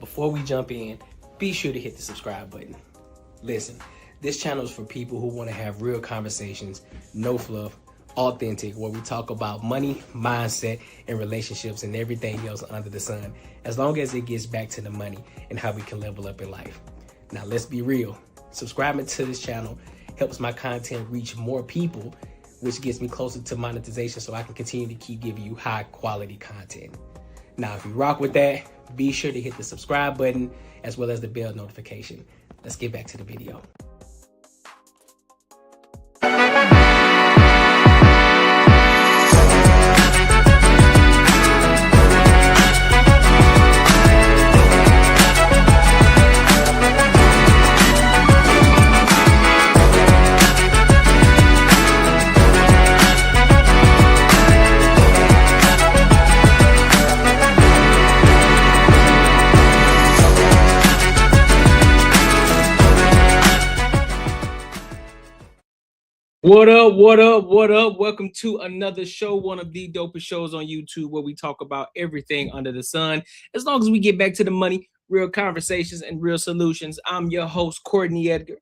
before we jump in, be sure to hit the subscribe button. Listen, this channel is for people who want to have real conversations, no fluff, authentic, where we talk about money, mindset, and relationships and everything else under the sun, as long as it gets back to the money and how we can level up in life. Now, let's be real. Subscribing to this channel helps my content reach more people, which gets me closer to monetization so I can continue to keep giving you high quality content. Now, if you rock with that, be sure to hit the subscribe button as well as the bell notification. Let's get back to the video. What up, what up, what up? Welcome to another show, one of the dopest shows on YouTube where we talk about everything under the sun. As long as we get back to the money, real conversations, and real solutions. I'm your host, Courtnee Edgar.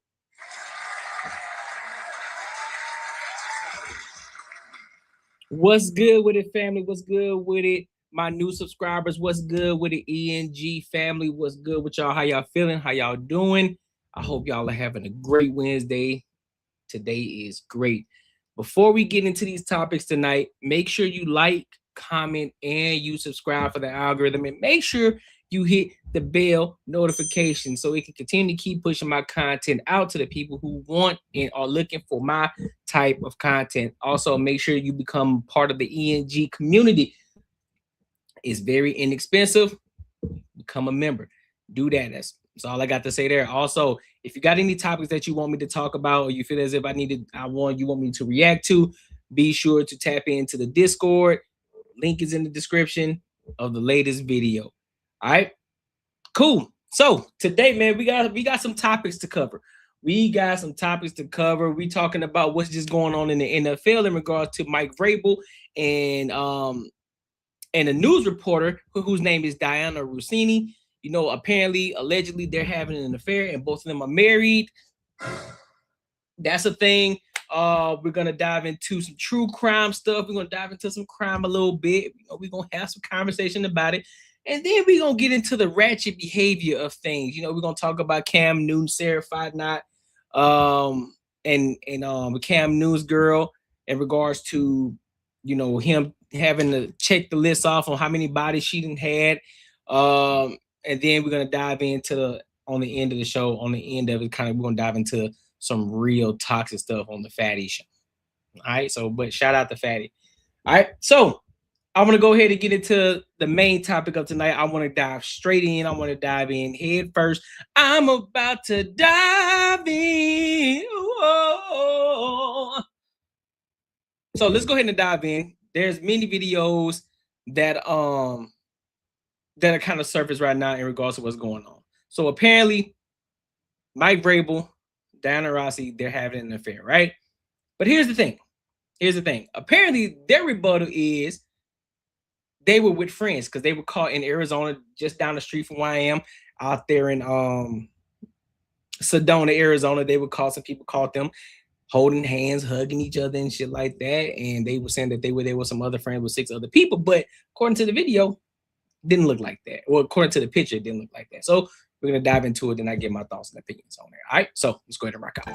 What's good with it, family? What's good with it? My new subscribers, what's good with it? ENG family, what's good with y'all? How y'all feeling? How y'all doing? I hope y'all are having a great Wednesday. Today is great. Before we get into these topics tonight, make sure you like, comment, and you subscribe for the algorithm, and make sure you hit the bell notification so it can continue to keep pushing my content out to the people who want and are looking for my type of content. Also, make sure you become part of the ENG community. It's very inexpensive. Become a member. Do that. That's all I got to say there. Also, if you got any topics that you want me to talk about, or you feel as if you want me to react to, be sure to tap into the Discord. Link is in the description of the latest video. All right, cool. So today, man, we got some topics to cover. We talking about what's just going on in the NFL in regards to Mike Vrabel and a news reporter whose name is Dianna Russini. You know, apparently, allegedly, they're having an affair and both of them are married. That's a thing. We're going to dive into some true crime stuff. We're going to dive into some crime a little bit. We're going to have some conversation about it. And then we're going to get into the ratchet behavior of things. We're going to talk about Cam Newton, Sarah Fidnot, and Cam Newton's girl in regards to, him having to check the list off on how many bodies she done had. And then we're going to dive into on the end of the show, on the end of it, we're going to dive into some real toxic stuff on the Fatty show. All right. So, but shout out to Fatty. All right. So I want to go ahead and get into the main topic of tonight. I want to dive straight in. I want to dive in head first. I'm about to dive in. Whoa. So let's go ahead and dive in. There's many videos that are kind of surfaced right now in regards to what's going on. So apparently, Mike Vrabel, Dianna Russini, they're having an affair, right? But here's the thing. Apparently, their rebuttal is they were with friends because they were caught in Arizona, just down the street from where I am, out there in Sedona, Arizona. They were caught. Some people caught them holding hands, hugging each other and shit like that. And they were saying that they were there with some other friends with 6 other people. But according to the video, didn't look like that. Well, according to the picture, it didn't look like that. So we're going to dive into it, and I get my thoughts and opinions on there. All right, so let's go ahead and rock out.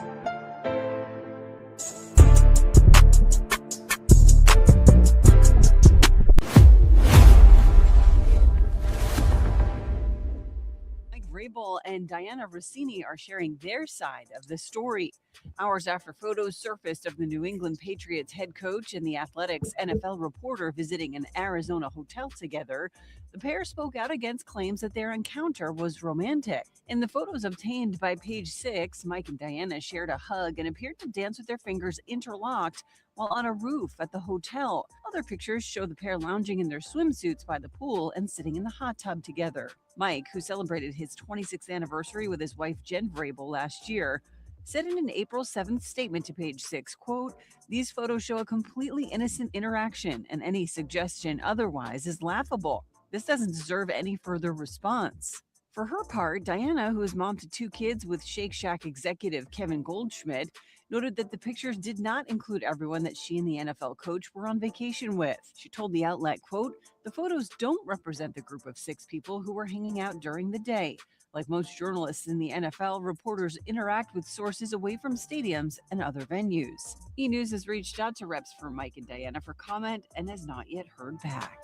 Vrabel and Dianna Russini are sharing their side of the story. Hours after photos surfaced of the New England Patriots head coach and the Athletics NFL reporter visiting an Arizona hotel together, the pair spoke out against claims that their encounter was romantic. In the photos obtained by Page 6, Mike and Dianna shared a hug and appeared to dance with their fingers interlocked while on a roof at the hotel. Other pictures show the pair lounging in their swimsuits by the pool and sitting in the hot tub together. Mike, who celebrated his 26th anniversary with his wife Jen Vrabel last year, said in an April 7th statement to Page 6, quote, "These photos show a completely innocent interaction, and any suggestion otherwise is laughable. This doesn't deserve any further response." For her part, Dianna, who is mom to 2 kids with Shake Shack executive Kevin Goldschmidt, noted that the pictures did not include everyone that she and the NFL coach were on vacation with. She told the outlet, quote, "The photos don't represent the group of 6 people who were hanging out during the day. Like most journalists in the NFL, reporters interact with sources away from stadiums and other venues." E! News has reached out to reps for Mike and Dianna for comment and has not yet heard back.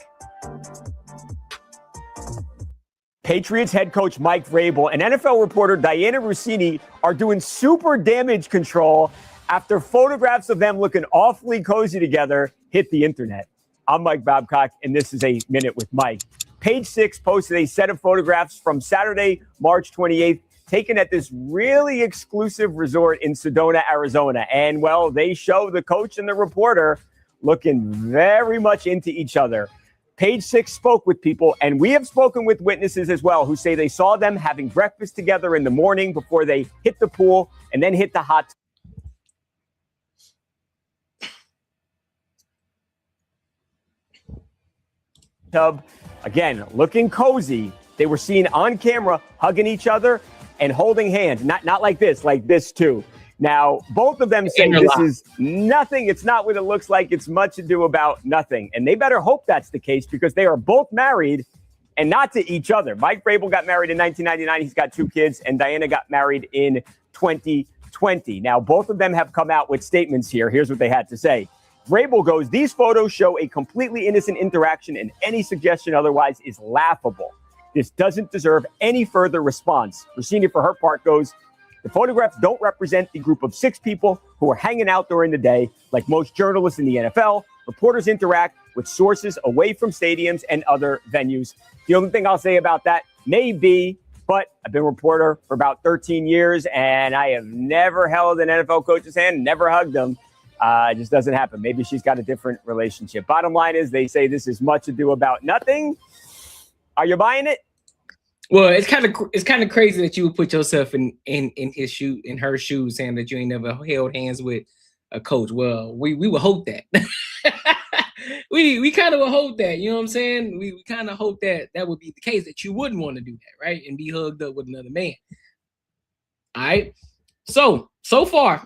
Patriots head coach Mike Vrabel and NFL reporter Dianna Russini are doing super damage control after photographs of them looking awfully cozy together hit the internet. I'm Mike Babcock, and this is A Minute with Mike. Page 6 posted a set of photographs from Saturday, March 28th, taken at this really exclusive resort in Sedona, Arizona. And, well, they show the coach and the reporter looking very much into each other. Page 6 spoke with people, and we have spoken with witnesses as well who say they saw them having breakfast together in the morning before they hit the pool and then hit the hot tub. Again, looking cozy. They were seen on camera hugging each other and holding hands. Not like this too. Now, both of them say this is nothing. It's not what it looks like. It's much ado about nothing. And they better hope that's the case because they are both married and not to each other. Mike Vrabel got married in 1999. He's got 2 kids. And Dianna got married in 2020. Now, both of them have come out with statements here. Here's what they had to say. Vrabel goes, "These photos show a completely innocent interaction and any suggestion otherwise is laughable. This doesn't deserve any further response." Russini, for her part, goes, "The photographs don't represent the group of 6 people who are hanging out during the day. Like most journalists in the NFL, reporters interact with sources away from stadiums and other venues." The only thing I'll say about that may be, but I've been a reporter for about 13 years, and I have never held an NFL coach's hand, never hugged them. It just doesn't happen. Maybe she's got a different relationship. Bottom line is they say this is much ado about nothing. Are you buying it? Well, it's kind of crazy that you would put yourself in her shoes, saying that you ain't never held hands with a coach. Well, we would hope that. we kind of would hope that, you know what I'm saying? We kind of hope that would be the case, that you wouldn't want to do that, right? And be hugged up with another man. All right. So far,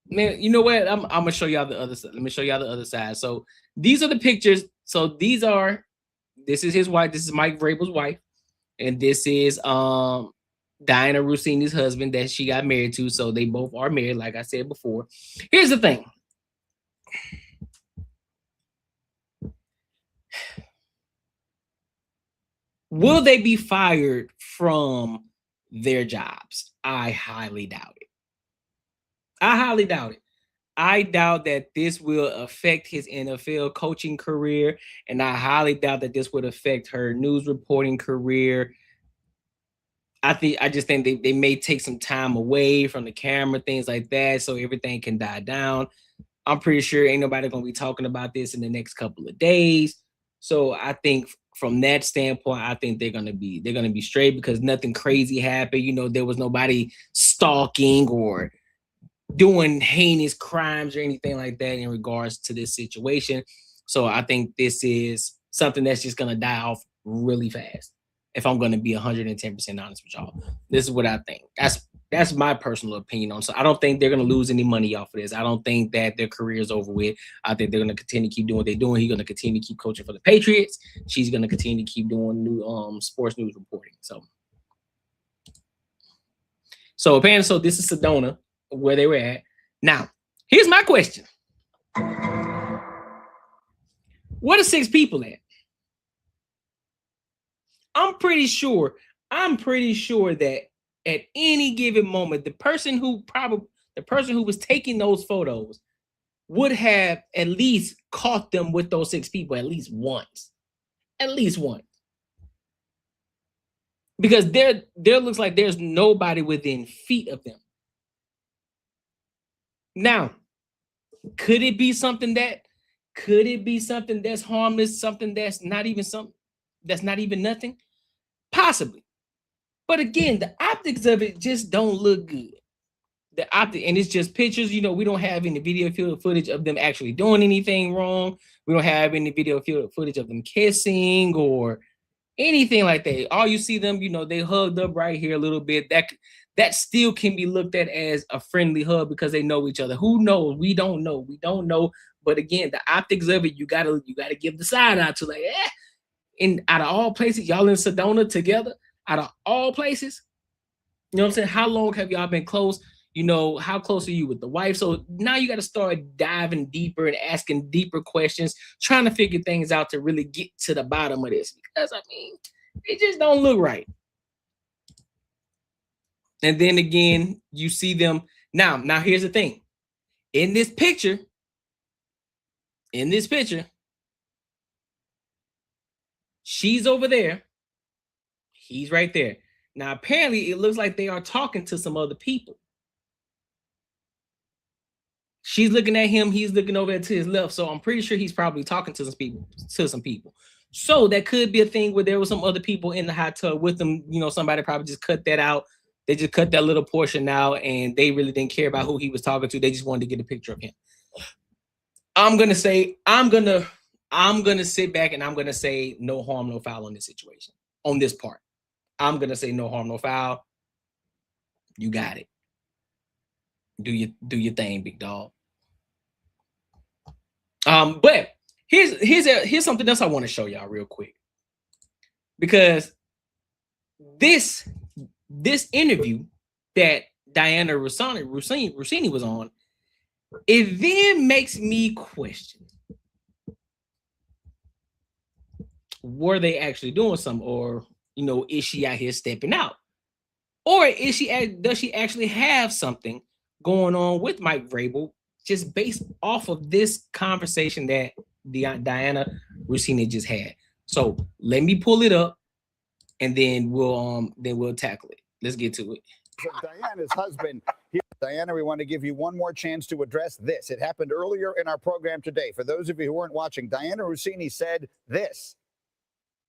man, you know what? I'm gonna show y'all the other side. Let me show y'all the other side. So these are the pictures. So this is his wife. This is Mike Vrabel's wife. And this is Dianna Russini's husband that she got married to. So they both are married, like I said before. Here's the thing. Will they be fired from their jobs? I highly doubt it. I doubt that this will affect his NFL coaching career, and I highly doubt that this would affect her news reporting career. I just think they may take some time away from the camera, things like that, so everything can die down. I'm pretty sure ain't nobody gonna be talking about this in the next couple of days. So I think from that standpoint, I think they're gonna be straight because nothing crazy happened. You know, there was nobody stalking or doing heinous crimes or anything like that in regards to this situation. So I think this is something that's just going to die off really fast. If I'm going to be 110% honest with y'all, this is what I think. That's my personal opinion on. So I don't think they're going to lose any money off of this. I don't think that their career is over with. I think they're going to continue to keep doing what they're doing. He's going to continue to keep coaching for the Patriots. She's going to continue to keep doing new sports news reporting. So apparently, this is Sedona, where they were at. Now, here's my question. What are 6 people at? I'm pretty sure that at any given moment, the person who was taking those photos would have at least caught them with those 6 people at least once. Because there looks like there's nobody within feet of them. Now, could it be something that's harmless, something that's not even nothing? Possibly. But again, the optics of it just don't look good. And it's just pictures. You know, we don't have any video footage of them actually doing anything wrong. We don't have any video footage of them kissing or anything like that. All you see them, they hugged up right here a little bit. That still can be looked at as a friendly hug because they know each other. Who knows? We don't know. We don't know. But again, the optics of it, you gotta give the side out to And out of all places, y'all in Sedona together. Out of all places, you know what I'm saying? How long have y'all been close? How close are you with the wife? So now you got to start diving deeper and asking deeper questions, trying to figure things out to really get to the bottom of this. Because, it just don't look right. And then again, you see them. Now here's the thing. In this picture, she's over there. He's right there. Now, apparently, it looks like they are talking to some other people. She's looking at him. He's looking over to his left. So I'm pretty sure he's probably talking to some people. So that could be a thing where there were some other people in the hot tub with them. Somebody probably just cut that out. They just cut that little portion out, and they really didn't care about who he was talking to. They just wanted to get a picture of him. I'm gonna sit back and I'm gonna say no harm, no foul on this situation. On this part, I'm gonna say no harm, no foul. You got it. Do your thing, big dog. But here's something else I want to show y'all real quick, because this interview that Dianna Russini was on, it then makes me question: were they actually doing something, or is she out here stepping out, or does she actually have something going on with Mike Vrabel, just based off of this conversation that Dianna Russini just had? So let me pull it up, and then we'll tackle it. Let's get to it. Dianna's husband here. Dianna, we want to give you one more chance to address this. It happened earlier in our program today. For those of you who weren't watching, Dianna Russini said this.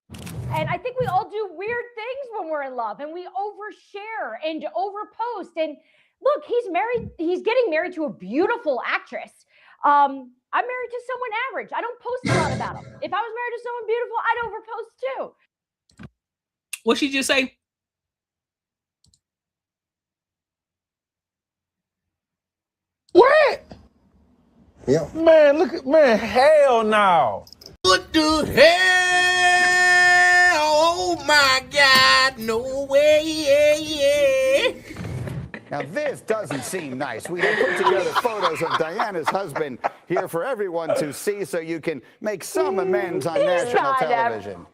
And I think we all do weird things when we're in love, and we overshare and overpost. And look, he's married. He's getting married to a beautiful actress. I'm married to someone average. I don't post a lot about him. If I was married to someone beautiful, I'd overpost too. What'd she just say? What? Yeah. Man, hell no. What the hell? Oh my God, no way. Now, this doesn't seem nice. We have put together photos of Dianna's husband here for everyone to see so you can make some amends on national television.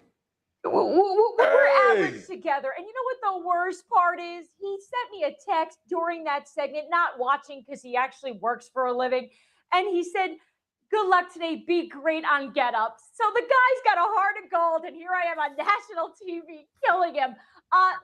We're average together. And you know what the worst part is? He sent me a text during that segment, not watching because he actually works for a living. And he said, "Good luck today. Be great on Get Up." So the guy's got a heart of gold, and here I am on national TV killing him.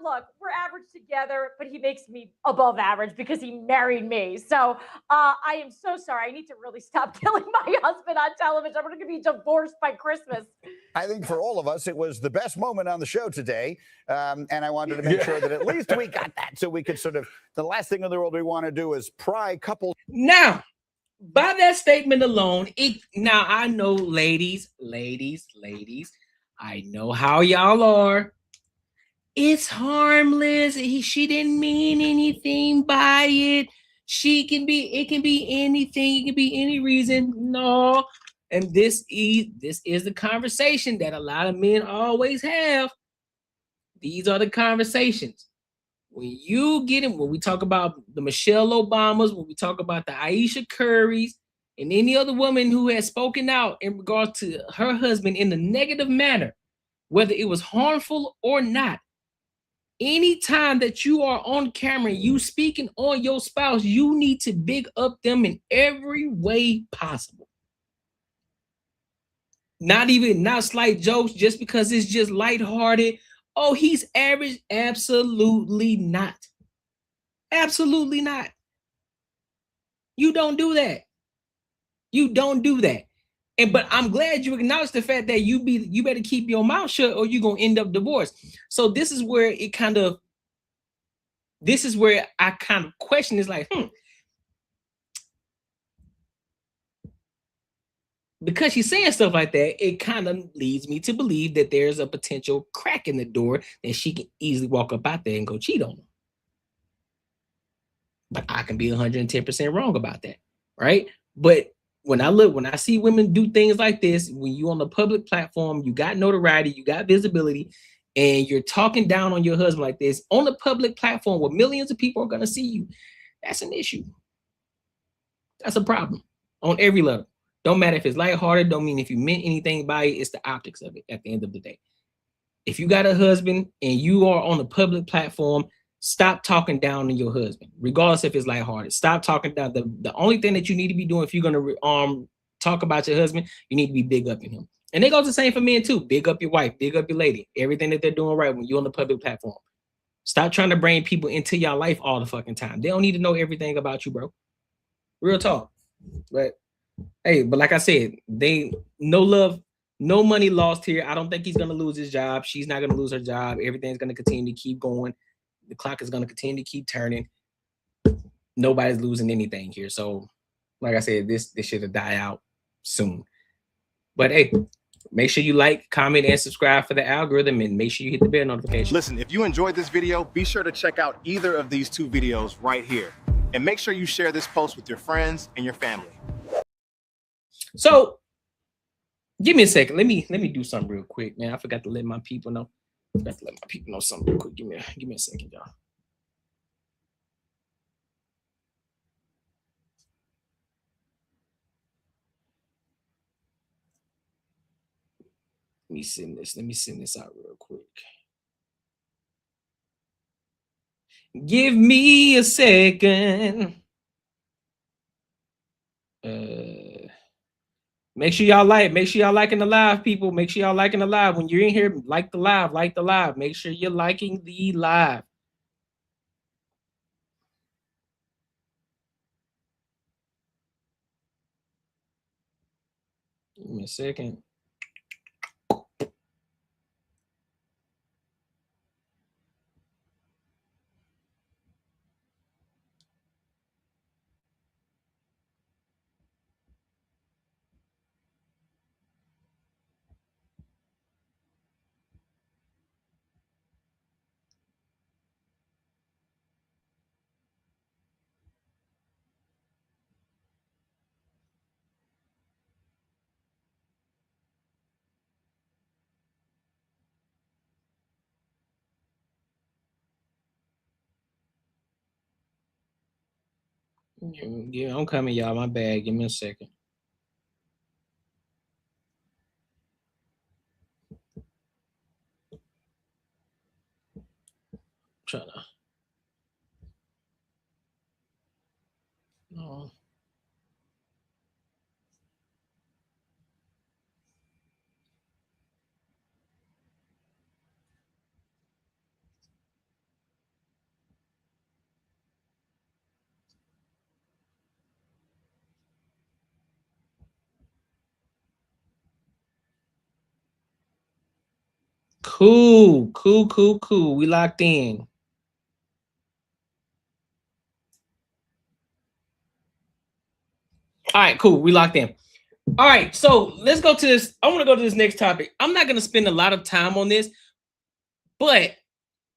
Look, we're average together, but he makes me above average because he married me. So I am so sorry. I need to really stop killing my husband on television. I'm going to be divorced by Christmas. I think for all of us, it was the best moment on the show today. And I wanted to make sure that at least we got that, so we could the last thing in the world we want to do is pry couples. Now, by that statement alone, now I know, ladies, I know how y'all are. It's harmless. She didn't mean anything by it. It can be anything. It can be any reason. No. And this is the conversation that a lot of men always have. These are the conversations. When we talk about the Michelle Obamas, when we talk about the Aisha Currys, and any other woman who has spoken out in regards to her husband in a negative manner, whether it was harmful or not, anytime that you are on camera, you speaking on your spouse, you need to big up them in every way possible. Not slight jokes just because it's just lighthearted. Oh, he's average. Absolutely not. Absolutely not. You don't do that. You don't do that. But I'm glad you acknowledge the fact that you better keep your mouth shut or you're gonna end up divorced. So this is where I kind of question is like, because she's saying stuff like that, it kind of leads me to believe that there's a potential crack in the door that she can easily walk up out there and go cheat on him. But I can be 110% wrong about that, right? But when I see women do things like this, when you on the public platform, you got notoriety, you got visibility, and you're talking down on your husband like this on the public platform where millions of people are going to see you, that's an issue. That's a problem on every level. Don't matter if it's lighthearted, don't mean if you meant anything by it, it's the optics of it at the end of the day. If you got a husband and you are on the public platform, stop talking down on your husband, regardless if it's lighthearted. Stop talking down. The only thing that you need to be doing if you're going to talk about your husband, you need to be big up in him. And it goes the same for men too. Big up your wife, big up your lady, everything that they're doing right when you're on the public platform. Stop trying to bring people into your life all the fucking time. They don't need to know everything about you, bro. Real talk. But hey, but like I said, no love, no money lost here. I don't think he's going to lose his job. She's not going to lose her job. Everything's going to continue to keep going. The clock is going to continue to keep turning. Nobody's losing anything here. So, like I said, this should die out soon. But hey, make sure you like, comment, and subscribe for the algorithm, and make sure you hit the bell notification. Listen, if you enjoyed this video, be sure to check out either of these two videos right here. And make sure you share this post with your friends and your family. So, give me a second. Let me do something real quick, man. I forgot to let my people know. Something real quick. Give me a second, y'all. Let me send this out real quick. Give me a second. Make sure y'all liking the live, people. Make sure y'all liking the live. When you're in here, like the live. Make sure you're liking the live. Give me a second. Yeah, I'm coming, y'all. My bad. Give me a second. Trying to. No. Cool. We locked in. All right, cool. We locked in. All right, so let's go to this. I want to go to this next topic. I'm not going to spend a lot of time on this, but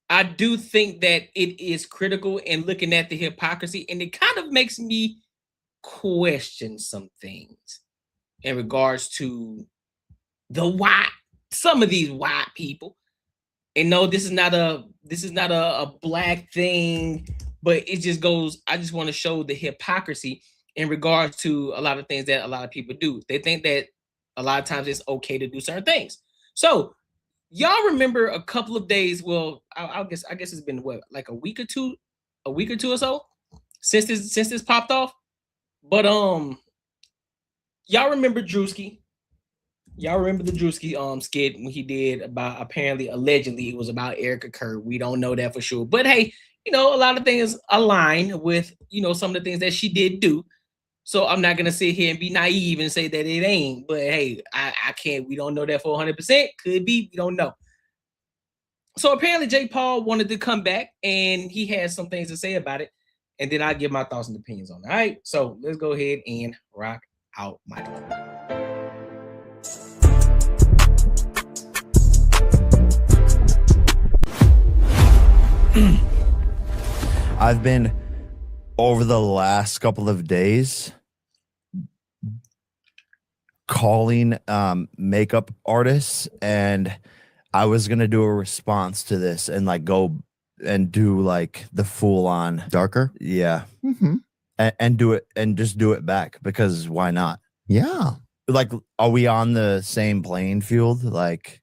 I do think that it is critical in looking at the hypocrisy, and it kind of makes me question some things in regards to some of these white people. And no, this is not a black thing, but it just goes, I just want to show the hypocrisy in regards to a lot of things that a lot of people do. They think that a lot of times it's okay to do certain things. So y'all remember a couple of days, well, I guess it's been what, like a week or two or so since this popped off. But y'all remember Drewski? Y'all remember the Drewski skit when he did about, allegedly it was about Erica Kurt. We don't know that for sure. But hey, a lot of things align with, some of the things that she did do. So I'm not going to sit here and be naive and say that it ain't. But hey, I can't, we don't know that for 100%. Could be, we don't know. So apparently Jake Paul wanted to come back and he has some things to say about it. And then I'll give my thoughts and opinions on it. All right. So let's go ahead and rock out my phone. I've been over the last couple of days calling makeup artists, and I was gonna do a response to this and like go and do like the full on Darker? yeah, Mm-hmm. and do it and just do it back, because why not? Yeah. Like, are we on the same playing field? Like,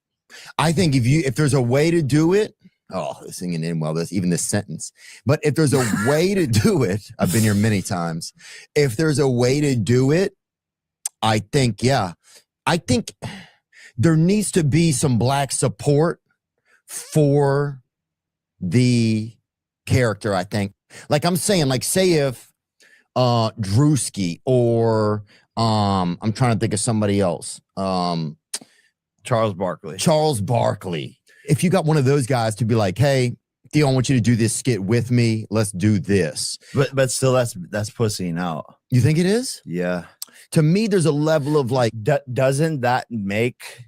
I think if there's a way to do it, singing in well, this even this sentence. But if there's a way to do it, I've been here many times. If there's a way to do it, I think there needs to be some black support for the character. I think, like I'm saying, like say if Drewski or I'm trying to think of somebody else, Charles Barkley. If you got one of those guys to be like, hey, Theo, I want you to do this skit with me. Let's do this. But still, that's pussying out. You think it is? Yeah. To me, there's a level of like, doesn't that make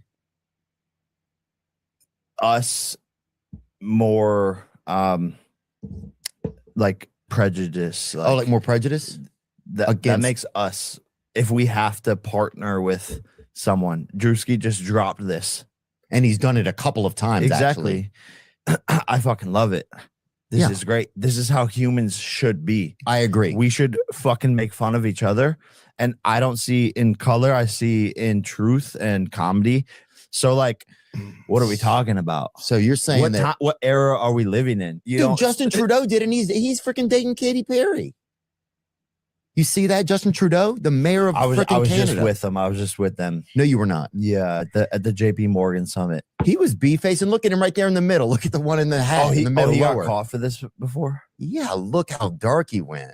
us more like prejudice? like more prejudice? That makes us, if we have to partner with someone. Drewski just dropped this. And he's done it a couple of times. Exactly. I fucking love it. This is great. This is how humans should be. I agree. We should fucking make fun of each other. And I don't see in color, I see in truth and comedy. So like, what are we talking about? So you're saying what era are we living in? Dude, Justin Trudeau did, and he's freaking dating Katy Perry. You see that, Justin Trudeau, the mayor of freaking Canada? I was just with them. No, you were not. Yeah, at the JP Morgan summit. He was B-facing. Look at him right there in the middle. Look at the one in the hat in the middle. He got lower. caught for this before? Yeah, look how dark he went.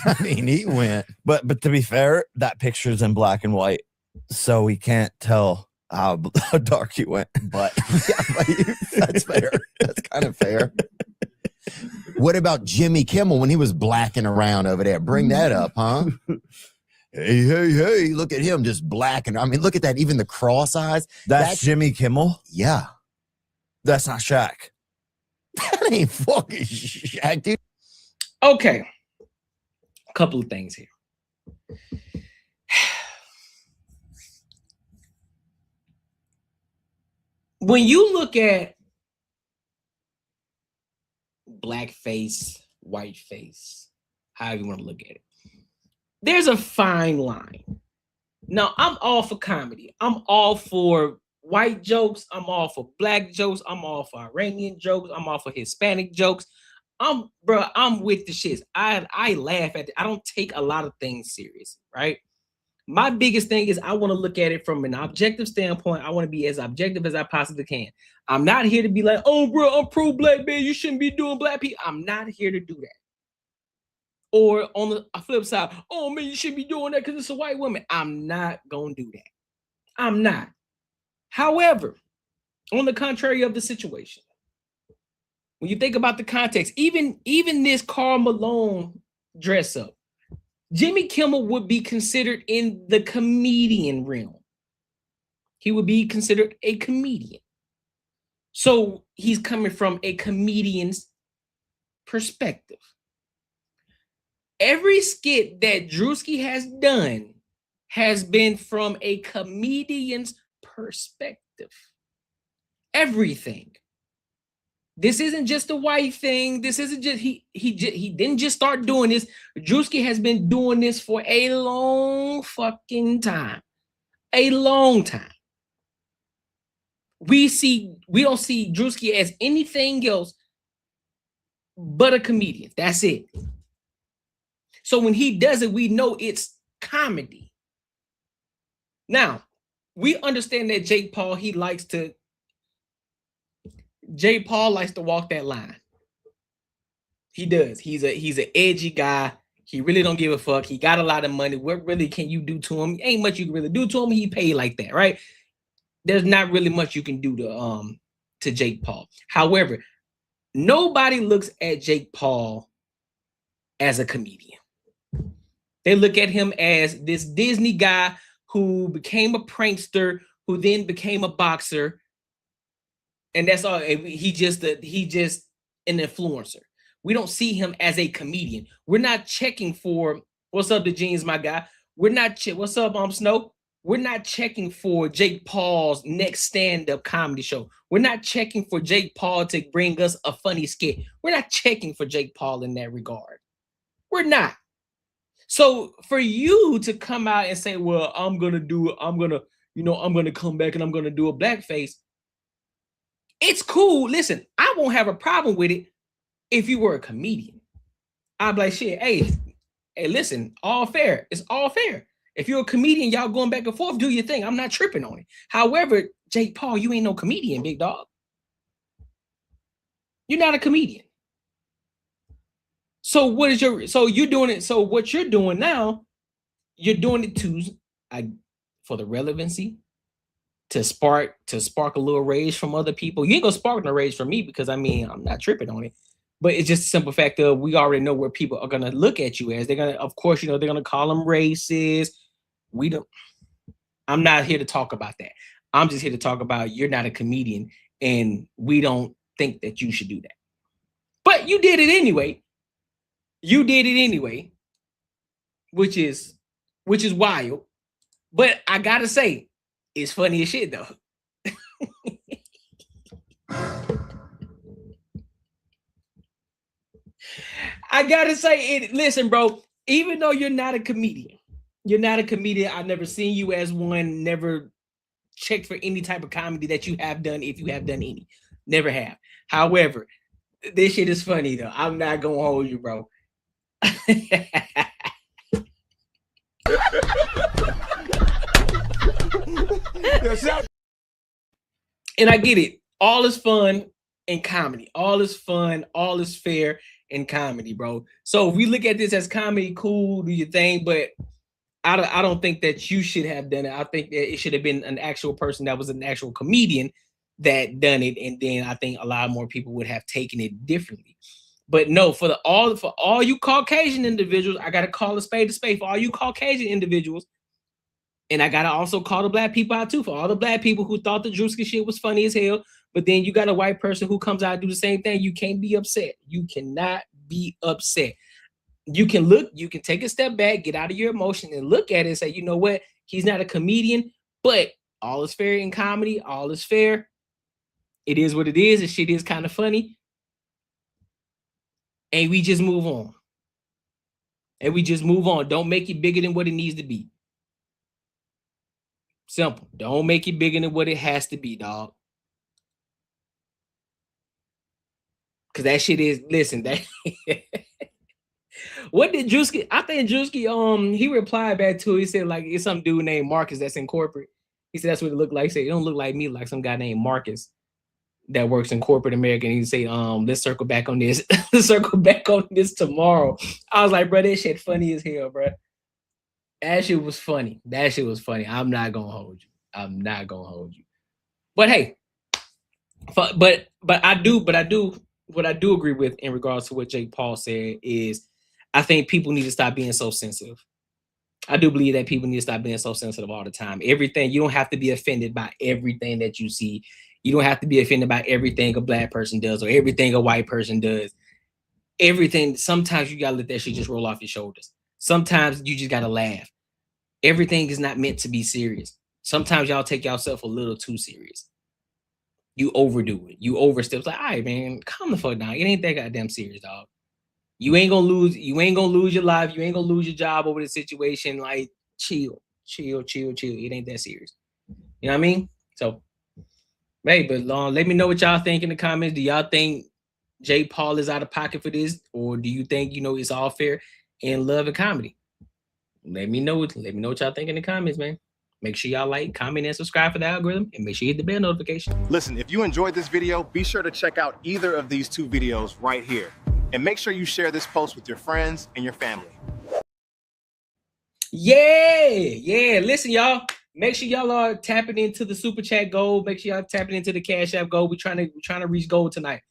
I mean, he went. But to be fair, that picture's in black and white, so we can't tell how dark he went. But that's fair. That's kind of fair. What about Jimmy Kimmel when he was blacking around over there? Bring that up, huh? Hey, look at him just blacking. I mean, look at that. Even the cross eyes. That's Jimmy Kimmel? Yeah. That's not Shaq. That ain't fucking Shaq, dude. Okay. A couple of things here. When you look at black face, white face, however you want to look at it, there's a fine line. Now, I'm all for comedy. I'm all for white jokes. I'm all for black jokes. I'm all for Iranian jokes. I'm all for Hispanic jokes. I'm with the shits. I laugh at it. I don't take a lot of things serious, right? My biggest thing is I want to look at it from an objective standpoint. I want to be as objective as I possibly can. I'm not here to be like, oh, bro, I'm pro-black, man. You shouldn't be doing black people. I'm not here to do that. Or on the flip side, oh, man, you shouldn't be doing that because it's a white woman. I'm not going to do that. I'm not. However, on the contrary of the situation, when you think about the context, even this Karl Malone dress up, Jimmy Kimmel would be considered in the comedian realm. He would be considered a comedian. So he's coming from a comedian's perspective. Every skit that Drewski has done has been from a comedian's perspective. Everything. This isn't just a white thing. This isn't just he didn't just start doing this. Drewski has been doing this for a long fucking time. A long time. We don't see Drewski as anything else but a comedian. That's it. So when he does it, we know it's comedy. Now, we understand that Jake Paul likes to walk that line. He does. He's an edgy guy. He really don't give a fuck. He got a lot of money. What really can you do to him? Ain't much you can really do to him. He paid like that, right? There's not really much you can do to Jake Paul. However, nobody looks at Jake Paul as a comedian. They look at him as this Disney guy who became a prankster, who then became a boxer. And that's all. He just an influencer. We don't see him as a comedian. We're not checking for, what's up, the jeans, my guy? We're not, what's up, Snow? We're not checking for Jake Paul's next stand-up comedy show. We're not checking for Jake Paul to bring us a funny skit. We're not checking for Jake Paul in that regard. We're not. So for you to come out and say, well, I'm going to come back and I'm going to do a blackface. It's cool. Listen, I won't have a problem with it if you were a comedian. I'd be like, shit, hey, listen, all fair. It's all fair. If you're a comedian, y'all going back and forth, do your thing. I'm not tripping on it. However, Jake Paul, you ain't no comedian, big dog. You're not a comedian. So what you're doing it. So what you're doing now, you're doing it for the relevancy, to spark a little rage from other people. You ain't gonna spark no rage from me because I'm not tripping on it. But it's just a simple fact of we already know where people are gonna look at you as. They're gonna, of course, they're gonna call them racist. I'm not here to talk about that. I'm just here to talk about you're not a comedian and we don't think that you should do that. But you did it anyway. You did it anyway, which is wild. But I gotta say, it's funny as shit though. I gotta say it. Listen, bro, even though you're not a comedian, I've never seen you as one, never checked for any type of comedy that you have done, if you have done any. Never have. However, this shit is funny though. I'm not gonna hold you, bro. And I get it. All is fun in comedy. All is fun. All is fair in comedy, bro. So if we look at this as comedy, cool, do your thing. But I don't think that you should have done it. I think that it should have been an actual person that was an actual comedian that done it. And then I think a lot more people would have taken it differently. But no, for all you Caucasian individuals, I gotta call a spade. For all you Caucasian individuals, and I gotta also call the black people out too. For all the black people who thought the Drewski shit was funny as hell, but then you got a white person who comes out and do the same thing. You can't be upset. You cannot be upset. You can take a step back, get out of your emotion, and look at it and say, you know what? He's not a comedian, but all is fair in comedy. All is fair. It is what it is. The shit is kind of funny. And we just move on. Don't make it bigger than what it needs to be. Simple. Don't make it bigger than what it has to be, dog. Because that shit is, listen, that what did Drewski? I think Drewski, he replied back to it. He said, like, it's some dude named Marcus that's in corporate. He said that's what it looked like. He said, it don't look like me, like some guy named Marcus that works in corporate America. And he say, let's circle back on this. Let's circle back on this tomorrow. I was like, bro, that shit funny as hell, bro. That shit was funny. I'm not gonna hold you. But hey, but I do what I do agree with in regards to what Jake Paul said is I think people need to stop being so sensitive. I do believe that people need to stop being so sensitive all the time. Everything, you don't have to be offended by everything that you see. You don't have to be offended by everything a black person does or everything a white person does. Everything, sometimes you gotta let that shit just roll off your shoulders. Sometimes you just gotta laugh. Everything is not meant to be serious. Sometimes y'all take yourself a little too serious. You overdo it. You overstep. It's like, all right, man, calm the fuck down. It ain't that goddamn serious, dog. You ain't gonna lose your life. You ain't gonna lose your job over the situation. Like, chill. It ain't that serious. You know what I mean? So, hey, but let me know what y'all think in the comments. Do y'all think Jake Paul is out of pocket for this? Or do you think, it's all fair in love and comedy? Let me know what y'all think in the comments, man. Make sure y'all like, comment, and subscribe for the algorithm, and make sure you hit the bell notification. Listen, if you enjoyed this video, be sure to check out either of these two videos right here. And make sure you share this post with your friends and your family. Yeah. Listen, y'all. Make sure y'all are tapping into the super chat goal. Make sure y'all tapping into the Cash App goal. We're trying to reach goal tonight.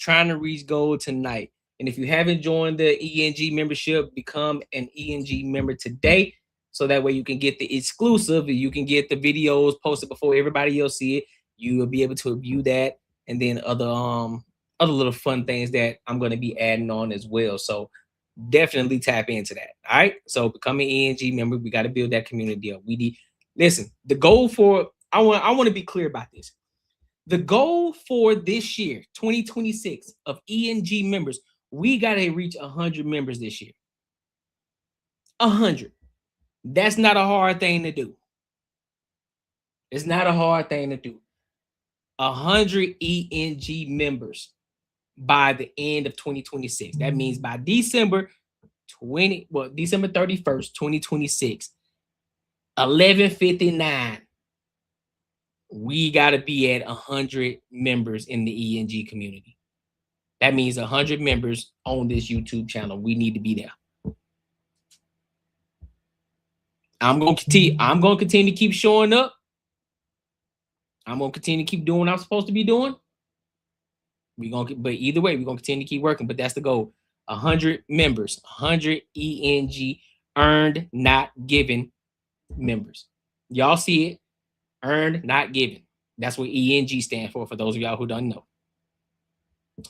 And if you haven't joined the ENG membership, become an ENG member today. So that way you can get the exclusive. You can get the videos posted before everybody else see it. You will be able to view that, and then other other little fun things that I'm going to be adding on as well. So definitely tap into that. All right. So become an ENG member. We got to build that community up. We need, listen, the goal for, I want to be clear about this. The goal for this year, 2026, of ENG members, we got to reach 100 members this year. 100. That's not a hard thing to do. It's not a hard thing to do. 100 ENG members by the end of 2026. That means by December 31st, 2026, 11:59. We got to be at 100 members in the ENG community. That means 100 members on this YouTube channel. We need to be there. I'm going to continue to keep showing up. I'm going to continue to keep doing what I'm supposed to be doing. But either way, we're going to continue to keep working. But that's the goal. 100 members, 100 ENG earned, not given members. Y'all see it? Earned, not given. That's what ENG stands for those of y'all who don't know.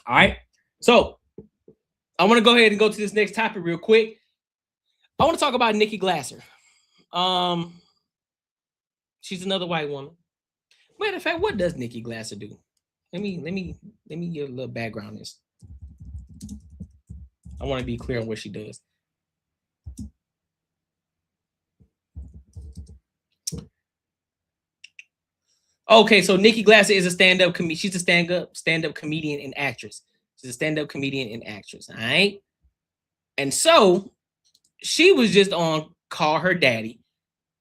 All right. So I want to go ahead and go to this next topic real quick. I want to talk about Nikki Glasser. She's another white woman. Matter of fact, what does Nikki Glasser do? Let me give a little background on this. I want to be clear on what she does. Okay, so Nikki Glasser is a stand-up comedian. She's a stand-up comedian and actress. She's a stand-up comedian and actress. All right. And so she was just on Call Her Daddy.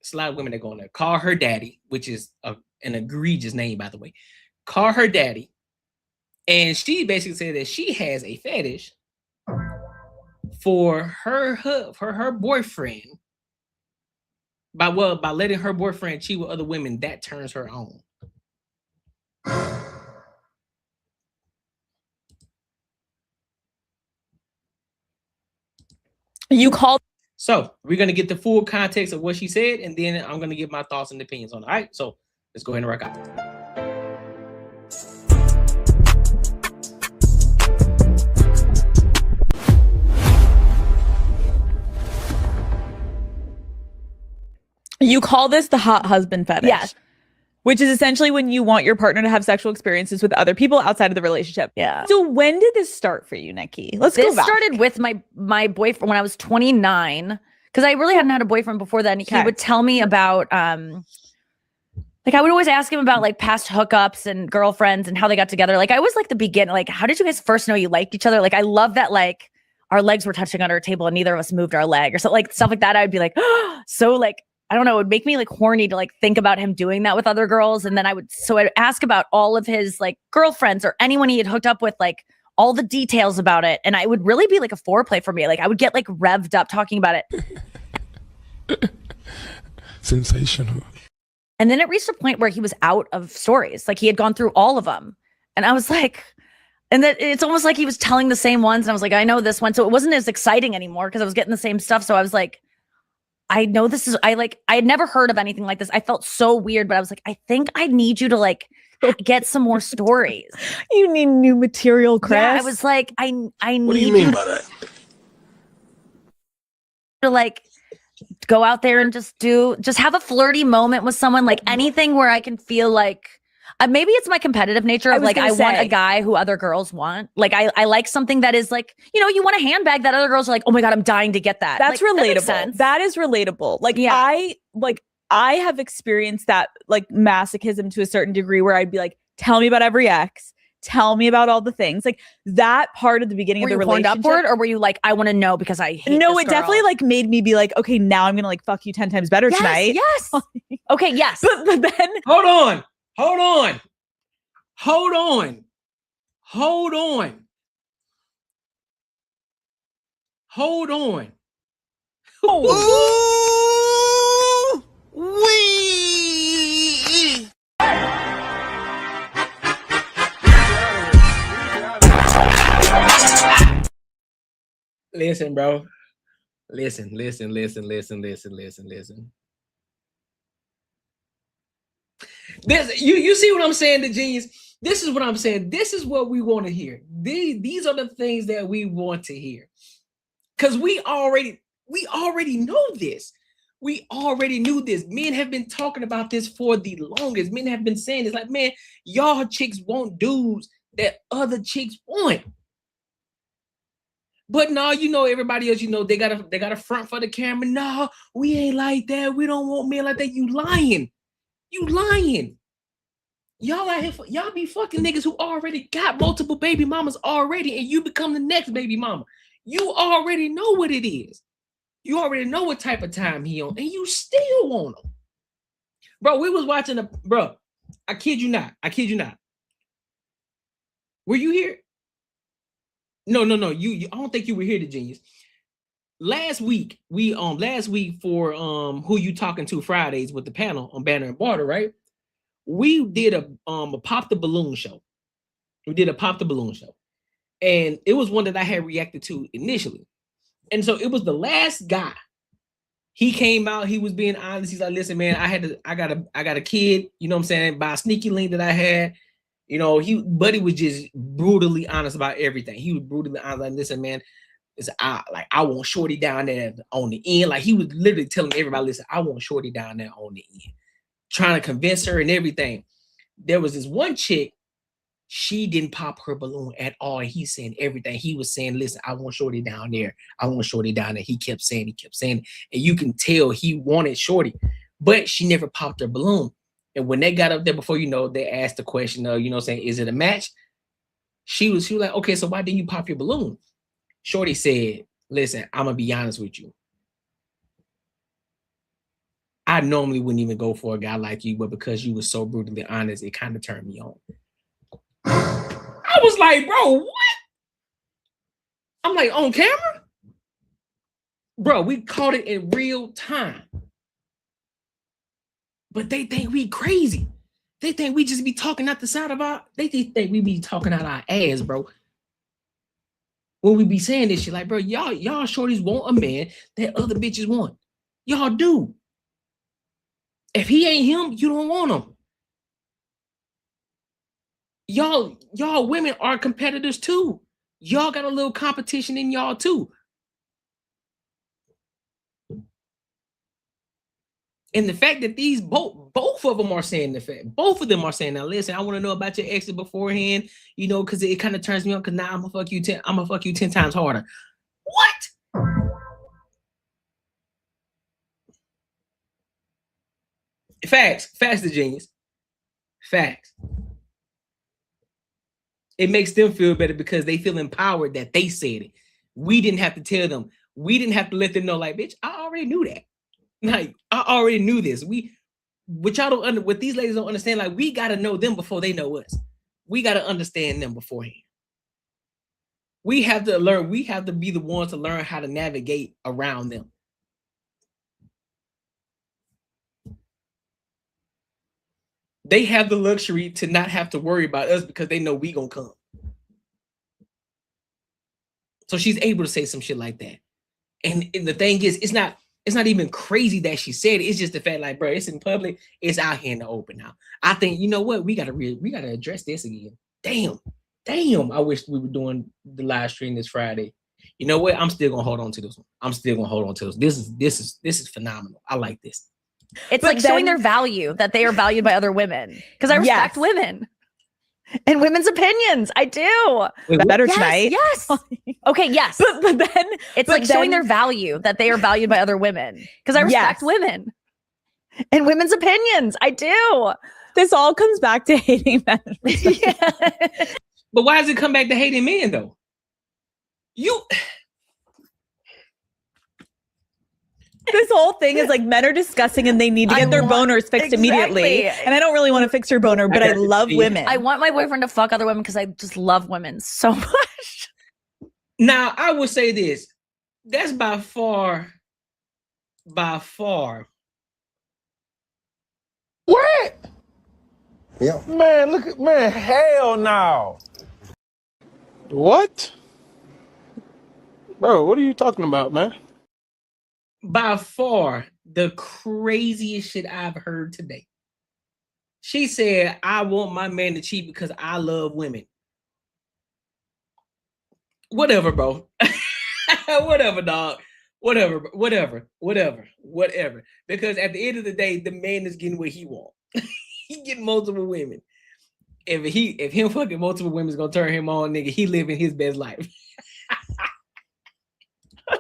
It's a lot of women that go on there. Call Her Daddy, which is an egregious name, by the way. Call Her Daddy. And she basically said that she has a fetish for her boyfriend. By letting her boyfriend cheat with other women, that turns her on. So we're going to get the full context of what she said, and then I'm going to give my thoughts and opinions on it. All right, so let's go ahead and rock out. You call this the hot husband fetish. Yes. Which is essentially when you want your partner to have sexual experiences with other people outside of the relationship. Yeah. So when did this start for you, Nikki? Let's go back. This started with my boyfriend when I was 29, because I really hadn't had a boyfriend before then. He would tell me about like I would always ask him about like past hookups and girlfriends and how they got together. Like I was like the beginning, like how did you guys first know you liked each other? Like I love that like our legs were touching under a table and neither of us moved our leg or something like stuff like that. I would be like, oh, so like I don't know, it would make me like horny to like think about him doing that with other girls. And then I'd ask about all of his like girlfriends or anyone he had hooked up with, like all the details about it. And I would really be like a foreplay for me. Like I would get like revved up talking about it. Sensational. And then it reached a point where he was out of stories. Like he had gone through all of them. And I was like, and that it's almost like he was telling the same ones. And I was like, I know this one. So it wasn't as exciting anymore because I was getting the same stuff. So I was like, I know this is, I had never heard of anything like this. I felt so weird, but I was like, I think I need you to like get some more stories. You need new material, Chris. Yeah, I was like, I need What do you mean by that? to like go out there and just have a flirty moment with someone, like anything where I can feel like, maybe it's my competitive nature of like, I want a guy who other girls want. Like I like something that is like, you know, you want a handbag that other girls are like, oh my God, I'm dying to get that. That's like, relatable. That is relatable. Like I have experienced that like masochism to a certain degree where I'd be like, tell me about every ex. Tell me about all the things. Like that part of the beginning of the relationship. Upward, or were you like, I want to know because I hate No, this it girl. definitely like made me be like, okay, now I'm gonna like fuck you 10 times better tonight. Yes. Okay, yes. But then Hold on. Ooh, wee. Listen, bro. Listen. This, you see what I'm saying, the genius? This is what I'm saying. This is what we want to hear. These are the things that we want to hear. Because we already know this. We already knew this. Men have been talking about this for the longest. Men have been saying this, like, man, y'all chicks want dudes that other chicks want. But no, you know, everybody else, you know, they got a front for the camera. No, we ain't like that. We don't want men like that. You lying. You lying. Y'all out here, y'all be fucking niggas who already got multiple baby mamas already, and you become the next baby mama. You already know what it is. You already know what type of time he on, and you still want him. Bro, we was watching bro, I kid you not. I kid you not. Were you here? No. You I don't think you were here, the genius. Last week for Who You Talking To Fridays with the panel on Banner and Barter, right? We did a Pop the Balloon show. We did a Pop the Balloon show. And it was one that I had reacted to initially. And so it was the last guy. He came out, he was being honest. He's like, listen, man, I got a kid, you know what I'm saying, by a sneaky link that I had. You know, Buddy was just brutally honest about everything. He was brutally honest, like, listen, man, I want Shorty down there on the end. Like, he was literally telling everybody, listen, I want Shorty down there on the end. Trying to convince her and everything. There was this one chick, she didn't pop her balloon at all. And he's saying everything. He was saying, listen, I want Shorty down there. I want Shorty down there. He kept saying it. And you can tell he wanted Shorty, but she never popped her balloon. And when they got up there, before you know, they asked the question of, you know, saying, is it a match? She was like, okay, so why didn't you pop your balloon? Shorty said, listen, I'm going to be honest with you. I normally wouldn't even go for a guy like you, but because you were so brutally honest, it kind of turned me on. I was like, bro, what? I'm like, on camera? Bro, we caught it in real time. But they think we crazy. They think we just be talking out the side of they think we be talking out our ass, bro. When we be saying this shit, like, bro, y'all shorties want a man that other bitches want. Y'all do. If he ain't him, you don't want him. Y'all women are competitors too. Y'all got a little competition in y'all too. And the fact that these both of them are saying both of them are saying, now listen, I want to know about your exes beforehand, you know, because it kind of turns me on, because now I'm gonna fuck you 10 times harder. What? Facts, the genius. Facts. It makes them feel better because they feel empowered that they said it. We didn't have to tell them. We didn't have to let them know, like, bitch, I already knew that. Like, I already knew this. What these ladies don't understand, like, we got to know them before they know us. We got to understand them beforehand. We have to learn. We have to be the ones to learn how to navigate around them. They have the luxury to not have to worry about us because they know we gonna come. So she's able to say some shit like that. And the thing is, it's not even crazy that she said it. It's just the fact, like, bro, it's in public. It's out here in the open now. I think, you know what? We gotta address this again. Damn. I wish we were doing the live stream this Friday. You know what? I'm still gonna hold on to this one. This is phenomenal. I like this. It's like showing their value, that they are valued by other women. Because I respect women and women's opinions. I do. Wait, better tonight. Yes. Okay. Yes. But then it's like showing their value, that they are valued by other women. Because I respect women and women's opinions. I do. This all comes back to hating men. But why does it come back to hating men though? This whole thing is like men are discussing and they need to get their boners fixed immediately. And I don't really want to fix your boner, but I love women. I want my boyfriend to fuck other women because I just love women so much. Now, I will say this. That's by far. What? Yeah. Man, hell no. What? Bro, what are you talking about, man? By far the craziest shit I've heard today. She said, I want my man to cheat because I love women. Whatever, bro. Whatever, dog. Whatever. Because at the end of the day, the man is getting what he wants. He getting multiple women. If him fucking multiple women is gonna turn him on, nigga, he living his best life.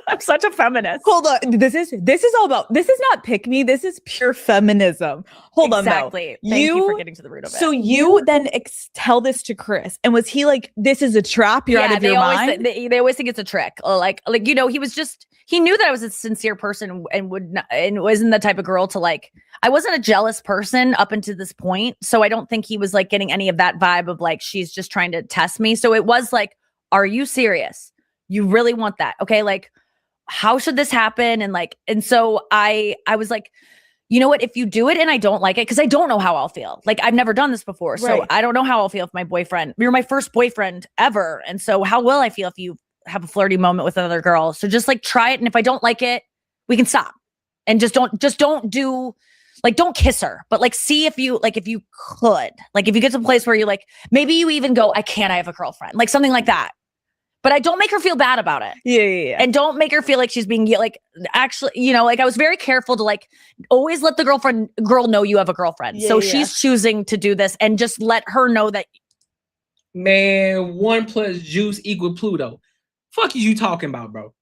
I'm such a feminist. Hold on. This is all about, this is not pick me. This is pure feminism. Hold on. Exactly. Thank you for getting to the root of it. So you then tell this to Chris, and was he like, this is a trap? You're out of your mind? They always think it's a trick. Like, you know, he knew that I was a sincere person and wasn't the type of girl to like, I wasn't a jealous person up until this point. So I don't think he was like getting any of that vibe of like, she's just trying to test me. So it was like, are you serious? You really want that? Okay. Like, how should this happen? And so I was like, you know what, if you do it and I don't like it, because I don't know how I'll feel. Like, I've never done this before. So I don't know how I'll feel if my boyfriend, you're my first boyfriend ever. And so how will I feel if you have a flirty moment with another girl? So just like try it. And if I don't like it, we can stop. And just don't do, like, don't kiss her, but like, see if you could, like, if you get to a place where you're like, maybe you even go, I have a girlfriend, like something like that. But I don't make her feel bad about it. Yeah. And don't make her feel like she's being like, actually, you know, like I was very careful to like always let the girl know you have a girlfriend. So she's choosing to do this, and just let her know that. Man, 1 + juice = Pluto. Fuck is you talking about, bro?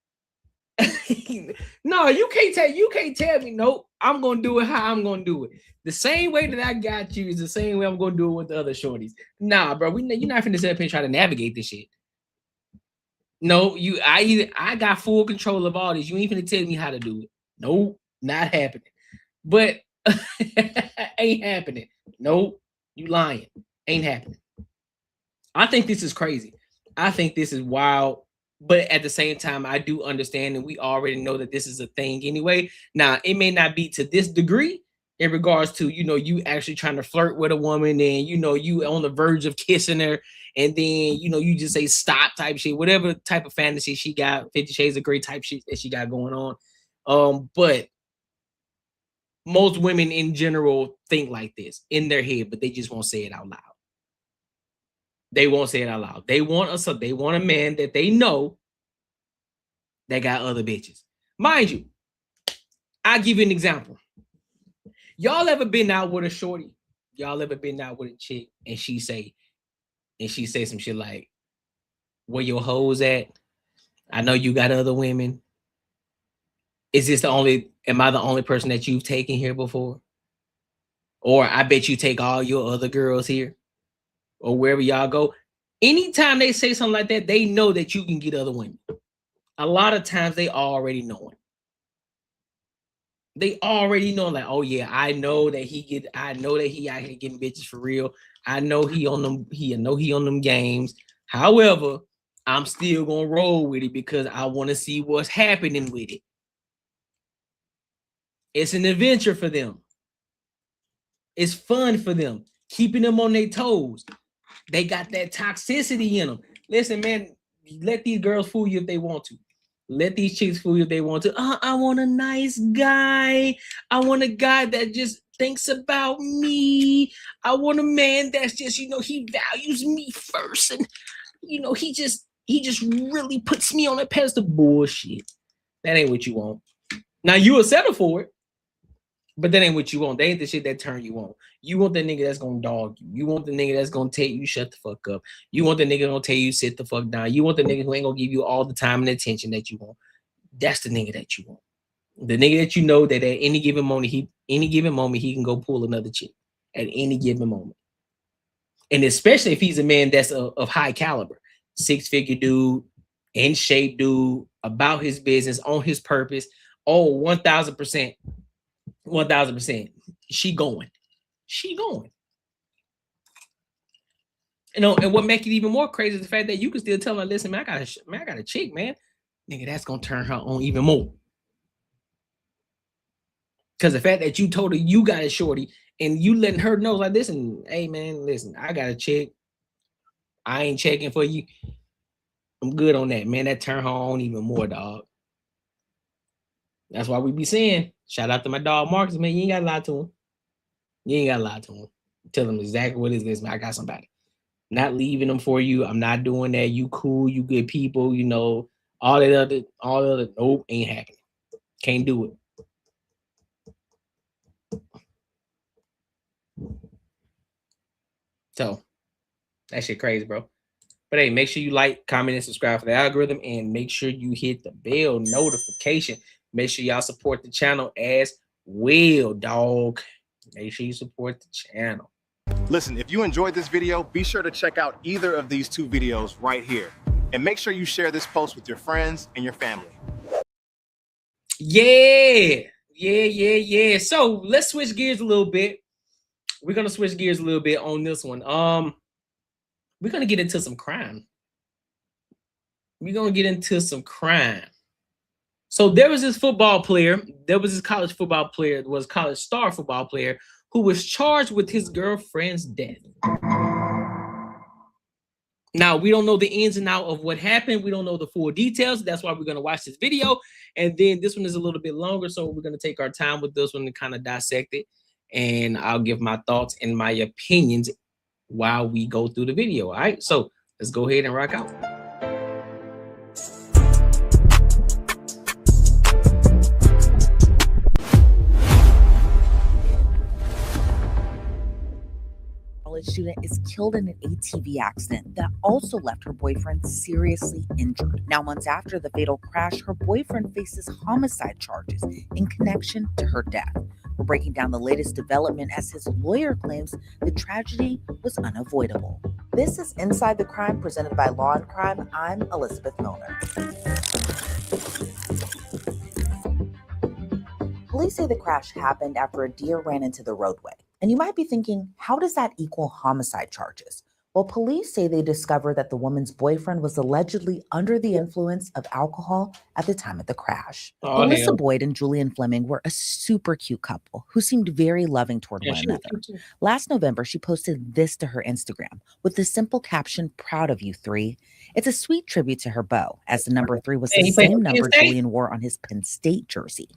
No, you can't tell me, nope, I'm gonna do it how I'm gonna do it. The same way that I got you is the same way I'm gonna do it with the other shorties. Nah, bro, you're not finna sit up here and try to navigate this shit. No, I got full control of all this. You ain't finna tell me how to do it. Nope, not happening. But ain't happening. Nope, you lying. Ain't happening. I think this is crazy. I think this is wild. But at the same time, I do understand, and we already know that this is a thing anyway. Now, it may not be to this degree in regards to, you know, you actually trying to flirt with a woman and, you know, you on the verge of kissing her, and then, you know, you just say stop type shit, whatever type of fantasy she got, 50 Shades of Grey type shit that she got going on. But most women in general think like this in their head, but they just won't say it out loud. They won't say it out loud. They want a man that they know that got other bitches. Mind you, I'll give you an example. Y'all ever been out with a shorty? Y'all ever been out with a chick and she say some shit like, where your hoes at? I know you got other women. Am I the only person that you've taken here before? Or I bet you take all your other girls here, or wherever y'all go. Anytime they say something like that, they know that you can get other women. A lot of times they already know it. They already know, like, oh yeah, I know that he out here getting bitches for real. I know he on them games. However, I'm still gonna roll with it because I want to see what's happening with it. It's an adventure for them. It's fun for them, keeping them on their toes. They got that toxicity in them. Listen, man, let these girls fool you if they want to. Let these chicks fool you if they want to. I want a nice guy. I want a guy that just thinks about me. I want a man that's just, you know, he values me first. And, you know, he just really puts me on a pedestal. Bullshit. That ain't what you want. Now, you will settle for it, but that ain't what you want. That ain't the shit that turn you on. You want the nigga that's gonna dog you. You want the nigga that's gonna tell you shut the fuck up. You want the nigga gonna tell you sit the fuck down. You want the nigga who ain't gonna give you all the time and attention that you want. That's the nigga that you want. The nigga that you know that at any given moment he can go pull another chick at any given moment. And especially if he's a man that's of high caliber, 6-figure dude, in shape dude, about his business, on his purpose. Oh, 1000%. 1000%. She going. You know, and what makes it even more crazy is the fact that you can still tell her, listen, man, I got a chick, man. Nigga, that's gonna turn her on even more. Because the fact that you told her you got a shorty and you letting her know, like, listen, hey man, listen, I got a chick. I ain't checking for you. I'm good on that, man. That turn her on even more, dog. That's why we be saying, shout out to my dog Marcus, man. You ain't got to lie to him. Tell them exactly what it is. Man, I got somebody. Not leaving them for you. I'm not doing that. You cool. You good people. You know, all that other. Nope, ain't happening. Can't do it. So that shit crazy, bro. But hey, make sure you like, comment, and subscribe for the algorithm, and make sure you hit the bell notification. Make sure y'all support the channel as well, dog. Make sure you support the channel. Listen, if you enjoyed this video, be sure to check out either of these two videos right here. And make sure you share this post with your friends and your family. Yeah. So let's switch gears a little bit. We're gonna switch gears a little bit on this one. We're gonna get into some crime. So there was this football player, college football player, college star football player who was charged with his girlfriend's death. Now, we don't know the ins and outs of what happened. We don't know the full details. That's why we're going to watch this video. And then this one is a little bit longer, so we're going to take our time with this one to kind of dissect it. And I'll give my thoughts and my opinions while we go through the video. All right, so let's go ahead and rock out. Student is killed in an ATV accident that also left her boyfriend seriously injured. Now, months after the fatal crash, her boyfriend faces homicide charges in connection to her death. We're breaking down the latest development as his lawyer claims the tragedy was unavoidable. This is Inside the Crime, presented by Law and Crime. I'm Elizabeth Milner. Police say the crash happened after a deer ran into the roadway. And you might be thinking, how does that equal homicide charges? Well, police say they discovered that the woman's boyfriend was allegedly under the influence of alcohol at the time of the crash. Alyssa Boyd and Julian Fleming were a super cute couple who seemed very loving toward one another. Last November, she posted this to her Instagram with the simple caption, "Proud of you, 3." It's a sweet tribute to her beau, as the number 3 was the same number Julian wore on his Penn State jersey.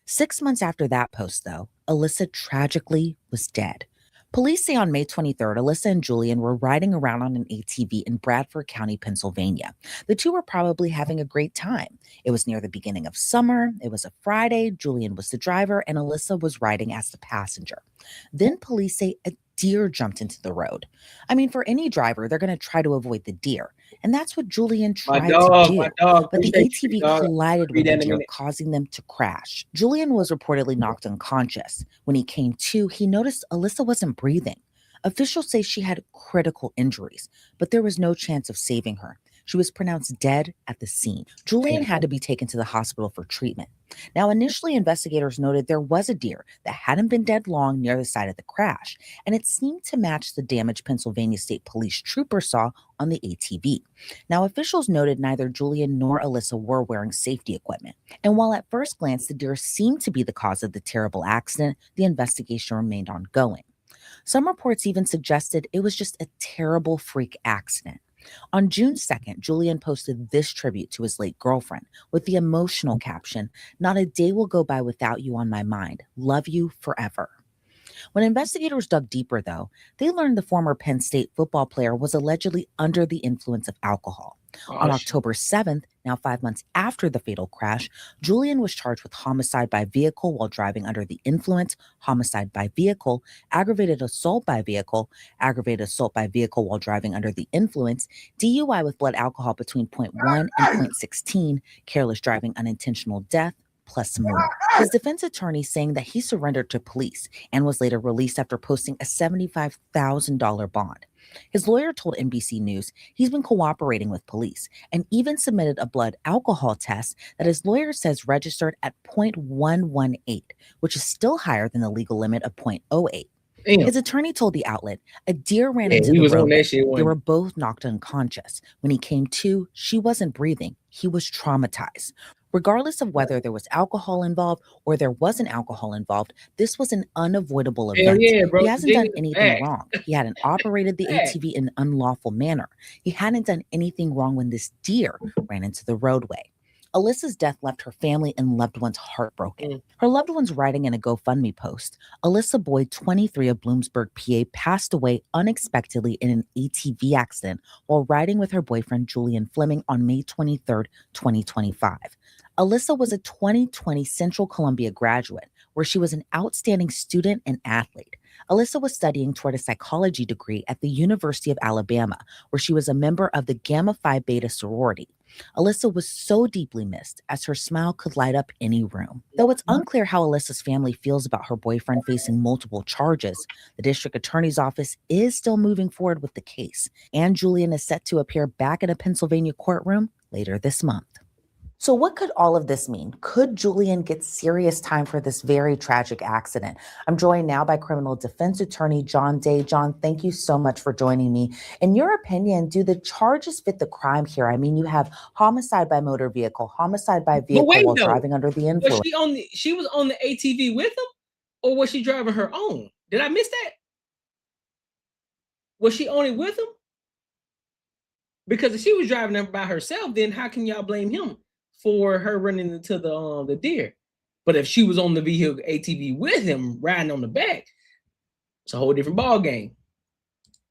6 months after that post, though, Alyssa tragically was dead. Police say on May 23rd, Alyssa and Julian were riding around on an ATV in Bradford County, Pennsylvania. The two were probably having a great time. It was near the beginning of summer. It was a Friday. Julian was the driver, and Alyssa was riding as the passenger. Then police say a deer jumped into the road. I mean, for any driver, they're going to try to avoid the deer. And that's what Julian tried to do. But the ATV collided with the deer, causing them to crash. Julian was reportedly knocked unconscious. When he came to, he noticed Alyssa wasn't breathing. Officials say she had critical injuries, but there was no chance of saving her. She was pronounced dead at the scene. Julian had to be taken to the hospital for treatment. Now, initially, investigators noted there was a deer that hadn't been dead long near the site of the crash, and it seemed to match the damage Pennsylvania State Police trooper saw on the ATV. Now, officials noted neither Julian nor Alyssa were wearing safety equipment. And while at first glance the deer seemed to be the cause of the terrible accident, the investigation remained ongoing. Some reports even suggested it was just a terrible freak accident. On June 2nd, Julian posted this tribute to his late girlfriend with the emotional caption, "Not a day will go by without you on my mind. Love you forever." When investigators dug deeper, though, they learned the former Penn State football player was allegedly under the influence of alcohol. On October 7th, now 5 months after the fatal crash, Julian was charged with homicide by vehicle while driving under the influence, homicide by vehicle, aggravated assault by vehicle while driving under the influence, DUI with blood alcohol between 0.1 and 0.16, careless driving, unintentional death, plus some more. His defense attorney saying that he surrendered to police and was later released after posting a $75,000 bond. His lawyer told NBC News he's been cooperating with police and even submitted a blood alcohol test that his lawyer says registered at 0.118, which is still higher than the legal limit of 0.08. His attorney told the outlet a deer ran into the roadway. They were both knocked unconscious. When he came to, she wasn't breathing. He was traumatized. Regardless of whether there was alcohol involved or there wasn't alcohol involved, this was an unavoidable event. He hasn't done anything wrong. He hadn't operated the ATV in an unlawful manner. He hadn't done anything wrong when this deer ran into the roadway. Alyssa's death left her family and loved ones heartbroken. Her loved ones writing in a GoFundMe post. Alyssa Boyd, 23 of Bloomsburg, PA, passed away unexpectedly in an ATV accident while riding with her boyfriend, Julian Fleming, on May 23rd, 2025. Alyssa was a 2020 Central Columbia graduate, where she was an outstanding student and athlete. Alyssa was studying toward a psychology degree at the University of Alabama, where she was a member of the Gamma Phi Beta sorority. Alyssa was so deeply missed, as her smile could light up any room. Though it's unclear how Alyssa's family feels about her boyfriend facing multiple charges, the district attorney's office is still moving forward with the case, and Julian is set to appear back in a Pennsylvania courtroom later this month. So what could all of this mean? Could Julian get serious time for this very tragic accident? I'm joined now by criminal defense attorney John Day. John, thank you so much for joining me. In your opinion, do the charges fit the crime here? I mean, you have homicide by motor vehicle, homicide by vehicle while driving under the influence. She was on the ATV with him, or was she driving her own? Did I miss that? Was she only with him? Because if she was driving them by herself, then how can y'all blame him for her running into the deer? But if she was on the vehicle ATV with him, riding on the back, it's a whole different ball game.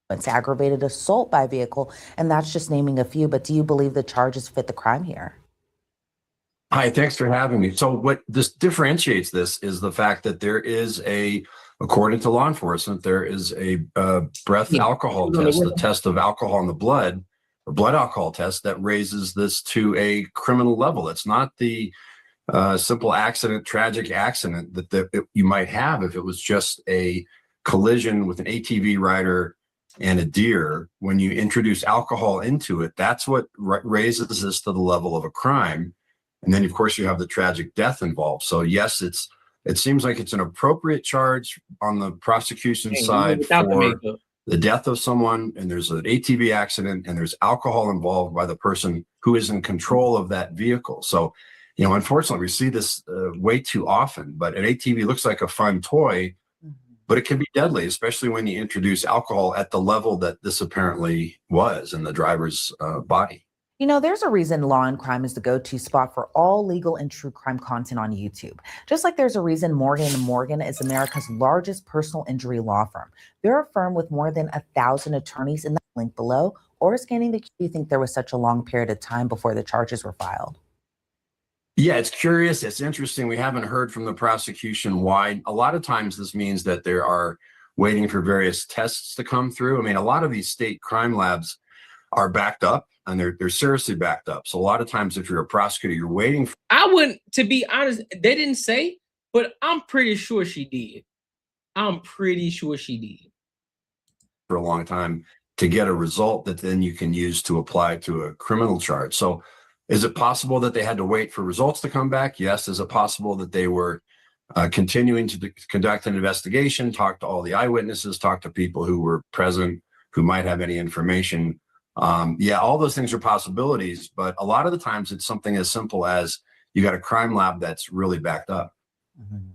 It's aggravated assault by vehicle, and that's just naming a few. But do you believe the charges fit the crime here? Hi, thanks for having me. So what this differentiates this is the fact that there is according to law enforcement, there is a breath alcohol test, the test of alcohol in the blood, or blood alcohol test, that raises this to a criminal level. It's not the simple accident, tragic accident that you might have if it was just a collision with an ATV rider and a deer. When you introduce alcohol into it, that's what raises this to the level of a crime. And then, of course, you have the tragic death involved. So, yes, it seems like it's an appropriate charge on the prosecution side for the death of someone, and there's an ATV accident, and there's alcohol involved by the person who is in control of that vehicle. So, unfortunately, we see this way too often. But an ATV looks like a fun toy, but it can be deadly, especially when you introduce alcohol at the level that this apparently was in the driver's body. There's a reason Law and Crime is the go-to spot for all legal and true crime content on YouTube. Just like there's a reason Morgan & Morgan is America's largest personal injury law firm. They're a firm with more than 1,000 attorneys in the link below. Or scanning the queue, you think there was such a long period of time before the charges were filed? Yeah, it's curious. It's interesting. We haven't heard from the prosecution why. A lot of times this means that they are waiting for various tests to come through. I mean, a lot of these state crime labs are backed up, and they're seriously backed up. So a lot of times if you're a prosecutor, you're waiting for— I wouldn't, to be honest, they didn't say, but I'm pretty sure she did. I'm pretty sure she did. For a long time to get a result that then you can use to apply to a criminal charge. So is it possible that they had to wait for results to come back? Yes. Is it possible that they were continuing to conduct an investigation, talk to all the eyewitnesses, talk to people who were present, who might have any information? Yeah, all those things are possibilities, but a lot of the times it's something as simple as you got a crime lab that's really backed up. Mm-hmm.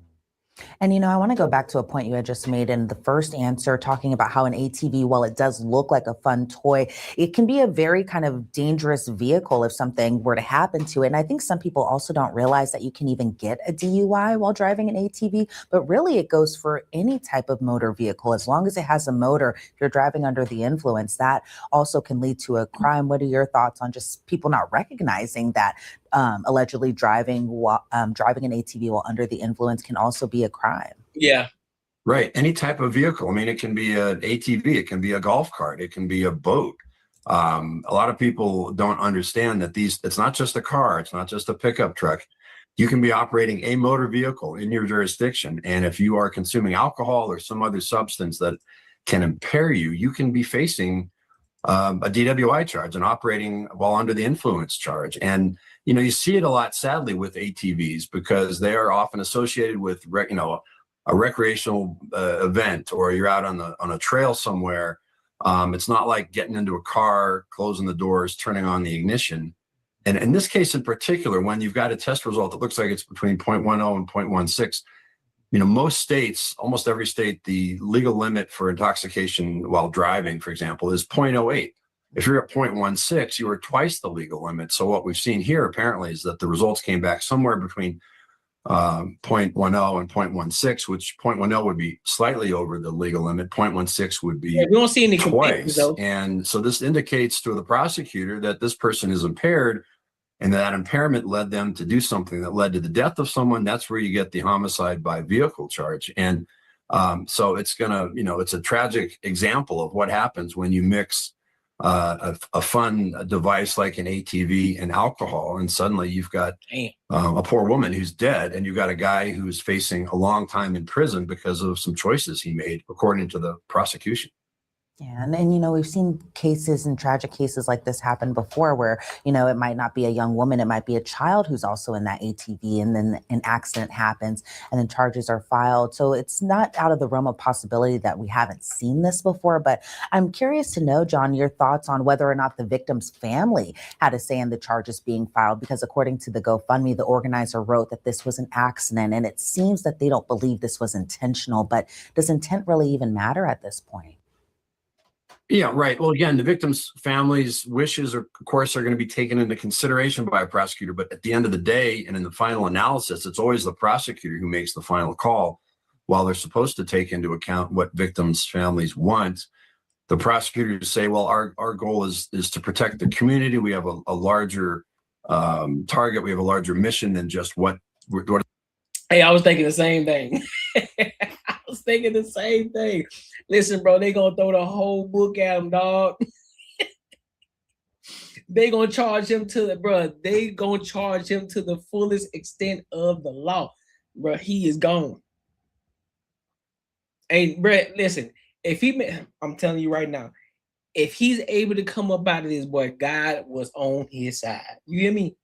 And, I want to go back to a point you had just made in the first answer, talking about how an ATV, while it does look like a fun toy, it can be a very kind of dangerous vehicle if something were to happen to it. And I think some people also don't realize that you can even get a DUI while driving an ATV, but really it goes for any type of motor vehicle. As long as it has a motor, if you're driving under the influence, that also can lead to a crime. What are your thoughts on just people not recognizing that allegedly driving an ATV while under the influence can also be a crime? Yeah. Right. Any type of vehicle. I mean, it can be an ATV, it can be a golf cart, it can be a boat. A lot of people don't understand that it's not just a car, it's not just a pickup truck. You can be operating a motor vehicle in your jurisdiction. And if you are consuming alcohol or some other substance that can impair you, you can be facing a DWI charge, an operating while under the influence charge. And you see it a lot, sadly, with ATVs, because they are often associated with, a recreational event, or you're out on a trail somewhere. It's not like getting into a car, closing the doors, turning on the ignition. And in this case in particular, when you've got a test result that looks like it's between 0.10 and 0.16, most states, almost every state, the legal limit for intoxication while driving, for example, is 0.08. If you're at 0.16, you are twice the legal limit. So what we've seen here apparently is that the results came back somewhere between 0.10 and 0.16, which 0.10 would be slightly over the legal limit. 0.16 would be we don't see any twice. And so this indicates to the prosecutor that this person is impaired, and that impairment led them to do something that led to the death of someone. That's where you get the homicide by vehicle charge. And so it's it's a tragic example of what happens when you mix a fun device like an ATV and alcohol, and suddenly you've got a poor woman who's dead, and you've got a guy who's facing a long time in prison because of some choices he made, according to the prosecution. Yeah, and we've seen cases and tragic cases like this happen before where, it might not be a young woman, it might be a child who's also in that ATV, and then an accident happens and then charges are filed. So it's not out of the realm of possibility that we haven't seen this before. But I'm curious to know, John, your thoughts on whether or not the victim's family had a say in the charges being filed, because according to the GoFundMe, the organizer wrote that this was an accident, and it seems that they don't believe this was intentional. But does intent really even matter at this point? Yeah, right. Well, again, the victim's family's wishes, of course, are going to be taken into consideration by a prosecutor. But at the end of the day, and in the final analysis, it's always the prosecutor who makes the final call. While they're supposed to take into account what victims' families want, the prosecutors say, well, our goal is to protect the community. We have a larger target. We have a larger mission than just what. Hey, I was thinking the same thing. I was thinking the same thing. Listen, bro, they gonna throw the whole book at him, dog. They gonna charge him to the fullest extent of the law, bro. He is gone. And bro, listen, I'm telling you right now, if he's able to come up out of this, boy, God was on his side. You hear me?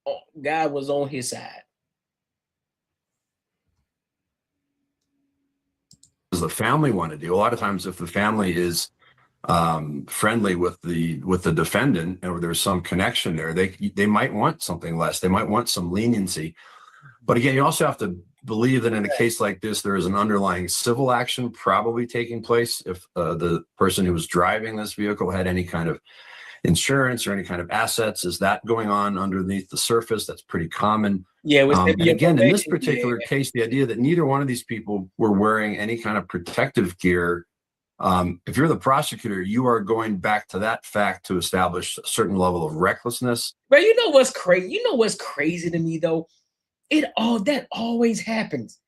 Oh, God was on his side. Does the family want to do? A lot of times, if the family is friendly with the defendant, or there's some connection there, they might want something less. They might want some leniency. But again, you also have to believe that in a case like this, there is an underlying civil action probably taking place if the person who was driving this vehicle had any kind of insurance or any kind of assets. Is that going on underneath the surface? That's pretty common. Yeah. And again, in this particular case, the idea that neither one of these people were wearing any kind of protective gear. If you're the prosecutor, you are going back to that fact to establish a certain level of recklessness. But you know what's crazy? You know what's crazy to me though? That always happens.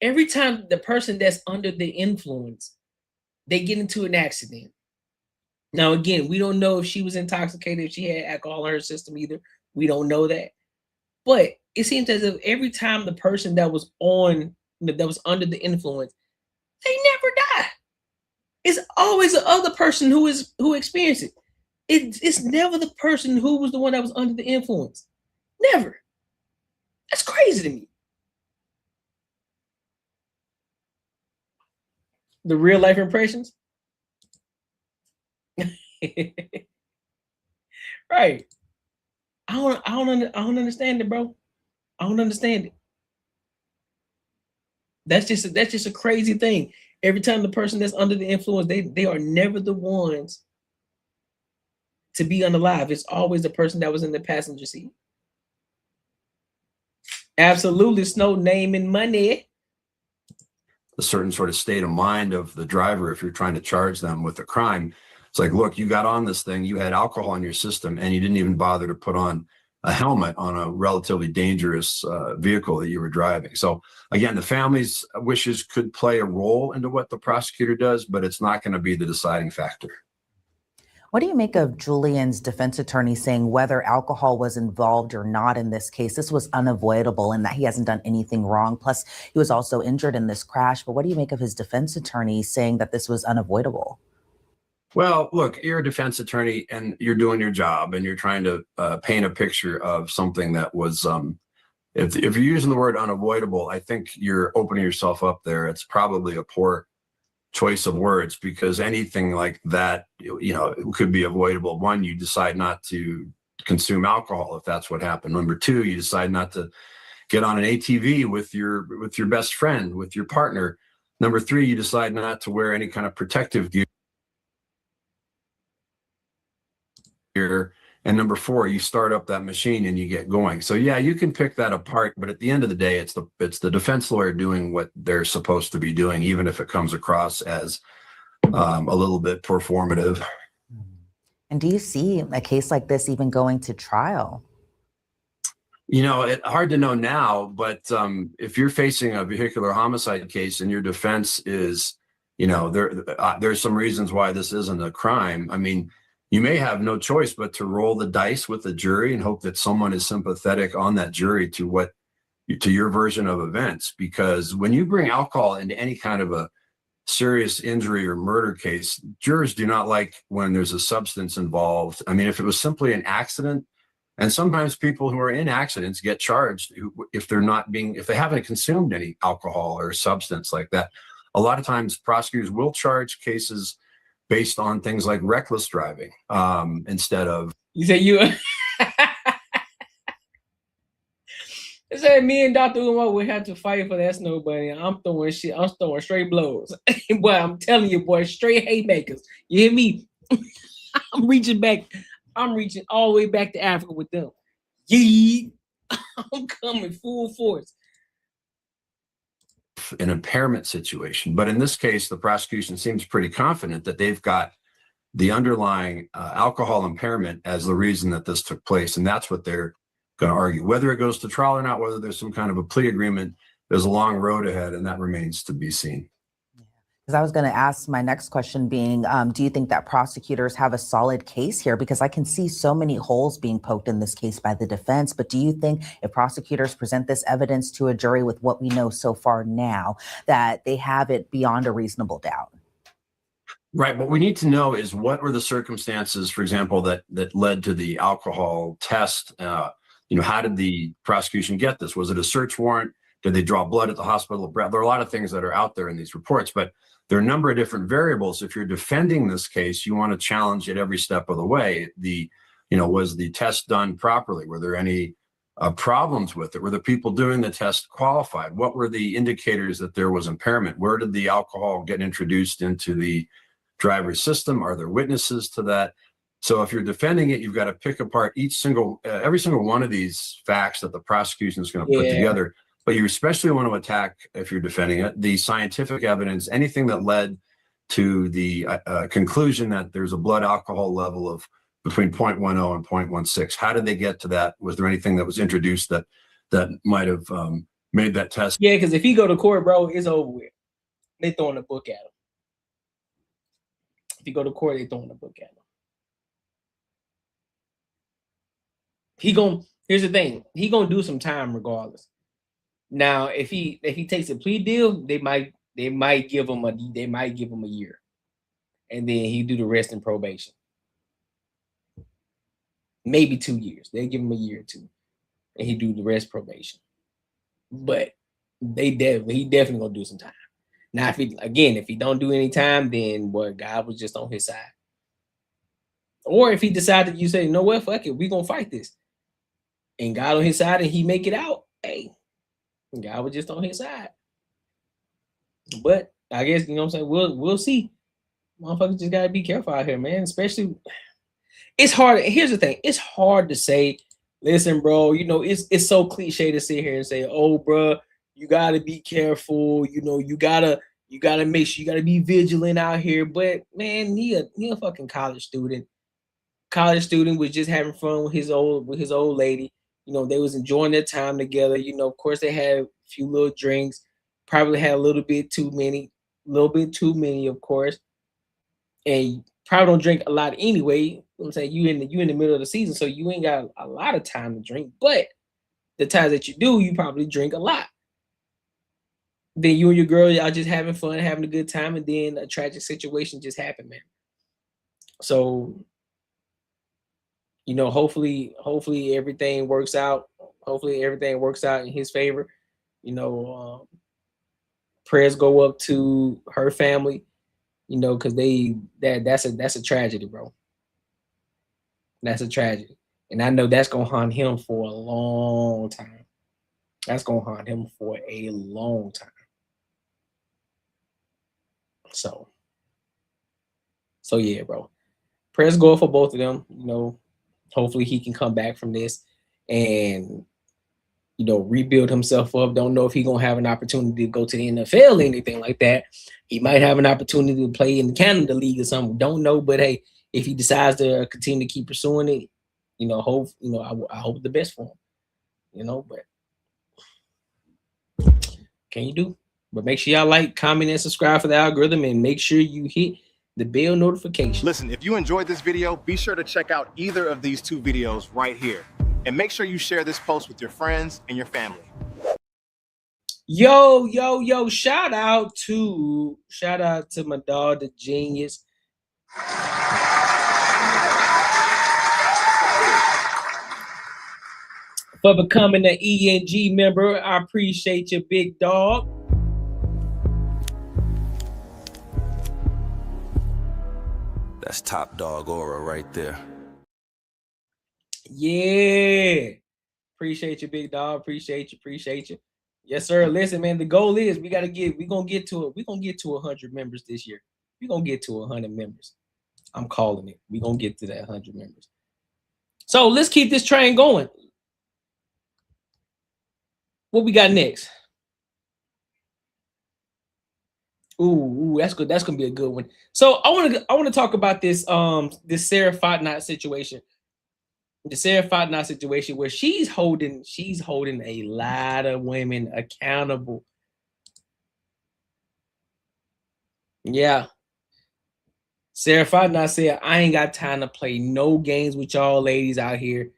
Every time the person that's under the influence, they get into an accident. Now, again, we don't know if she was intoxicated, if she had alcohol in her system either. We don't know that. But it seems as if every time the person that was under the influence, they never die. It's always the other person who experienced it. It's never the person who was the one that was under the influence. Never. That's crazy to me. The real life impressions. Right. I don't understand it, bro. I don't understand it. That's just a crazy thing. Every time the person that's under the influence, they are never the ones to be unalive. It's always the person that was in the passenger seat. Absolutely, Snow, name and money. A certain sort of state of mind of the driver if you're trying to charge them with a crime. It's like, look, you got on this thing, you had alcohol in your system, and you didn't even bother to put on a helmet on a relatively dangerous vehicle that you were driving. So again, the family's wishes could play a role into what the prosecutor does, but it's not going to be the deciding factor. What do you make of Julian's defense attorney saying whether alcohol was involved or not in this case, this was unavoidable and that he hasn't done anything wrong? Plus, he was also injured in this crash. But what do you make of his defense attorney saying that this was unavoidable? Well, look, you're a defense attorney and you're doing your job and you're trying to paint a picture of something that was, if you're using the word unavoidable, I think you're opening yourself up there. It's probably a poor choice of words, because anything like that, it could be avoidable. One, you decide not to consume alcohol if that's what happened. Number two, you decide not to get on an ATV with your best friend, with your partner. Number three, you decide not to wear any kind of protective gear. here. And number 4, you start up that machine and you get going. So yeah, you can pick that apart, but at the end of the day, it's the defense lawyer doing what they're supposed to be doing, even if it comes across as a little bit performative. And do you see a case like this even going to trial? You know, it's hard to know now, but if you're facing a vehicular homicide case and your defense is, you know, there's some reasons why this isn't a crime. I mean, you may have no choice but to roll the dice with the jury and hope that someone is sympathetic on that jury to your version of events. Because when you bring alcohol into any kind of a serious injury or murder case, jurors do not like when there's a substance involved. I mean, if it was simply an accident, and sometimes people who are in accidents get charged if they haven't consumed any alcohol or substance like that. A lot of times prosecutors will charge cases based on things like reckless driving instead of. You say you. It said me and Dr. Umar would have to fight for that snow bunny. I'm throwing shit. I'm throwing straight blows. Boy, I'm telling you, boy, straight haymakers. You hear me? I'm reaching back. I'm reaching all the way back to Africa with them. Yee. I'm coming full force. An impairment situation. But in this case, the prosecution seems pretty confident that they've got the underlying alcohol impairment as the reason that this took place. And that's what they're going to argue. Whether it goes to trial or not, whether there's some kind of a plea agreement, there's a long road ahead, and that remains to be seen. Because I was going to ask my next question being, do you think that prosecutors have a solid case here? Because I can see so many holes being poked in this case by the defense. But do you think if prosecutors present this evidence to a jury with what we know so far now, that they have it beyond a reasonable doubt? Right. What we need to know is what were the circumstances, for example, that led to the alcohol test? How did the prosecution get this? Was it a search warrant? Did they draw blood at the hospital? There are a lot of things that are out there in these reports, but there are a number of different variables. If you're defending this case, you want to challenge it every step of the way. Was the test done properly? Were there any problems with it? Were the people doing the test qualified? What were the indicators that there was impairment? Where did the alcohol get introduced into the driver's system? Are there witnesses to that? So if you're defending it, you've got to pick apart every single one of these facts that the prosecution is going to put together. But you especially want to attack, if you're defending it, the scientific evidence, anything that led to the conclusion that there's a blood alcohol level of between 0.10 and 0.16. How did they get to that? Was there anything that was introduced that might have made that test? Yeah, because if he go to court, bro, it's over with. They throwing a book at him. If you go to court, they throwing a book at him. Here's the thing. He gonna do some time regardless. Now, if he takes a plea deal, they might give him a year, and then he do the rest in probation. Maybe 2 years. They give him a year or two, and he do the rest probation. But he definitely gonna do some time. Now, if he don't do any time, then God was just on his side. Or if he decided, you say, you know what, fuck it, we gonna fight this, and God on his side, and he make it out, hey. God was just on his side. But I guess, you know what I'm saying, we'll see. Motherfuckers just gotta be careful out here, man. Especially, it's hard. Here's the thing, it's hard to say, listen, bro, it's so cliche to sit here and say, oh, bro, you gotta be careful, you gotta make sure you gotta be vigilant out here. But man, he a fucking college student. College student was just having fun with his old lady. They was enjoying their time together. Of course, they had a few little drinks, probably had a little bit too many, of course. And you probably don't drink a lot anyway. You know what I'm saying? You in the middle of the season, so you ain't got a lot of time to drink. But the times that you do, you probably drink a lot. Then you and your girl, y'all just having fun, having a good time, and then a tragic situation just happened, man. So, hopefully everything works out. Hopefully everything works out in his favor. Prayers go up to her family, because that's a tragedy, bro. That's a tragedy. And I know that's gonna haunt him for a long time. That's gonna haunt him for a long time. So yeah, bro. Prayers go up for both of them. hopefully he can come back from this and, you know, rebuild himself up. Don't know if he's going to have an opportunity to go to the NFL or anything like that. He might have an opportunity to play in the Canada League or something. Don't know. But, hey, if he decides to continue to keep pursuing it, you know, I hope the best for him. You know, but can you do? But make sure y'all like, comment, and subscribe for the algorithm, and make sure you hit the bell notification. Listen, if you enjoyed this video, be sure to check out either of these 2 videos right here. And make sure you share this post with your friends and your family. Yo, shout out to my dog, the genius. For becoming an ENG member. I appreciate you, big dog. That's top dog aura right there. Yeah. Appreciate you, big dog. Appreciate you. Yes, sir. Listen, man, the goal is we're gonna get to 100 members this year. We're gonna get to 100 members. I'm calling it. We're gonna get to that 100 members. So let's keep this train going. What we got next? Ooh, that's good. That's gonna be a good one. So I want to talk about this this Sarah Fatnot situation. The Sarah Fatnot situation where she's holding a lot of women accountable. Yeah. Sarah Fatnot said, I ain't got time to play no games with y'all ladies out here.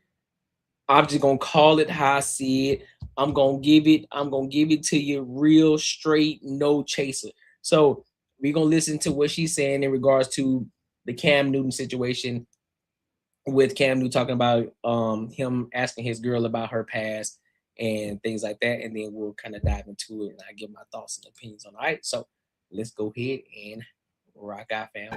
I'm just gonna call it how I see it. I'm gonna give it to you real straight, no chaser. So we're gonna listen to what she's saying in regards to the Cam Newton situation, with Cam Newton talking about him asking his girl about her past and things like that, and then we'll kind of dive into it and I give my thoughts and opinions on it. All right, so let's go ahead and rock out, fam.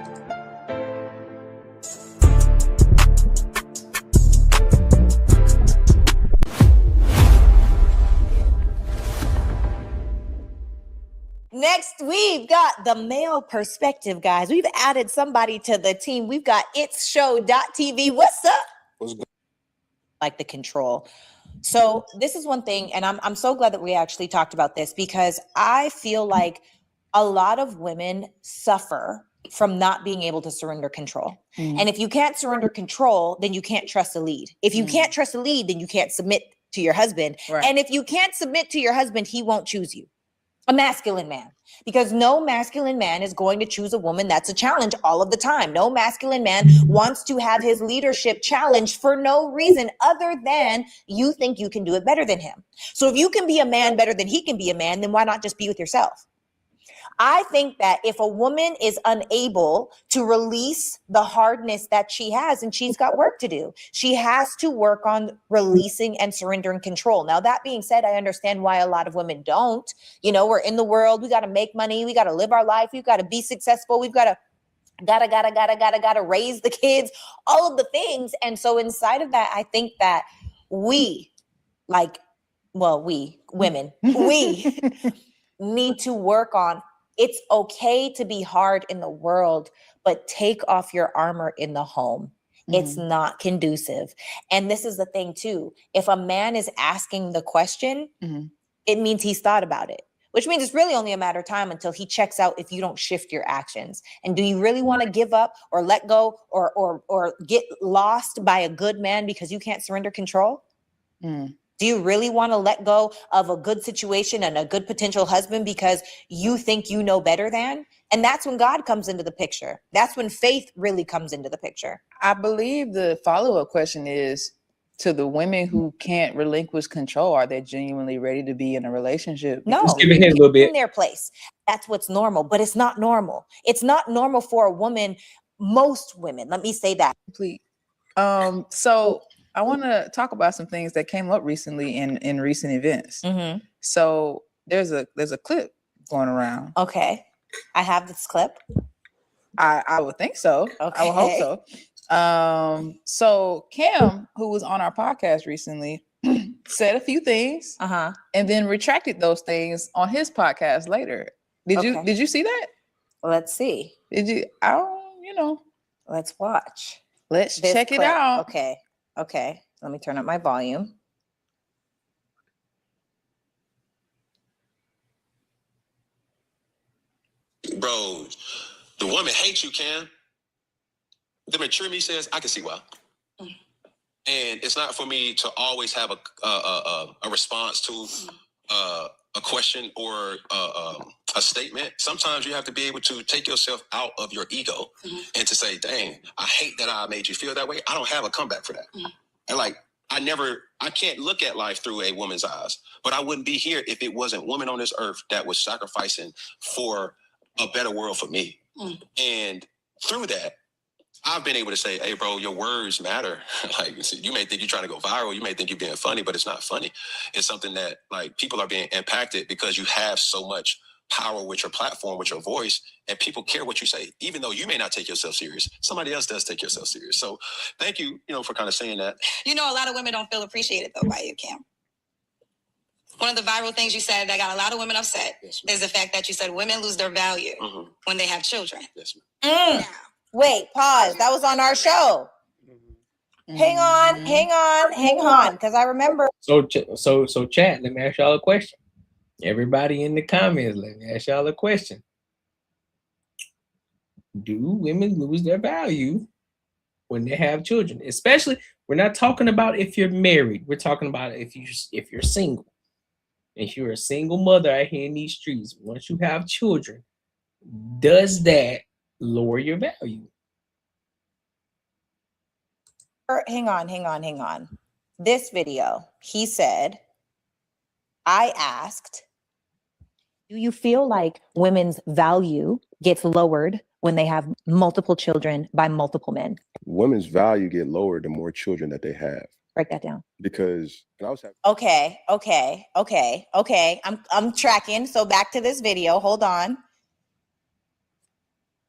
Next, we've got the male perspective, guys. We've added somebody to the team. We've got itsshow.tv. What's up? What's good? Like the control. So this is one thing, and I'm so glad that we actually talked about this, because I feel like a lot of women suffer from not being able to surrender control. And if you can't surrender control, then you can't trust a lead. If you can't trust a lead, then you can't submit to your husband. Right. And if you can't submit to your husband, he won't choose you. A masculine man, because no masculine man is going to choose a woman that's a challenge all of the time. No masculine man wants to have his leadership challenged for no reason other than you think you can do it better than him. So if you can be a man better than he can be a man, then why not just be with yourself? I think that if a woman is unable to release the hardness that she has, and she's got work to do, she has to work on releasing and surrendering control. Now, that being said, I understand why a lot of women don't. You know, we're in the world. We got to make money. We got to live our life. We've got to be successful. We've got to raise the kids, all of the things. And so inside of that, I think that we women, we need to work on, it's okay to be hard in the world, but take off your armor in the home. It's not conducive. And this is the thing too. If a man is asking the question, it means he's thought about it, which means it's really only a matter of time until he checks out if you don't shift your actions. And do you really want to give up or let go or get lost by a good man because you can't surrender control? Do you really want to let go of a good situation and a good potential husband because you think you know better than? And that's when God comes into the picture. That's when faith really comes into the picture. I believe the follow-up question is, to the women who can't relinquish control, are they genuinely ready to be in a relationship? No, Let's give it a little bit. in their place. That's what's normal, but it's not normal. It's not normal for a woman. Most women, let me say that. Complete. So I want to talk about some things that came up recently in recent events. So there's a clip going around. Okay, I have this clip. I would think so. Okay. I would hope so. So Cam, who was on our podcast recently, said a few things and then retracted those things on his podcast later. Did you see that? Let's see. Did you? I don't, Let's watch. Let's this check it clip. out. Okay. Okay. Let me turn up my volume. Bro, the woman hates you, Cam. The mature me says, I can see why. And it's not for me to always have a response to a question or a statement. Sometimes you have to be able to take yourself out of your ego and to say, dang, I hate that I made you feel that way. I don't have a comeback for that. And like, I can't look at life through a woman's eyes, but I wouldn't be here if it wasn't women on this earth that was sacrificing for a better world for me. And through that, I've been able to say, hey, bro, your words matter. Like, you may think you're trying to go viral. You may think you're being funny, but it's not funny. It's something that, like, people are being impacted because you have so much power with your platform, with your voice, and people care what you say. Even though you may not take yourself serious, somebody else does take yourself serious. So thank you, for kind of saying that. You know, a lot of women don't feel appreciated, though, by you, Cam. One of the viral things you said that got a lot of women upset is the fact that you said women lose their value when they have children. Yes, ma'am. Wait, pause. That was on our show. Hang on, because I remember. So chat. Let me ask y'all a question. Everybody in the comments, let me ask y'all a question. Do women lose their value when they have children? Especially, we're not talking about if you're married. We're talking about if you're single. If you're a single mother out here in these streets, once you have children, does that lower your value? Hang on. This video, he said, I asked, do you feel like women's value gets lowered when they have multiple children by multiple men? Women's value get lowered the more children that they have. Break that down. Because when I was Okay. I'm tracking. So back to this video. Hold on.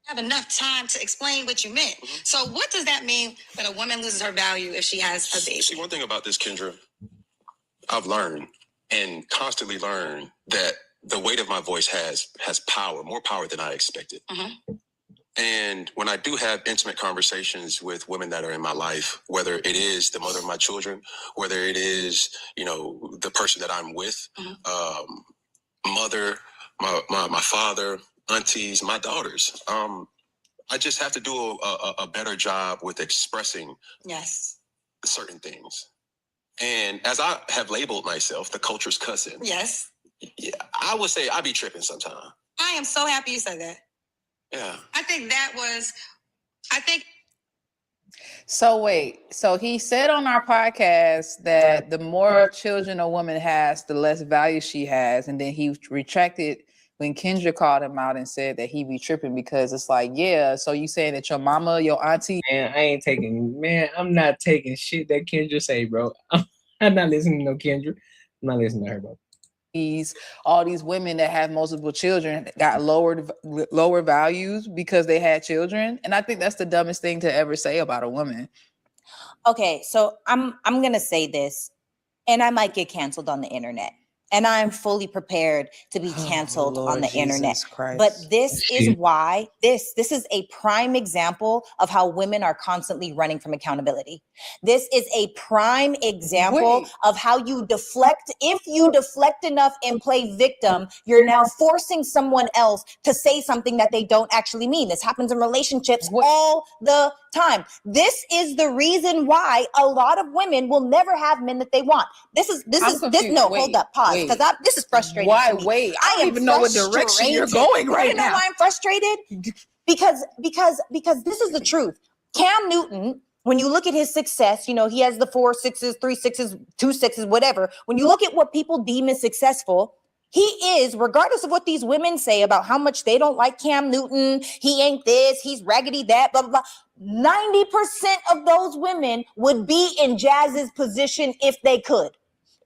Have enough time to explain what you meant. So what does that mean when a woman loses her value if she has a baby? See, one thing about this, Kendra, I've learned and constantly learn that the weight of my voice has power, more power than I expected. And when I do have intimate conversations with women that are in my life, whether it is the mother of my children, whether it is, the person that I'm with, mother, my father, aunties, my daughters, I just have to do a better job with expressing certain things. And as I have labeled myself, the culture's cousin. Yes. Yeah, I would say I be tripping sometimes. I am so happy you said that. Yeah. So wait, so he said on our podcast that the more children a woman has, the less value she has. And then he retracted when Kendra called him out and said that he be tripping because it's like, yeah, so you saying that your mama, your auntie. Man, I'm not taking shit that Kendra say, bro. I'm not listening to no Kendra. I'm not listening to her, bro. All these women that have multiple children got lower values because they had children. And I think that's the dumbest thing to ever say about a woman. Okay, so I'm gonna say this, and I might get canceled on the internet. And I'm fully prepared to be canceled on the internet. But this is why this is a prime example of how women are constantly running from accountability. This is a prime example of how you deflect. If you deflect enough and play victim, you're now forcing someone else to say something that they don't actually mean. This happens in relationships all the time. This is the reason why a lot of women will never have men that they want. Hold up, pause. Because this is frustrating. Why? Wait, I don't even know what direction you're going right now. You know why I'm frustrated? Because this is the truth. Cam Newton, when you look at his success, he has the 4 6s, 3 6s, 2 6s, whatever. When you look at what people deem as successful, he is, regardless of what these women say about how much they don't like Cam Newton, he ain't this, he's raggedy that, blah, blah, blah. 90% of those women would be in Jazz's position if they could.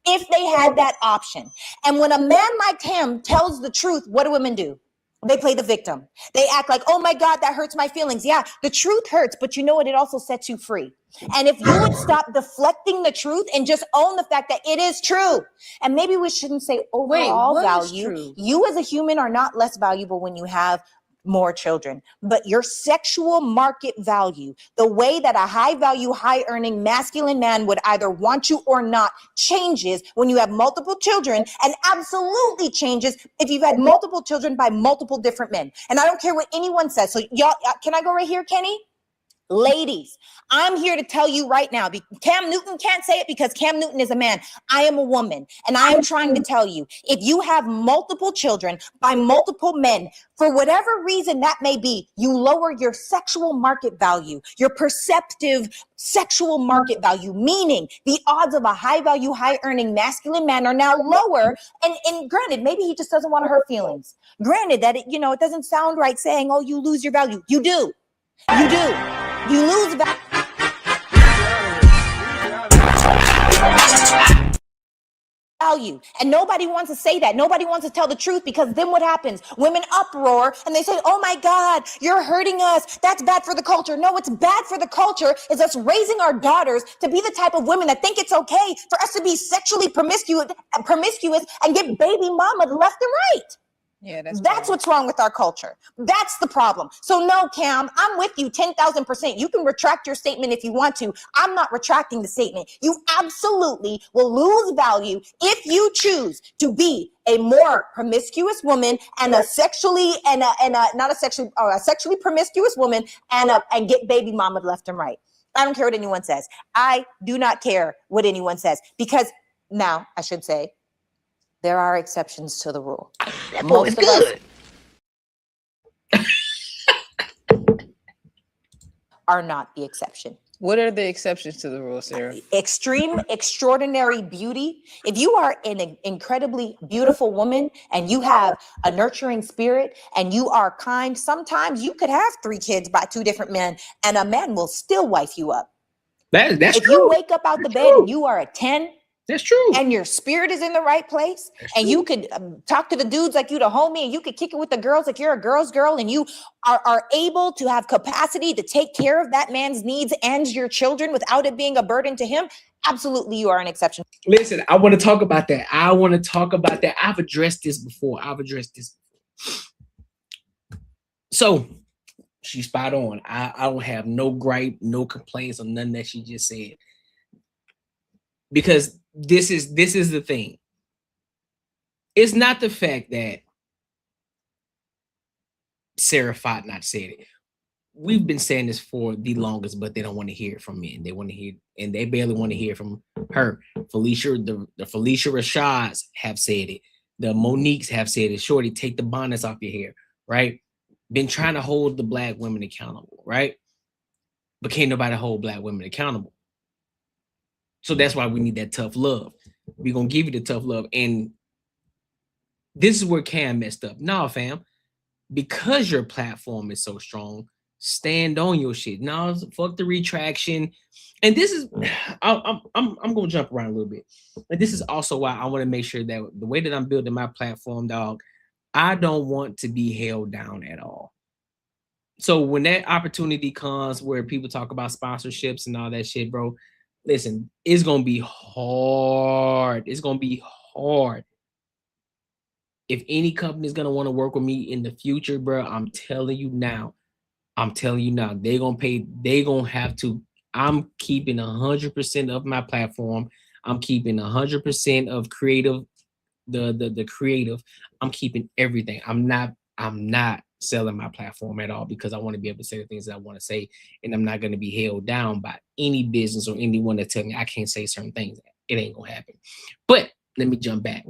If they had that option. And when a man like him tells the truth, what do women do? They play the victim. They act like, oh my God, that hurts my feelings. Yeah, the truth hurts, but you know what? It also sets you free. And if you would stop deflecting the truth and just own the fact that it is true. And maybe we shouldn't say overall value. You as a human are not less valuable when you have more children, but your sexual market value, the way that a high value, high earning masculine man would either want you or not, changes when you have multiple children, and absolutely changes if you've had multiple children by multiple different men. And I don't care what anyone says. So y'all, can I go right here, Kenny? Ladies, I'm here to tell you right now, Cam Newton can't say it because Cam Newton is a man. I am a woman, and I am trying to tell you, if you have multiple children by multiple men, for whatever reason that may be, you lower your sexual market value, your perceptive sexual market value, meaning the odds of a high value, high earning masculine man are now lower. And granted, maybe he just doesn't want to hurt feelings. Granted that it doesn't sound right saying, oh, you lose your value. You do. You do. You lose value. And nobody wants to say that. Nobody wants to tell the truth, because then what happens? Women uproar and they say, oh my God, you're hurting us. That's bad for the culture. No, what's bad for the culture is us raising our daughters to be the type of women that think it's okay for us to be sexually promiscuous and get baby mama left and right. Yeah, that's what's wrong with our culture. That's the problem. So no, Cam, I'm with you 10,000%. You can retract your statement if you want to. I'm not retracting the statement. You absolutely will lose value if you choose to be a more promiscuous woman and a sexually promiscuous woman and get baby mama left and right. I don't care what anyone says. I do not care what anyone says, because now I should say, there are exceptions to the rule. That boy is good. Are not the exception. What are the exceptions to the rule, Sarah? Extreme, extraordinary beauty. If you are an incredibly beautiful woman and you have a nurturing spirit and you are kind, sometimes you could have 3 kids by 2 different men and a man will still wife you up. That's if true. You wake up out the bed and you are a 10, that's true. And your spirit is in the right place. And you could talk to the dudes like you the homie, and you could kick it with the girls like you're a girl's girl, and you are able to have capacity to take care of that man's needs and your children without it being a burden to him. Absolutely, you are an exception. Listen, I want to talk about that. I've addressed this before. So she's spot on. I don't have no gripe, no complaints on nothing that she just said. Because this is the thing. It's not the fact that Sarah Fott not said it. We've been saying this for the longest, but they don't want to hear it from men. They want to hear, and they barely want to hear from her. The Felicia Rashads have said it. The Moniques have said it. Shorty, take the bonnets off your hair, right? Been trying to hold the black women accountable, right? But can't nobody hold black women accountable. So that's why we need that tough love. We're going to give you the tough love. And this is where Cam messed up. Nah, fam. Because your platform is so strong, stand on your shit. No, fuck the retraction. And this is, I'm going to jump around a little bit. And this is also why I want to make sure that the way that I'm building my platform, dog, I don't want to be held down at all. So when that opportunity comes where people talk about sponsorships and all that shit, bro, listen, it's going to be hard. It's going to be hard. If any company is going to want to work with me in the future, bro, I'm telling you now, they're going to pay, they're going to have to. I'm keeping 100% of my platform. I'm keeping 100% of creative, the creative. I'm keeping everything. I'm not selling my platform at all, because I want to be able to say the things that I want to say, and I'm not going to be held down by any business or anyone that tell me I can't say certain things. It ain't gonna happen. But let me jump back.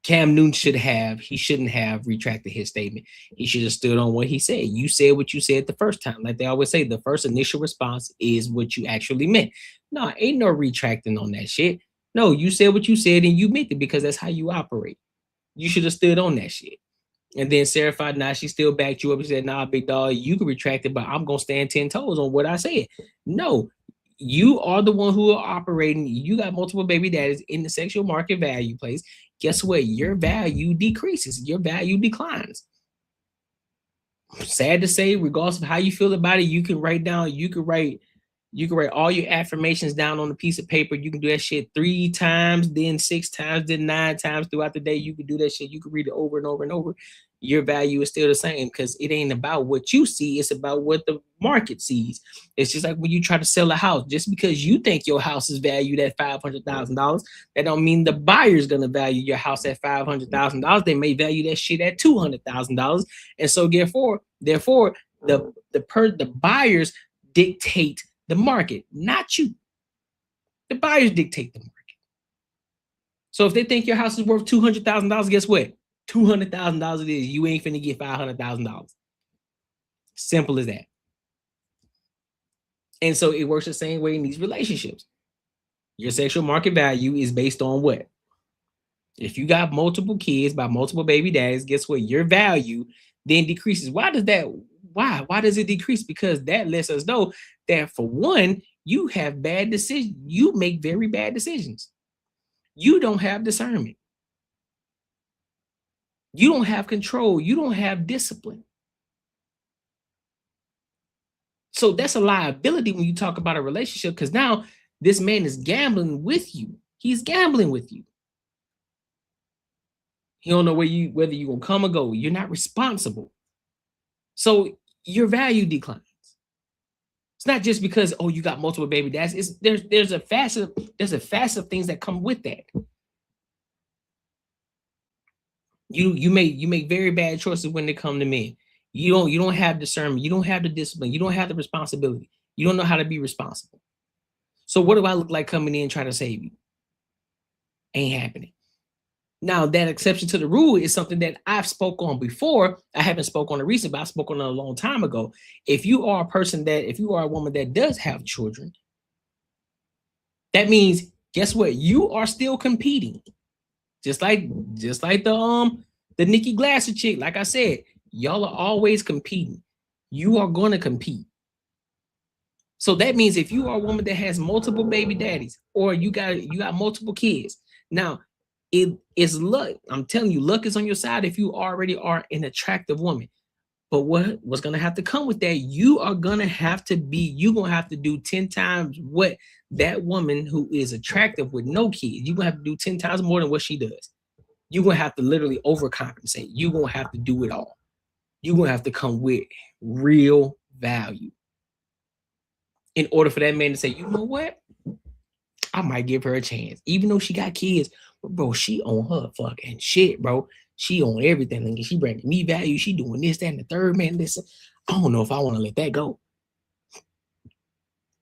Cam Newton shouldn't have retracted his statement. He should have stood on what he said. You said what you said the first time. Like they always say, the first initial response is what you actually meant. No, ain't no retracting on that shit. No, you said what you said and you meant it, because that's how you operate. You should have stood on that shit. And then Sarah Fott, now she still backed you up and said, nah, big dog, you can retract it, but I'm going to stand 10 toes on what I said. No, you are the one who are operating. You got multiple baby daddies in the sexual market value place. Guess what? Your value decreases. Your value declines. Sad to say, regardless of how you feel about it, you can write all your affirmations down on a piece of paper. You can do that shit 3 times, then 6 times, then 9 times throughout the day. You can do that shit. You can read it over and over and over. your value is still the same, because it ain't about what you see, it's about what the market sees. It's just like when you try to sell a house, just because you think your house is valued at $500,000, that don't mean the buyer's gonna value your house at $500,000. They may value that shit at $200,000, and so therefore the buyers dictate the market, not you. The buyers dictate the market. So if they think your house is worth $200,000, guess what? $200,000 it is. You ain't finna get $500,000. Simple as that. And so it works the same way in these relationships. Your sexual market value is based on what? If you got multiple kids by multiple baby daddies, guess what? Your value then decreases. Why does that? Why does it decrease? Because that lets us know that, for one, you have bad decisions. You make very bad decisions. You don't have discernment. You don't have control. You don't have discipline. So that's a liability when you talk about a relationship, because now this man is gambling with you. He's gambling with you. He don't know whether you're gonna come or go. You're not responsible. So your value declines. It's not just because, oh, you got multiple baby dads. There's a facet of things that come with that. You make very bad choices when they come to men. You don't have discernment. You don't have the discipline. You don't have the responsibility. You don't know how to be responsible. So what do I look like coming in trying to save you? Ain't happening. Now, that exception to the rule is something that I've spoke on before. I haven't spoke on it recently, but I spoke on it a long time ago. If you are a woman that does have children, that means, guess what? You are still competing. Just like the Nikki Glasser chick. Like I said, y'all are always competing. You are going to compete. So that means if you are a woman that has multiple baby daddies, or you got multiple kids, now it is luck. I'm telling you, luck is on your side if you already are an attractive woman. But what's going to have to come with that? You're going to have to do 10 times what that woman who is attractive with no kids. You're going to have to do 10 times more than what she does. You're going to have to literally overcompensate. You're going to have to do it all. You're going to have to come with real value in order for that man to say, you know what? I might give her a chance. Even though she got kids, but bro, she on her fucking shit, bro. She on everything. Like, she bringing me value. She doing this, that, and the third, man. Listen, I don't know if I want to let that go.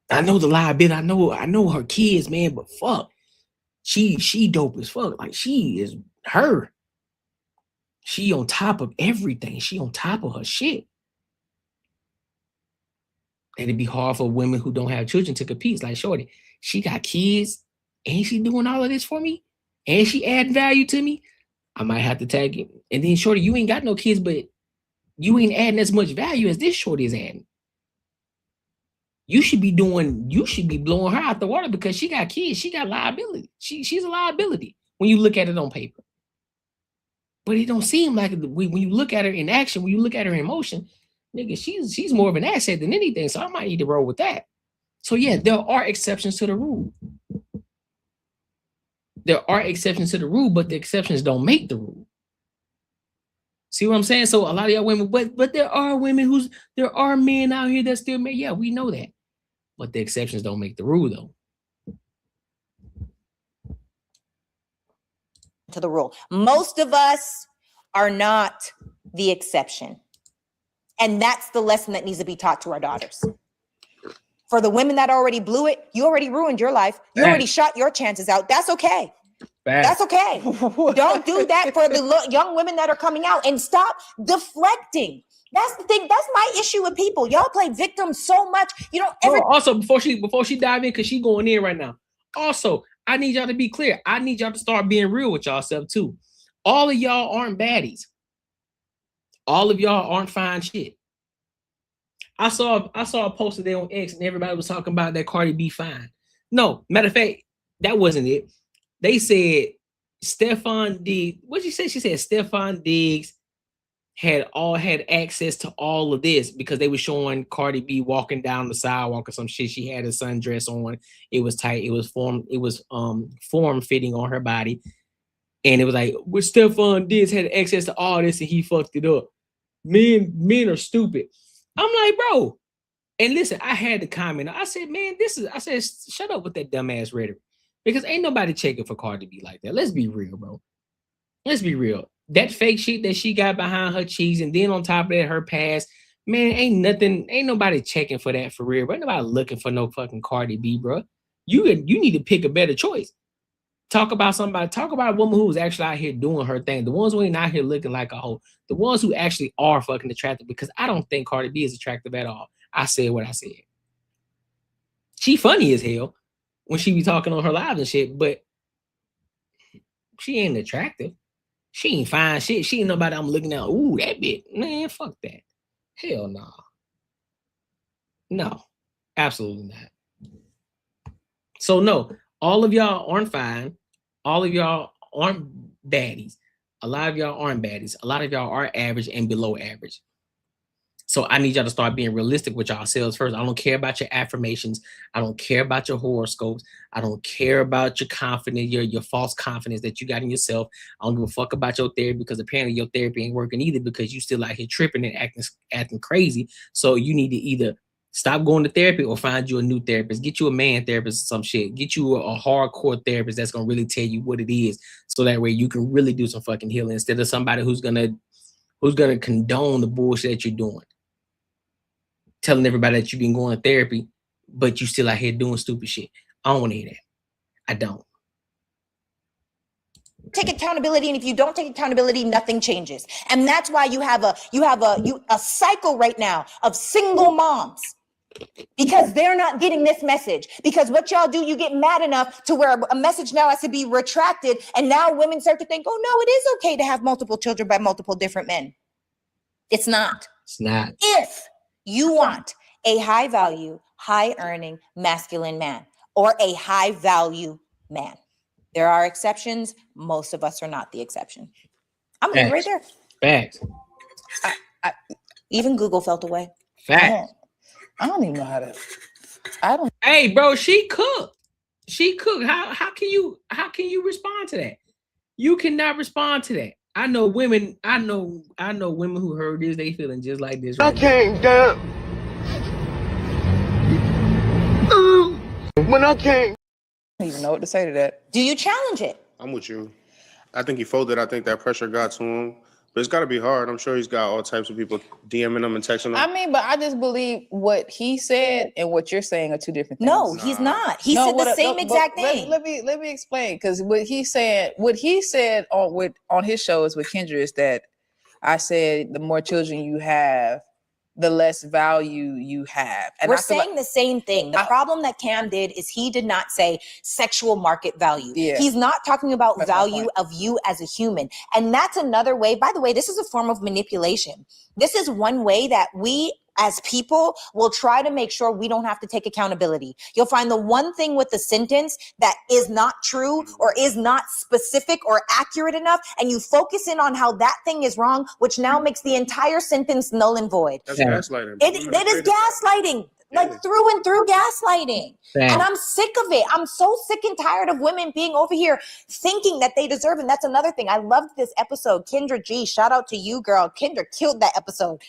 I know the liability. I know her kids, man, but fuck. She dope as fuck. Like, she is her. She on top of everything. She on top of her shit. And it'd be hard for women who don't have children to compete. It's like, shorty, she got kids, and she doing all of this for me, and she adding value to me. I might have to tag it. And then, shorty, you ain't got no kids, but you ain't adding as much value as this shorty is adding. You should be blowing her out the water because she got kids. She got liability. She's a liability when you look at it on paper. But it don't seem like it when you look at her in action, when you look at her in motion, nigga, she's more of an asset than anything. So I might need to roll with that. So yeah, there are exceptions to the rule. There are exceptions to the rule, but the exceptions don't make the rule. See what I'm saying? So a lot of y'all women, but there are women there are men out here that still make, yeah, we know that. But the exceptions don't make the rule, though. To the rule. Most of us are not the exception. And that's the lesson that needs to be taught to our daughters. For the women that already blew it, you already ruined your life. You already shot your chances out. That's okay. That's okay. Don't do that for the young women that are coming out, and stop deflecting. That's the thing. That's my issue with people. Y'all play victim so much. You don't ever. Also, before she dive in, because she going in right now. Also, I need y'all to be clear. I need y'all to start being real with yourself too. All of y'all aren't baddies. All of y'all aren't fine shit. I saw a post today on X, and everybody was talking about that Cardi B fine. No, matter of fact, that wasn't it. They said Stefan Diggs. What'd she say? She said Stefan Diggs had access to all of this because they were showing Cardi B walking down the sidewalk or some shit. She had a sundress on. It was tight. It was form fitting on her body. And it was like, well, Stephon Diggs had access to all this and he fucked it up. Men are stupid. I'm like, bro. And listen, I had to comment. I said, man, I said, shut up with that dumbass rhetoric. Because ain't nobody checking for Cardi B like that. Let's be real, bro. Let's be real. That fake shit that she got behind her cheeks, and then on top of that, her past, man, ain't nobody checking for that for real. But ain't nobody looking for no fucking Cardi B, bro. You need to pick a better choice. Talk about a woman who's actually out here doing her thing. The ones who ain't out here looking like a hoe. The ones who actually are fucking attractive, because I don't think Cardi B is attractive at all. I said what I said. She funny as hell when she be talking on her live and shit, but she ain't attractive. She ain't fine shit. She ain't nobody I'm looking at. Ooh, that bitch. Man, fuck that. Hell no. No, absolutely not. So no, all of y'all aren't fine. All of y'all aren't baddies. A lot of y'all aren't baddies. A lot of y'all are average and below average. So I need y'all to start being realistic with yourselves first. I don't care about your affirmations. I don't care about your horoscopes. I don't care about your confidence, your false confidence that you got in yourself. I don't give a fuck about your therapy, because apparently your therapy ain't working either, because you still out here tripping and acting crazy. So you need to either stop going to therapy or find you a new therapist. Get you a man therapist or some shit. Get you a hardcore therapist that's gonna really tell you what it is, so that way you can really do some fucking healing, instead of somebody who's gonna condone the bullshit that you're doing. Telling everybody that you've been going to therapy, but you still out here doing stupid shit. I don't want to hear that. I don't. Take accountability, and if you don't take accountability, nothing changes. And that's why you have a cycle right now of single moms, because they're not getting this message. Because what y'all do, you get mad enough to where a message now has to be retracted, and now women start to think, oh no, it is okay to have multiple children by multiple different men. It's not. It's not. If you want a high value, high earning, masculine man, or a high value man. There are exceptions. Most of us are not the exception. I'm leaving right there. Facts. Even Google felt away. Facts. I don't even know how to. I don't. Hey, bro, she cooked. She cooked. How can you respond to that? You cannot respond to that. I know women who heard this, they feeling just like this. Right, I can't down. When I can't. I don't even know what to say to that. Do you challenge it? I'm with you. I think he folded. I think that pressure got to him. But it's got to be hard. I'm sure he's got all types of people DMing him and texting him. I mean, but I just believe what he said and what you're saying are two different things. No, he's not. He said the same exact thing. Let me explain, because what he said on his shows with Kendra is that I said the more children you have, the less value you have. And we're saying the same thing. The problem that Cam did is he did not say sexual market value. Yeah. He's not talking about value of you as a human. And that's another way. By the way, this is a form of manipulation. This is one way that we as people will try to make sure we don't have to take accountability. You'll find the one thing with the sentence that is not true or is not specific or accurate enough, and you focus in on how that thing is wrong, which now makes the entire sentence null and void. That's gaslighting. It is gaslighting. Like through and through gaslighting. And I'm sick of it. I'm so sick and tired of women being over here thinking that they deserve it. And that's another thing. I loved this episode. Kendra G, shout out to you, girl. Kendra killed that episode.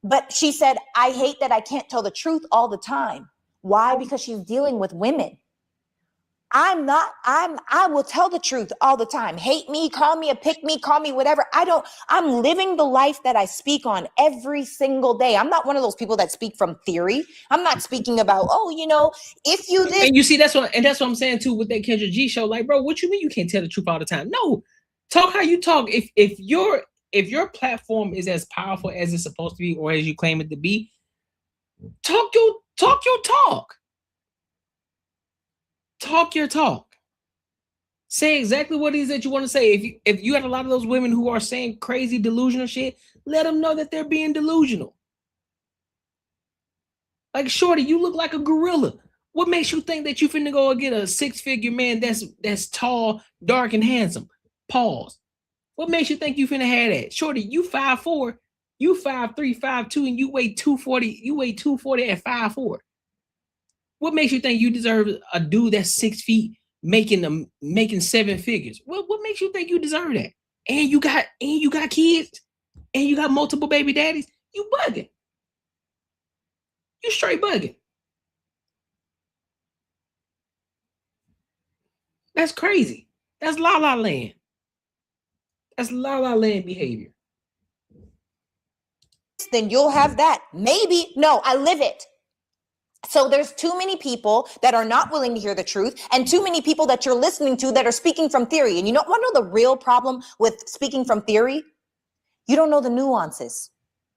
But she said, I hate that I can't tell the truth all the time. Why? Because she's dealing with women. I will tell the truth all the time. Hate me, call me a pick me, call me whatever. I'm living the life that I speak on every single day. I'm not one of those people that speak from theory. I'm not speaking about, if you did. And you see, that's what I'm saying too with that Kendra G show. Like, bro, what you mean you can't tell the truth all the time? No, talk how you talk. If your platform is as powerful as it's supposed to be, or as you claim it to be, talk your talk. Talk your talk. Say exactly what it is that you want to say. If you had a lot of those women who are saying crazy delusional shit, let them know that they're being delusional. Like, shorty, you look like a gorilla. What makes you think that you finna go get a 6-figure man that's tall, dark, and handsome? Pause. What makes you think you finna have that? Shorty, you 5'4", you 5'3", 5'2", and you weigh 240. You weigh 240 at 5'4". What makes you think you deserve a dude that's 6 feet making 7 figures? What makes you think you deserve that? And you got kids, and you got multiple baby daddies. You bugging. You straight bugging. That's crazy. That's la la land. That's la la land behavior. Then you'll have that. Maybe. No, I live it. So there's too many people that are not willing to hear the truth, and too many people that you're listening to that are speaking from theory. And you want to know the real problem with speaking from theory? You don't know the nuances.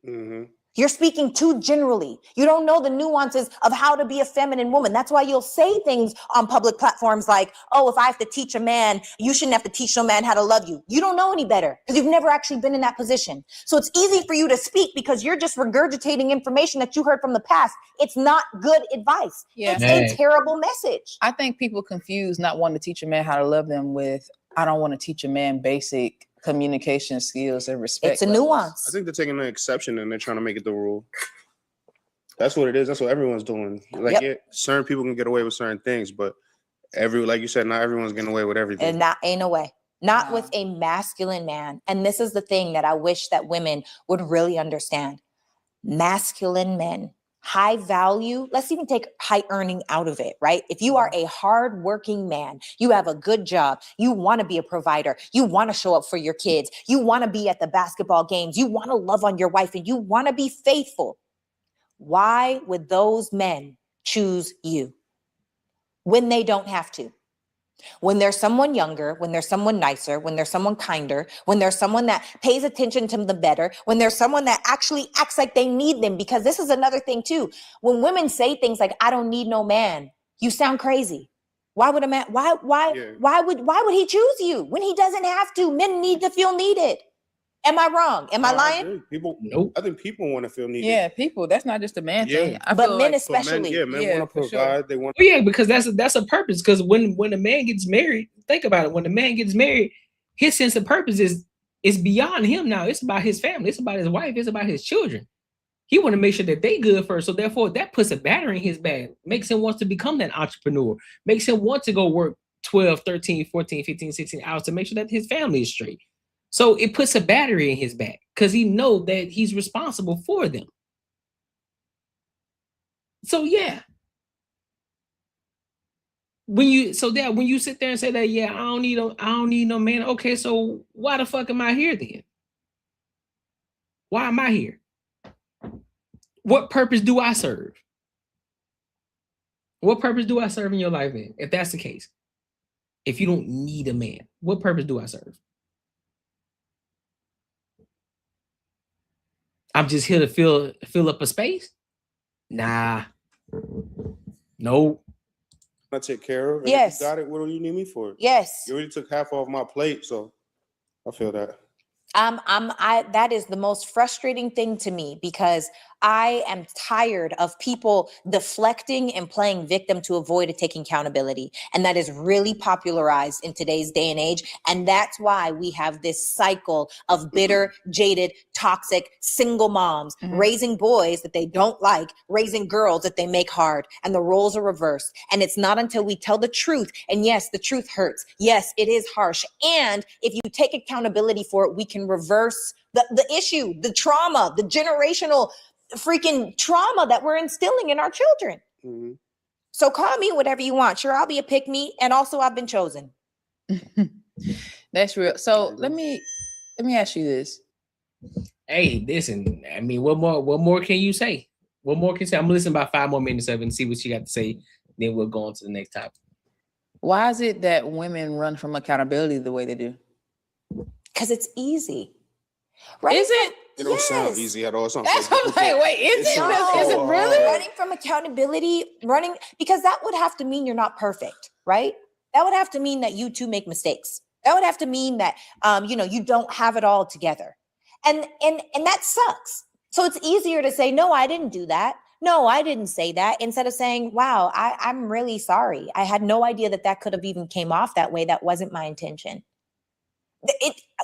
Mm-hmm. You're speaking too generally. You don't know the nuances of how to be a feminine woman. That's why you'll say things on public platforms like, oh, if I have to teach a man, you shouldn't have to teach no man how to love you. You don't know any better because you've never actually been in that position. So it's easy for you to speak because you're just regurgitating information that you heard from the past. It's not good advice. Yeah. It's a terrible message. I think people confuse not wanting to teach a man how to love them with, I don't want to teach a man basic communication skills and respect. It's a nuance. I think they're taking an exception and they're trying to make it the rule. That's what it is. That's what everyone's doing. Like, yeah, certain people can get away with certain things, but like you said, not everyone's getting away with everything. And that ain't no way. Not with a masculine man. And this is the thing that I wish that women would really understand. Masculine men, high value, let's even take high earning out of it, right? If you are a hardworking man, you have a good job, you want to be a provider, you want to show up for your kids, you want to be at the basketball games, you want to love on your wife, and you want to be faithful. Why would those men choose you when they don't have to? When there's someone younger, when there's someone nicer, when there's someone kinder, when there's someone that pays attention to them better, when there's someone that actually acts like they need them. Because this is another thing too. When women say things like, I don't need no man, you sound crazy. Why would a man, why would he choose you when he doesn't have to? Men need to feel needed. Am I wrong? Am I lying? I think people want to feel needed. Yeah, people. That's not just a man thing. But men especially. Men want to provide. Sure. They want. Well, yeah, because that's a purpose. Because when a man gets married, think about it. When a man gets married, his sense of purpose is beyond him now. It's about his family. It's about his wife. It's about his children. He want to make sure that they good first. So therefore, that puts a battery in his bag. Makes him want to become that entrepreneur. Makes him want to go work 12, 13, 14, 15, 16 hours to make sure that his family is straight. So it puts a battery in his back because he knows that he's responsible for them. So yeah. When you sit there and say that, yeah, I don't need no man. Okay, so why the fuck am I here then? Why am I here? What purpose do I serve? What purpose do I serve in your life then? If that's the case, if you don't need a man, what purpose do I serve? I'm just here to fill up a space? Nah. No. I take care of. Yes. You got it. What do you need me for? Yes. You already took half off my plate, so I feel that. That is the most frustrating thing to me because I am tired of people deflecting and playing victim to avoid taking accountability. And that is really popularized in today's day and age. And that's why we have this cycle of bitter, jaded, toxic, single moms raising boys that they don't like, raising girls that they make hard. And the roles are reversed. And it's not until we tell the truth. And yes, the truth hurts. Yes, it is harsh. And if you take accountability for it, we can reverse the issue, the trauma, the generational freaking trauma that we're instilling in our children. Mm-hmm. So call me whatever you want. Sure, I'll be a pick me, and also I've been chosen. That's real. So let me ask you this. Hey, listen. I mean, what more can you say? What more can you say? I'm gonna listen about 5 more minutes of it and see what she got to say. Then we'll go on to the next topic. Why is it that women run from accountability the way they do? Because it's easy. Right? Is it? It don't sound easy at all. That's what I'm like, wait, is it really? Running from accountability, because that would have to mean you're not perfect, right? That would have to mean that you too make mistakes. That would have to mean that, you don't have it all together. And that sucks. So it's easier to say, no, I didn't do that. No, I didn't say that. Instead of saying, wow, I'm really sorry. I had no idea that could have even came off that way. That wasn't my intention.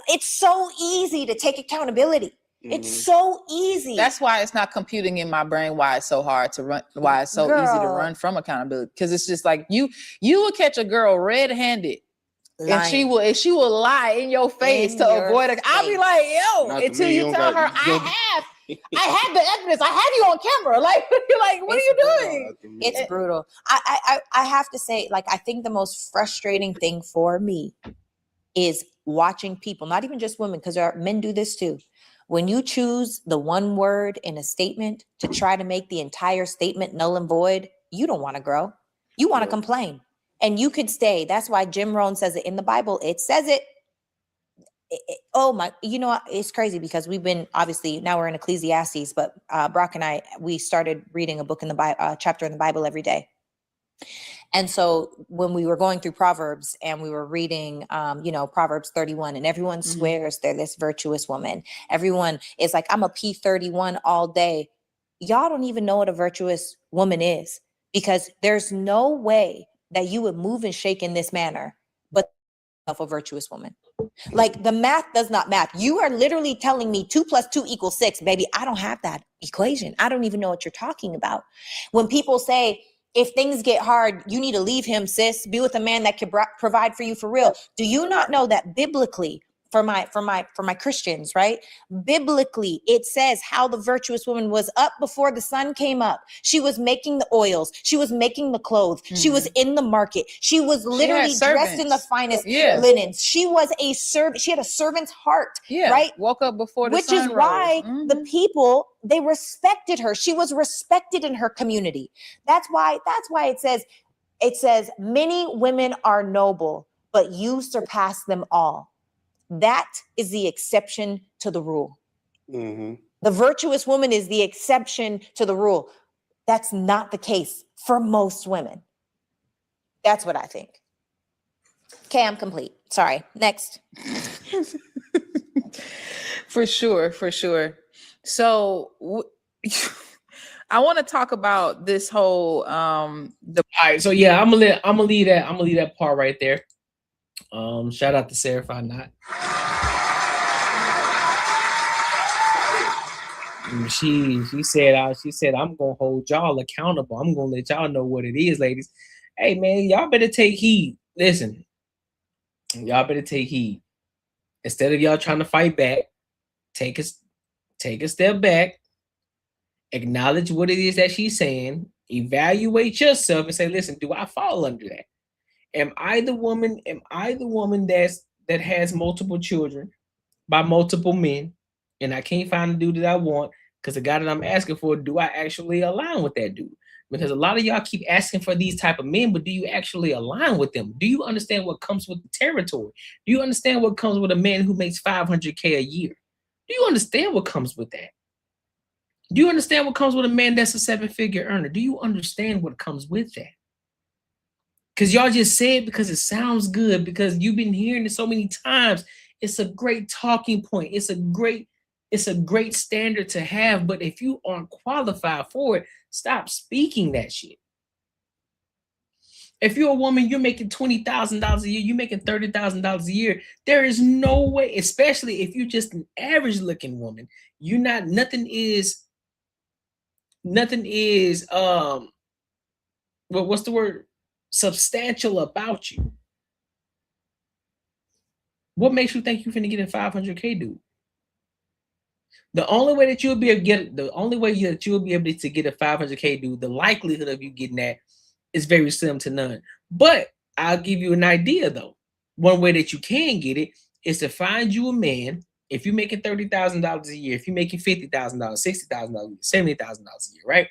It's so easy to take accountability. It's so easy. That's why it's not computing in my brain why it's so hard to run, why it's so easy to run from accountability. Because it's just like you will catch a girl red-handed And she will lie in your face to avoid it. I'll be like, yo, Not until me, you you tell don't her, got- you don't- I have the evidence. I have you on camera. Like, you're like, what are you doing? It's brutal. I have to say, like, I think the most frustrating thing for me is watching people, not even just women, because men do this too. When you choose the one word in a statement to try to make the entire statement null and void, you don't want to grow. You want to complain. And you could stay. That's why Jim Rohn says it in the Bible. It says it. Oh my, you know, it's crazy because we've been, obviously now we're in Ecclesiastes, but Brock and I, we started reading a book in the Bible, chapter in the Bible every day. And so when we were going through Proverbs and we were reading, Proverbs 31, and everyone swears they're this virtuous woman. Everyone is like, I'm a P31 all day. Y'all don't even know what a virtuous woman is, because there's no way that you would move and shake in this manner, but a virtuous woman. Like, the math does not math. You are literally telling me 2 + 2 = 6, baby. I don't have that equation. I don't even know what you're talking about. When people say, if things get hard, you need to leave him, sis. Be with a man that can provide for you for real. Do you not know that biblically, for my Christians, right? Biblically, it says how the virtuous woman was up before the sun came up. She was making the oils. She was making the clothes. She was in the market. She was literally dressed in the finest linens. She was a servant. She had a servant's heart, right? Woke up before the Which sun is why rose. the people, they respected her. She was respected in her community. That's why it says many women are noble, but you surpass them all. That is the exception to the rule. The virtuous woman is the exception to the rule. That's not the case for most women. That's what I think. Okay, I'm complete. Sorry. Next. For sure. So I want to talk about this whole all right, so yeah, I'm gonna leave that part right there. Shout out to Sarah if I'm not. She said I'm gonna hold y'all accountable. I'm gonna let y'all know what it is, ladies. Hey man, y'all better take heed. Listen, y'all better take heed. Instead of y'all trying to fight back, take a step back, acknowledge what it is that she's saying, evaluate yourself and say, listen, do I fall under that? Am I the woman that has multiple children by multiple men, and I can't find the dude that I want because the guy that I'm asking for, do I actually align with that dude? Because a lot of y'all keep asking for these type of men, but do you actually align with them? Do you understand what comes with the territory? Do you understand what comes with a man who makes $500K a year? Do you understand what comes with that? Do you understand what comes with a man that's a 7-figure earner? Do you understand what comes with that? Because y'all just say it because it sounds good, because you've been hearing it so many times. It's a great talking point. It's a great standard to have. But if you aren't qualified for it, stop speaking that shit. If you're a woman, you're making $20,000 a year, you're making $30,000 a year. There is no way, especially if you're just an average looking woman, nothing is what's the word? Substantial about you. What makes you think you're finna get a $500K dude? The only way that you'll be able to get a $500K dude, the likelihood of you getting that is very slim to none. But I'll give you an idea though. One way that you can get it is to find you a man. If you're making $30,000 a year, if you're making $50,000, $60,000, $70,000 a year, right?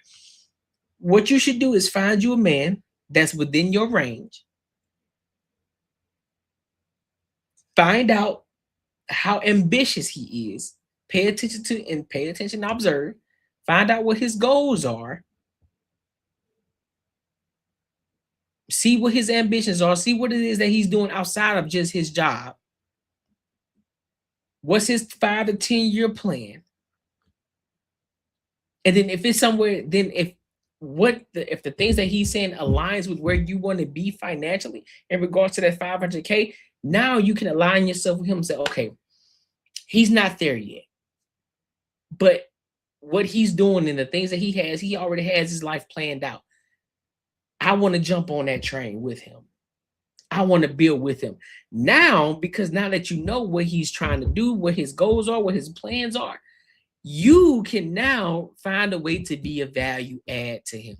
What you should do is find you a man that's within your range. Find out how ambitious he is. Pay attention and observe. Find out what his goals are. See what his ambitions are. See what it is that he's doing outside of just his job. What's his 5 to 10 year plan? And then if it's somewhere, then if the things that he's saying aligns with where you want to be financially in regards to that $500K, now you can align yourself with him and say, okay, he's not there yet. But what he's doing and the things that he already has his life planned out. I want to jump on that train with him. I want to build with him. Now, because now that you know what he's trying to do, what his goals are, what his plans are, you can now find a way to be a value add to him.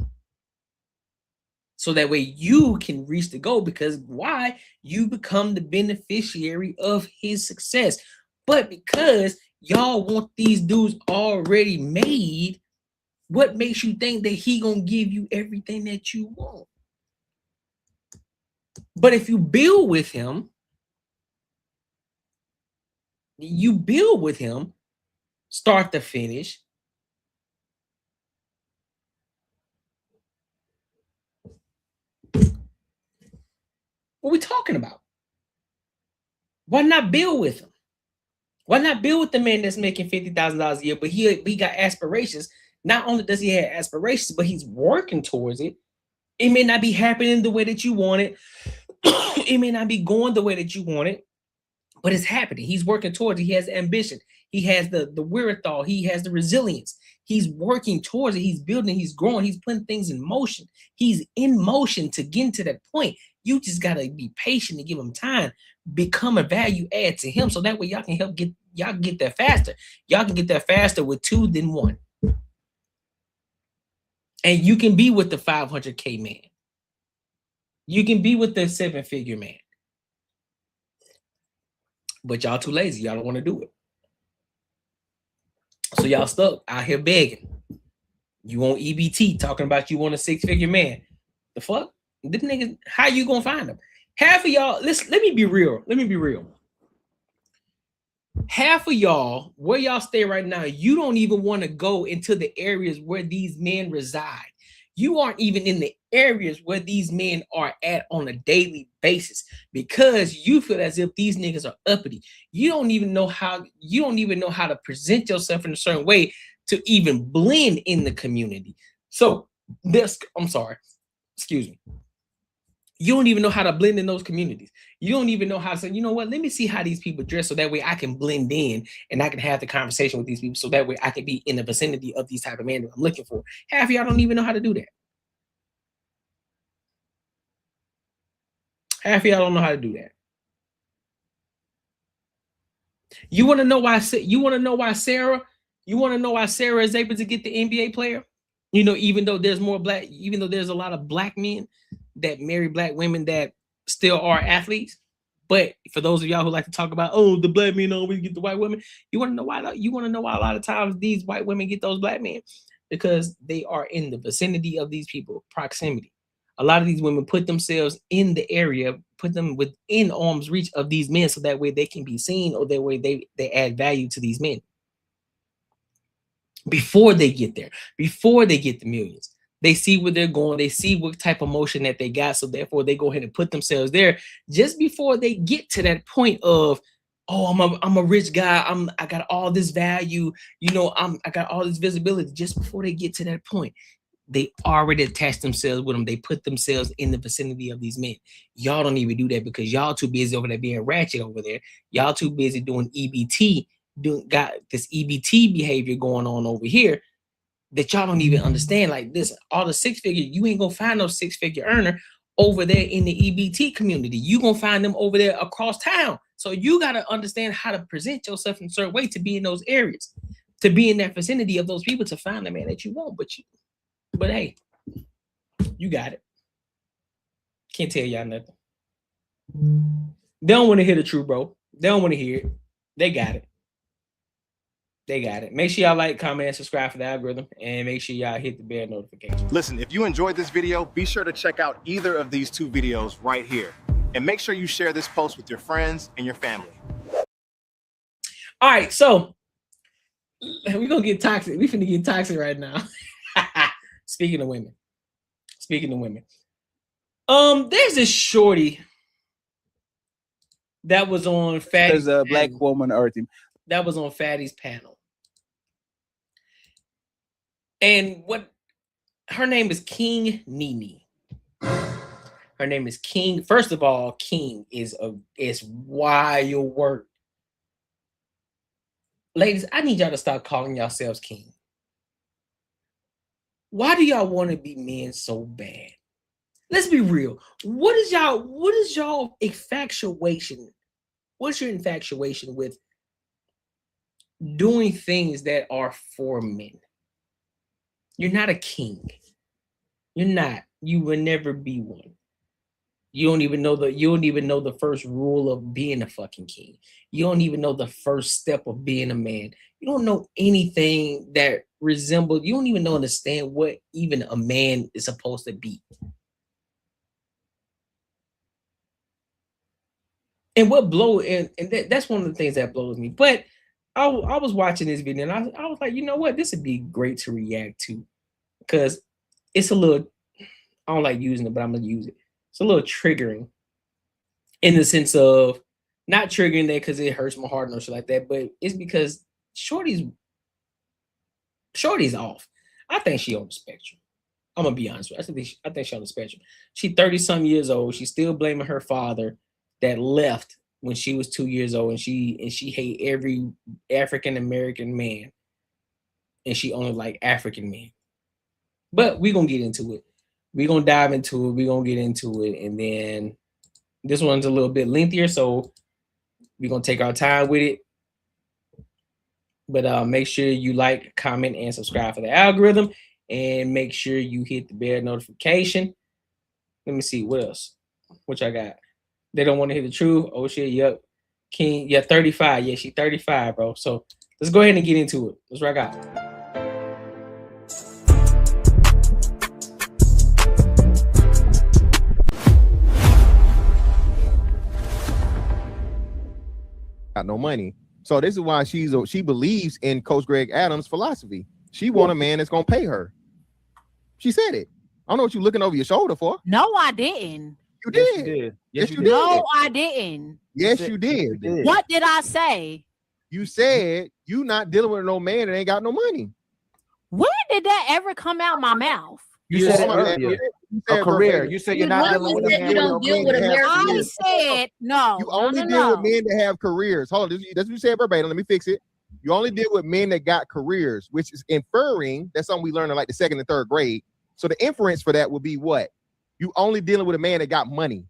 So that way you can reach the goal, because why? You become the beneficiary of his success. But because y'all want these dudes already made, what makes you think that he gonna give you everything that you want? But if you build with him, start to finish, what we talking about? Why not build with him? Why not build with the man that's making $50,000 a year, but he got aspirations? Not only does he have aspirations, but he's working towards it. It may not be happening the way that you want it. It may not be going the way that you want it, but it's happening. He's working towards it. He has ambition. He has the wherewithal. He has the resilience. He's working towards it. He's building. He's growing. He's putting things in motion. He's in motion to get to that point. You just got to be patient and give him time. Become a value add to him, so that way y'all can help get there faster. Y'all can get there faster with 2 than 1. And you can be with the 500K man. You can be with the 7-figure man. But y'all too lazy. Y'all don't want to do it. So y'all stuck out here begging. You want EBT, talking about you want a 6-figure man. The fuck? This nigga, how you gonna find them? Half of y'all, let me be real. Half of y'all, where y'all stay right now, you don't even want to go into the areas where these men reside. You aren't even in the areas where these men are at on a daily basis, because you feel as if these niggas are uppity. You don't even know how to present yourself in a certain way to even blend in the community. So excuse me. You don't even know how to blend in those communities. You don't even know how to say, you know what, let me see how these people dress, so that way I can blend in and I can have the conversation with these people, so that way I can be in the vicinity of these type of men that I'm looking for. Half of y'all don't even know how to do that. Half of y'all don't know how to do that. You want to know why Sarah is able to get the NBA player? You know, even though there's a lot of black men that marry black women that still are athletes. But for those of y'all who like to talk about, oh, the black men always get the white women, you want to know why a lot of times these white women get those black men? Because they are in the vicinity of these people, proximity. A lot of these women put themselves in the area, put them within arm's reach of these men, so that way they can be seen, or that way they add value to these men. Before they get there, before they get the millions, they see where they're going, they see what type of motion that they got, so therefore they go ahead and put themselves there just before they get to that point of, oh, I'm a rich guy, I got all this value, you know, I got all this visibility. Just before they get to that point, they already attach themselves with them. They put themselves in the vicinity of these men. Y'all don't even do that, because y'all too busy over there being ratchet over there. Y'all too busy doing EBT, got this EBT behavior going on over here that y'all don't even understand. Like this, all the 6-figure, you ain't gonna find no 6-figure earner over there in the EBT community. You gonna find them over there across town. So you gotta understand how to present yourself in a certain way to be in those areas, to be in that vicinity of those people, to find the man that you want. But hey, you got it. Can't tell y'all nothing. They don't want to hear the truth, bro. They don't want to hear it. They got it. They got it. Make sure y'all like, comment, and subscribe for the algorithm, and make sure y'all hit the bell notification. Listen, if you enjoyed this video, be sure to check out either of these 2 videos right here. And make sure you share this post with your friends and your family. All right, so we're going to get toxic. We finna get toxic right now. Speaking of women. There's this shorty that was on Fatty's. There's a black woman or team. That was on Fatty's panel. And her name is King Nene. Her name is King. First of all, King is wild work. Ladies, I need y'all to stop calling yourselves King. Why do y'all want to be men so bad? let's be real. What is y'all infatuation? What's your infatuation with doing things that are for men? You're not a king. You're not. You will never be one. You don't even know the first rule of being a fucking king. You don't even know the first step of being a man. You don't know anything that resembles, you don't even understand what even a man is supposed to be. And that's one of the things that blows me. But I was watching this video and I was like, you know what? This would be great to react to because it's a little, I don't like using it, but I'm gonna use it. It's a little triggering in the sense of not triggering that because it hurts my heart or shit like that, but it's because Shorty's off. I think she on the spectrum. I'm gonna be honest with you. I think she on the spectrum. She 30-some years old. She's still blaming her father that left when she was 2 years old, and she hate every African American man, and she only like African men. But we're gonna get into it. We're gonna dive into it. We're gonna get into it, and then this one's a little bit lengthier, so we're gonna take our time with it. But make sure you like, comment, and subscribe for the algorithm, and make sure you hit the bell notification. Let me see what else. What I got? They don't want to hear the truth. Oh shit, yep. King, yeah, 35. Yeah, she 35, bro. So let's go ahead and get into it. Let's rock out. Got no money. So this is why she believes in Coach Greg Adams' philosophy. She want a man that's gonna pay her. She said it. I don't know what you're looking over your shoulder for. No, I didn't. You did. Yes, you did. No, I didn't. Yes, you did. What did I say? You said you not dealing with no man that ain't got no money. When did that ever come out my mouth? You said earlier. A career. You said you're not dealing with a man. You don't deal with I said no. You only deal with men that have careers. Hold on, that's what you said verbatim. Let me fix it. You only deal with men that got careers, which is inferring. That's something we learned in like the 2nd and 3rd grade. So the inference for that would be what? You only dealing with a man that got money.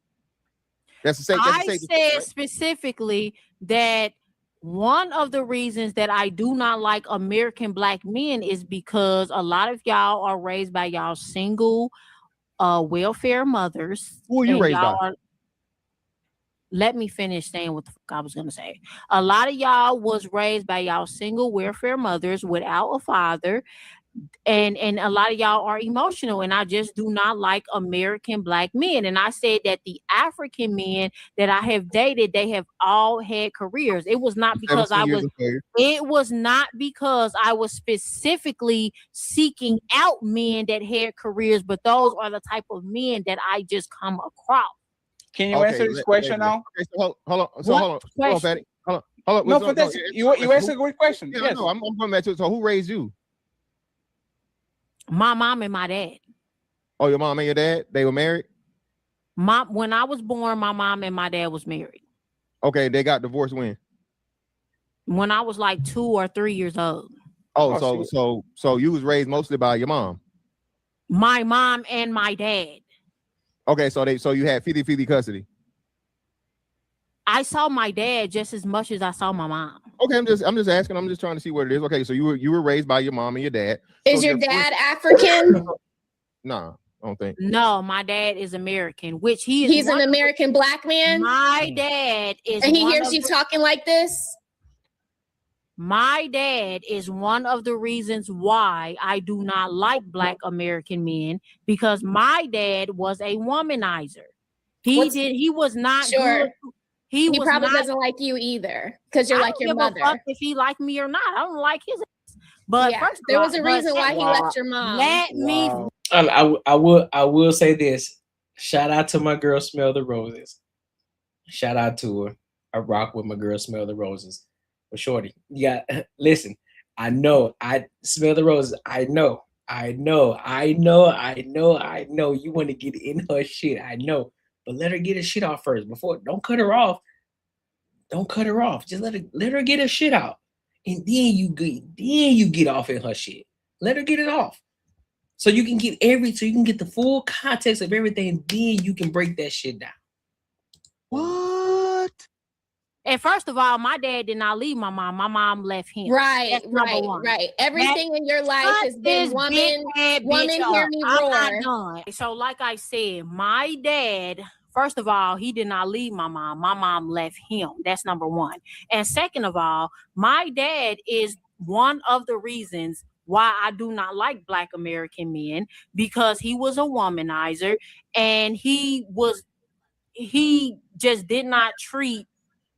That's the same. I said specifically that one of the reasons that I do not like American black men is because a lot of y'all are raised by y'all single welfare mothers. Who are you raised by? Let me finish saying what the fuck I was gonna say. A lot of y'all was raised by y'all single welfare mothers without a father. And a lot of y'all are emotional, and I just do not like American black men. And I said that the African men that I have dated, they have all had careers. It was not because it was not because I was specifically seeking out men that had careers, but those are the type of men that I just come across. Can you answer this question now? Okay, so hold on, Fatty. Hold on. No, fantastic. You answered a great question. Yeah, yes. No, I'm going back to it. So who raised you? My mom and my dad. Oh, your mom and your dad? They were married? When I was born, my mom and my dad was married. Okay, they got divorced when? When I was like 2 or 3 years old. Oh, so you was raised mostly by your mom? My mom and my dad. Okay, so you had 50-50 custody. I saw my dad just as much as I saw my mom. Okay, I'm just asking. I'm just trying to see what it is. Okay, so you were raised by your mom and your dad. Is your dad African? Nah, I don't think. No, my dad is American, which he's an American black man. My dad is, and he hears you talking like this. My dad is one of the reasons why I do not like black American men, because my dad was a womanizer. He was not sure. Good. He probably doesn't like you either because you're like your mother. If he liked me or not, I don't like his ass. But yeah, there was a reason why he left your mom. Let me. I will say this. Shout out to my girl, Smell the Roses. Shout out to her. I rock with my girl, Smell the Roses. But shorty, yeah, listen. I know. I smell the roses. I know. You want to get in her shit. I know. But let her get her shit off first. Don't cut her off. Just let her get her shit out. And then you get off in her shit. Let her get it off. So you can get the full context of everything, then you can break that shit down. What? And first of all, my dad did not leave my mom. My mom left him. Right. Everything in your life has been woman, hear me roar. I'm not done. So like I said, my dad, first of all, he did not leave my mom. My mom left him. That's number one. And second of all, my dad is one of the reasons why I do not like Black American men, because he was a womanizer and he just did not treat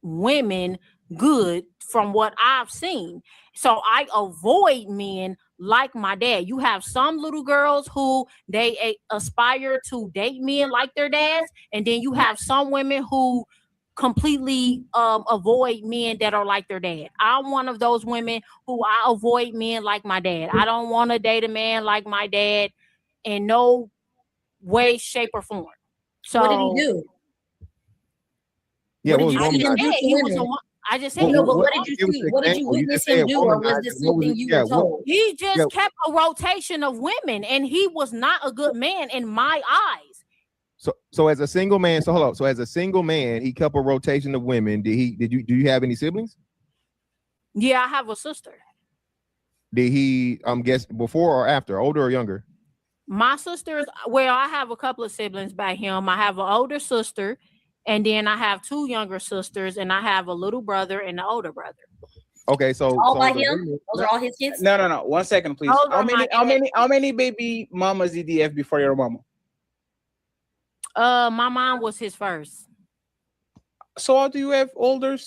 women good from what I've seen. So I avoid men like my dad. You have some little girls who they aspire to date men like their dads, and then you have some women who completely avoid men that are like their dad. I'm one of those women who I avoid men like my dad. I don't want to date a man like my dad in no way, shape, or form. So what did he do? Yeah, I just said, no, but what did you see? What did you witness him do, or was this something you were told? He just kept a rotation of women, and he was not a good man in my eyes. So as a single man, so hold on. So as a single man, he kept a rotation of women. Do you have any siblings? Yeah, I have a sister. Did he guess before or after, older or younger? My sisters, well, I have a couple of siblings by him. I have an older sister. And then I have two younger sisters, and I have a little brother and an older brother. Okay, so all by him? Those are all his kids? No. 1 second, please. How many baby mamas did he have before your mama? My mom was his first. So how do you have older?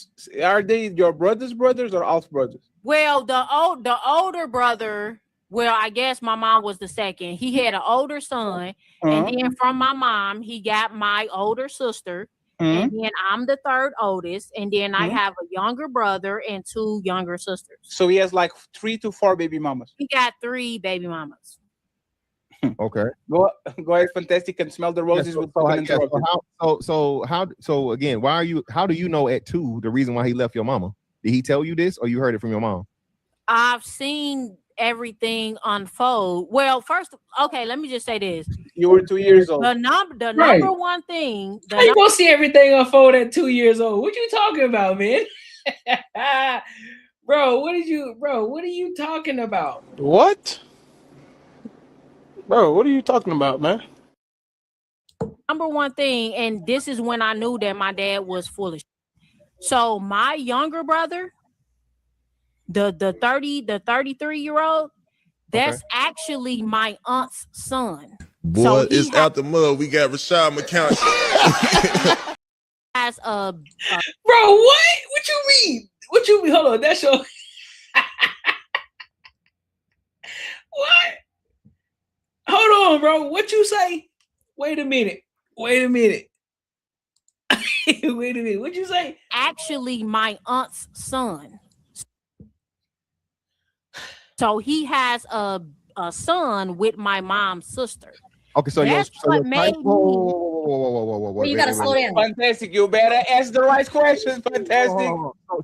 Are they your brother's brothers or half brothers? Well, the older brother. Well, I guess my mom was the second. He had an older son, and then from my mom, he got my older sister. And then I'm the third oldest, and then I have a younger brother and two younger sisters. So he has like 3 to 4 baby mamas. He got 3 baby mamas. Okay. Go ahead, fantastic, and smell the roses with so again, how do you know at 2 the reason why he left your mama? Did he tell you this, or you heard it from your mom? I've seen everything unfold. Well, first, okay, let me just say this. You were 2 years old. The number one thing. How you gonna see everything unfold at 2 years old? What you talking about, man? Bro, what are you talking about? What? Bro, what are you talking about, man? Number one thing, and this is when I knew that my dad was full of shit. So my younger brother, the 33-year-old, that's actually my aunt's son. Boy, so it's out the mud. We got Rashad McCown. As a bro, what you mean? What you mean? Hold on, that's your what? Hold on, bro. What you say? Wait a minute. Wait a minute. What'd you say? Actually, my aunt's son. So he has a son with my mom's sister. Okay, so that's what made me. Whoa. You gotta slow down. Fantastic. You better ask the right questions. Fantastic.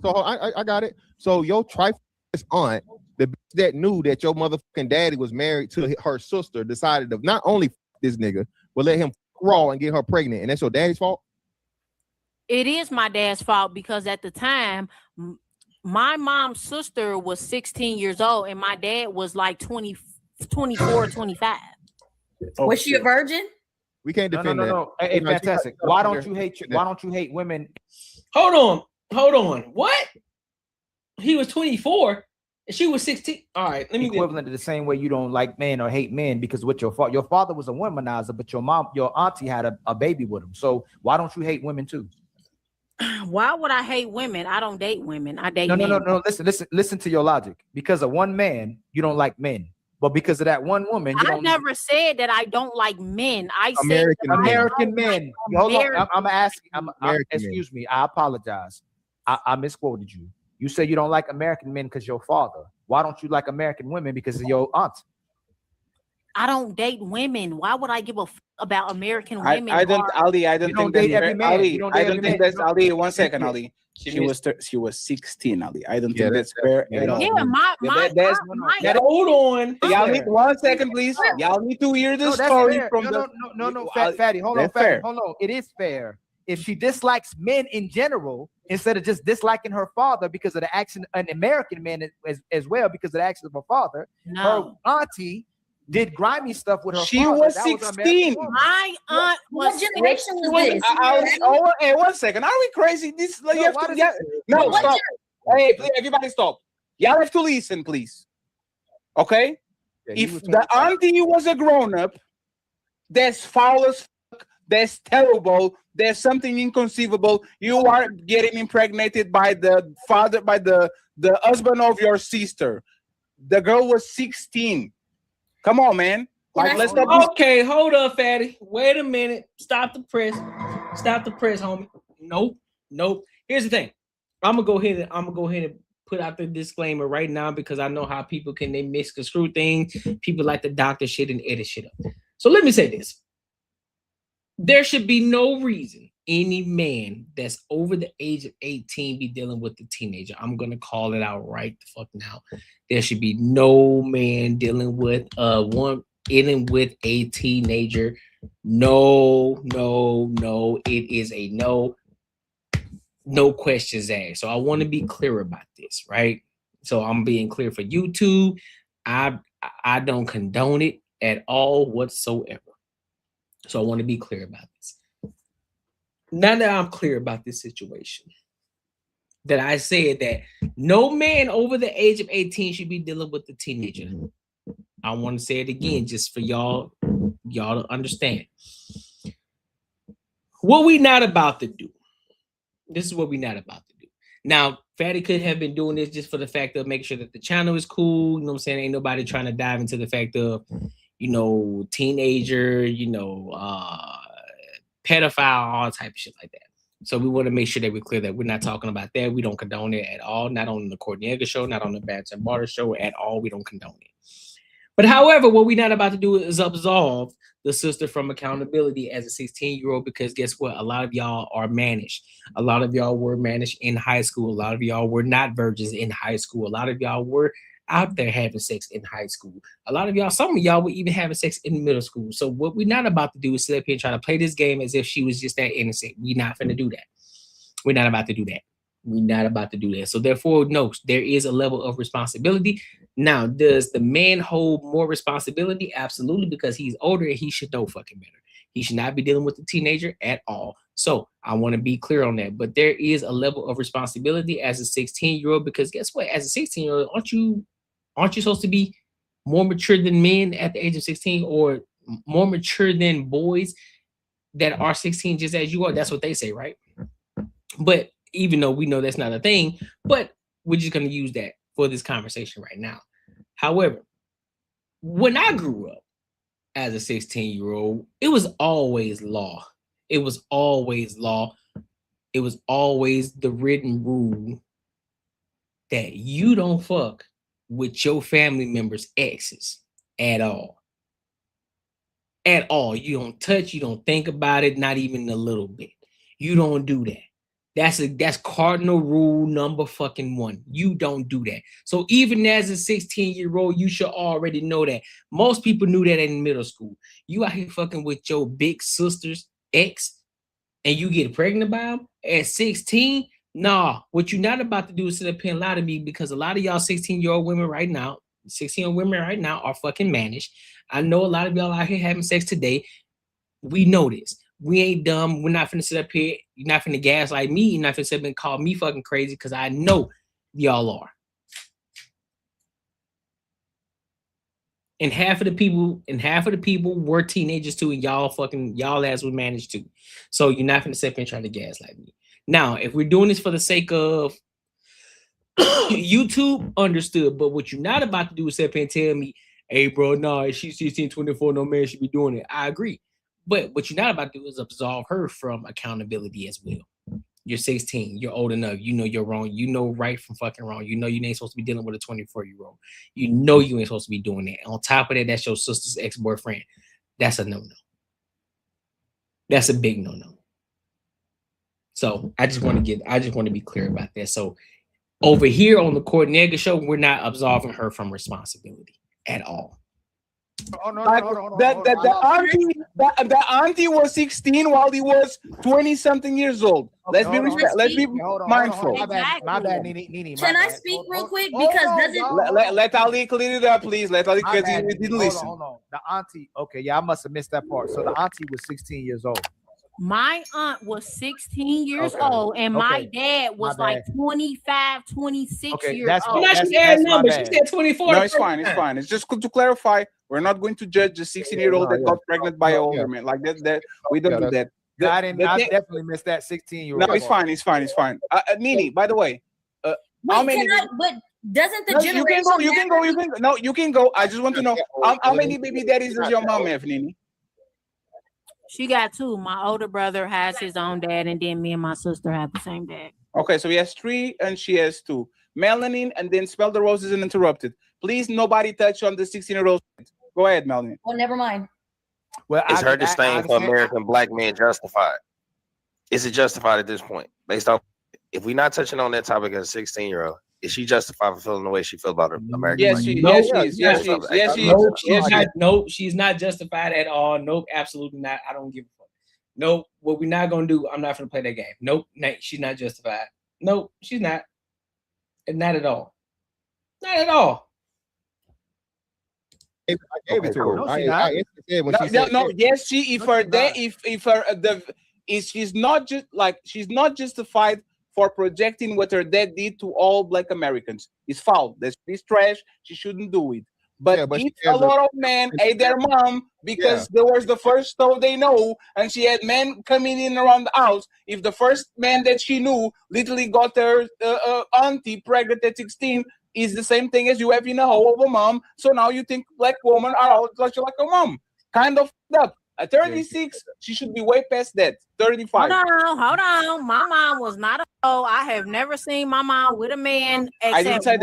So I got it. So your trifling aunt, the bitch that knew that your motherfucking daddy was married to her sister, decided to not only this nigga, but let him crawl and get her pregnant, and that's your daddy's fault? It is my dad's fault because at the time, my mom's sister was 16 years old and my dad was like 24, 25. Was she a virgin? We can't defend that. No. Hey, fantastic. Why don't you hate women? Hold on. What? He was 24 and she was 16. All right, let me equivalent to the same way you don't like men or hate men because what your father was a womanizer, but your auntie had a baby with him. So why don't you hate women too? Why would I hate women? I don't date women. I date men. No. Listen to your logic. Because of one man, you don't like men. But because of that one woman, you don't. Never said that I don't like men. I said American men. Hold on. I'm asking. Excuse me. I apologize. I misquoted you. You say you don't like American men because your father. Why don't you like American women because of your aunt? I don't date women. Why would I give a about American women? I don't think that's Ali. I don't think that's Ali. 1 second, Ali. She was 16, Ali. I don't think that's fair at all. Yeah, Hold on. Y'all need 1 second, please. Y'all need to hear the story from Fatty. Hold on, Fatty. Hold on. It is fair. If she dislikes men in general, instead of just disliking her father because of the action, an American man as well, because of the actions of her father, her auntie did grimy stuff with her She father. was That 16. My aunt was. What generation was this? Hey, 1 second. Are we crazy? No, stop. Hey, please, everybody stop. Y'all have to listen, please. Okay? If the auntie was a grown-up, that's foul as fuck, that's terrible, there's something inconceivable. You are getting impregnated by the father, by the husband of your sister. The girl was 16. Come on, man. Like, let's not. Okay, hold up, Fatty. Wait a minute. Stop the press. Stop the press, homie. Nope. Here's the thing. I'm gonna go ahead and put out the disclaimer right now because I know how people they misconstrue things. People like to doctor shit and edit shit up. So let me say this. There should be no reason any man that's over the age of 18 be dealing with the teenager. I'm gonna call it out right the fuck now. There should be no man dealing with a teenager. No. It is a no. No questions asked. So I want to be clear about this, right? So I'm being clear for YouTube. I don't condone it at all whatsoever. So I want to be clear about this. Now that I'm clear about this situation, that I said that no man over the age of 18 should be dealing with the teenager. I want to say it again just for y'all to understand. What we not about to do. This is what we not about to do. Now, Fatty could have been doing this just for the fact of making sure that the channel is cool. You know what I'm saying? Ain't nobody trying to dive into the fact of, teenager, pedophile, all type of shit like that. So we want to make sure that we're clear that we're not talking about that. We don't condone it at all. Not on the Courtnee Edgar Show, not on the Bats and Barter Show at all. We don't condone it. But however, what we're not about to do is absolve the sister from accountability as a 16-year-old, because guess what? A lot of y'all are managed. A lot of y'all were managed in high school. A lot of y'all were not virgins in high school. A lot of y'all were out there having sex in high school. A lot of y'all, some of y'all were even having sex in middle school. So what we're not about to do is sit up here and try to play this game as if she was just that innocent. We're not going to do that. We're not about to do that. We're not about to do that. So therefore, no, there is a level of responsibility. Now, does the man hold more responsibility? Absolutely, because he's older and he should know fucking better. He should not be dealing with the teenager at all. So I want to be clear on that. But there is a level of responsibility as a 16-year-old, because guess what? As a 16-year-old, aren't you supposed to be more mature than men at the age of 16, or more mature than boys that are 16 just as you are? That's what they say, right? But even though we know that's not a thing, but we're just going to use that for this conversation right now. However, when I grew up as a 16-year-old, it was always law. It was always law. It was always the written rule that you don't fuck with your family members' exes at all. At all. You don't touch, you don't think about it, not even a little bit. You don't do that. That's cardinal rule number fucking 1. You don't do that. So even as a 16-year-old, you should already know that. Most people knew that in middle school. You out here fucking with your big sister's ex and you get pregnant by him at 16? Nah, what you're not about to do is sit up here and lie to me, because a lot of y'all 16-year-old women right now, 16-year-old women right now are fucking managed. I know a lot of y'all out here having sex today. We know this. We ain't dumb. We're not finna sit up here. You're not finna gaslight me. You're not finna sit up and call me fucking crazy, because I know y'all are. And half of the people were teenagers too, and y'all ass was managed too. So you're not finna sit up and try to gaslight me. Now, if we're doing this for the sake of YouTube, understood. But what you're not about to do is sit up and tell me, hey, bro, nah, she's 16, 24, no man should be doing it. I agree. But what you're not about to do is absolve her from accountability as well. You're 16. You're old enough. You know you're wrong. You know right from fucking wrong. You know you ain't supposed to be dealing with a 24-year-old. You know you ain't supposed to be doing that. On top of that, that's your sister's ex-boyfriend. That's a no-no. That's a big no-no. So I just want to be clear about that. So over here on the Courtnee Edgar Show, we're not absolving her from responsibility at all. Oh no, the auntie was 16 while he was 20-something years old. Let's be mindful. My bad, Nini. Can I speak real quick? Because let Ali clear it up, please. Let Ali, because he didn't listen. Hold on. The auntie, okay, yeah, I must have missed that part. So the auntie was 16 years old. My aunt was 16 years old, and my dad was like 25, 26 years old. She said 24. No, it's fine. It's just good to clarify. We're not going to judge the 16-year-old that got pregnant by an older man. Like that, we don't do that. I definitely missed that 16-year-old. No, it's fine. Nini, by the way, how many? But doesn't the generation? You can go. I just want to know how many baby daddies does your mom have, Nini? She got 2. My older brother has his own dad, and then me and my sister have the same dad. Okay, so he has 3 and she has 2. Melanin, and then Spell the Roses and Interrupted. Please, nobody touch on the 16-year-old. Go ahead, Melanin. Oh, never mind. Well, is her disdain for American black men justified? Is it justified at this point? Based off, if we're not touching on that topic as a 16-year-old, is she justified for feeling the way she feels about her American? Yes, she is. No, she's not justified at all. Nope, absolutely not. I don't give a fuck. Nope, what we're not gonna do, I'm not gonna play that game. Nope, she's not justified. Nope, she's not. And not at all. Not at all. I gave it to her. Yes, she. She's not justified for projecting what her dad did to all black Americans. It's foul. That's trash. She shouldn't do it. But if a lot of men ate their mom because there was the first stove they know, and she had men coming in around the house. If the first man that she knew literally got her auntie pregnant at 16, is the same thing as you having a hoe of a mom. So now you think black women are all like a mom. Kind of up. At 36, she should be way past that. 35. Hold on. My mom was not a hoe. I have never seen my mom with a man except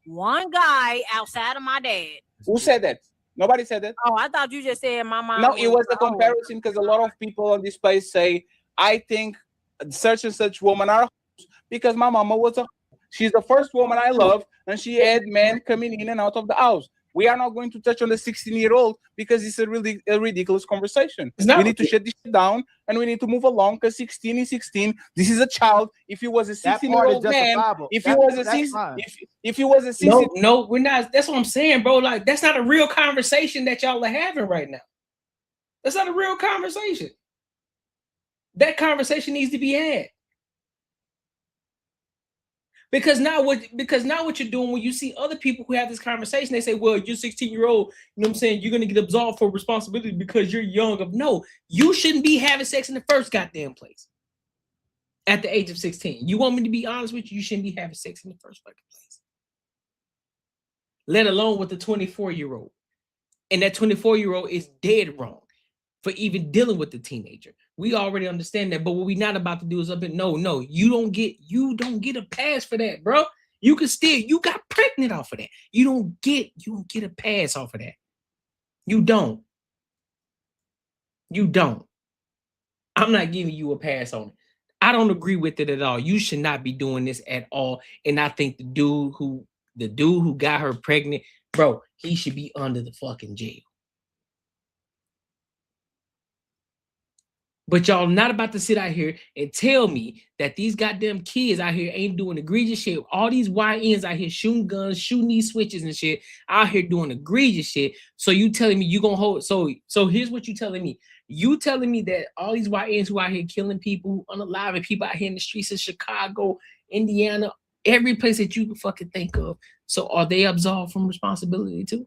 one guy outside of my dad. Who said that? Nobody said that. Oh, I thought you just said my mom. No, it was a comparison because a lot of people on this place say, I think such and such woman are hoes because my mama was a. She's the first woman I love, and she had men coming in and out of the house. We are not going to touch on the 16-year-old because it's a ridiculous conversation. We need to shut this shit down and we need to move along because 16 is 16. This is a child. If he was a 16-year-old man, if he was a 16, no, we're not. That's what I'm saying, bro. Like that's not a real conversation that y'all are having right now. That's not a real conversation. That conversation needs to be had. Because now what you're doing when you see other people who have this conversation, they say, well, you're 16-year-old, you know what I'm saying? You're going to get absolved for responsibility because you're young. No, you shouldn't be having sex in the first goddamn place at the age of 16. You want me to be honest with you? You shouldn't be having sex in the first fucking place. Let alone with the 24-year-old. And that 24-year-old is dead wrong for even dealing with the teenager. We already understand that, but what we're not about to do is no, you don't get a pass for that, bro. You got pregnant off of that. You don't get a pass off of that. You don't. I'm not giving you a pass on it. I don't agree with it at all. You should not be doing this at all. And I think the dude who got her pregnant, bro, he should be under the fucking jail. But y'all not about to sit out here and tell me that these goddamn kids out here ain't doing egregious shit. All these YNs out here shooting guns, shooting these switches and shit, out here doing egregious shit. So you telling me you gonna hold? So here's what you telling me. You telling me that all these YNs who out here killing people, unaliving people out here in the streets of Chicago, Indiana, every place that you can fucking think of. So are they absolved from responsibility too?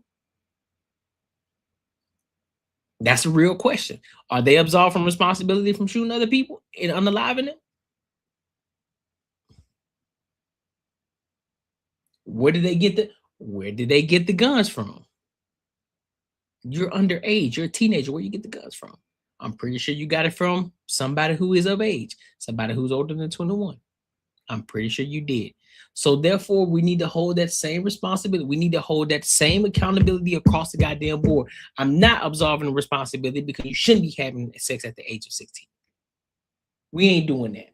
That's a real question. Are they absolved from responsibility from shooting other people and unaliving them? Where did they get the guns from? You're underage. You're a teenager. Where you get the guns from? I'm pretty sure you got it from somebody who is of age, somebody who's older than 21. I'm pretty sure you did. So therefore, we need to hold that same responsibility. We need to hold that same accountability across the goddamn board. I'm not absolving the responsibility because you shouldn't be having sex at the age of 16. We ain't doing that.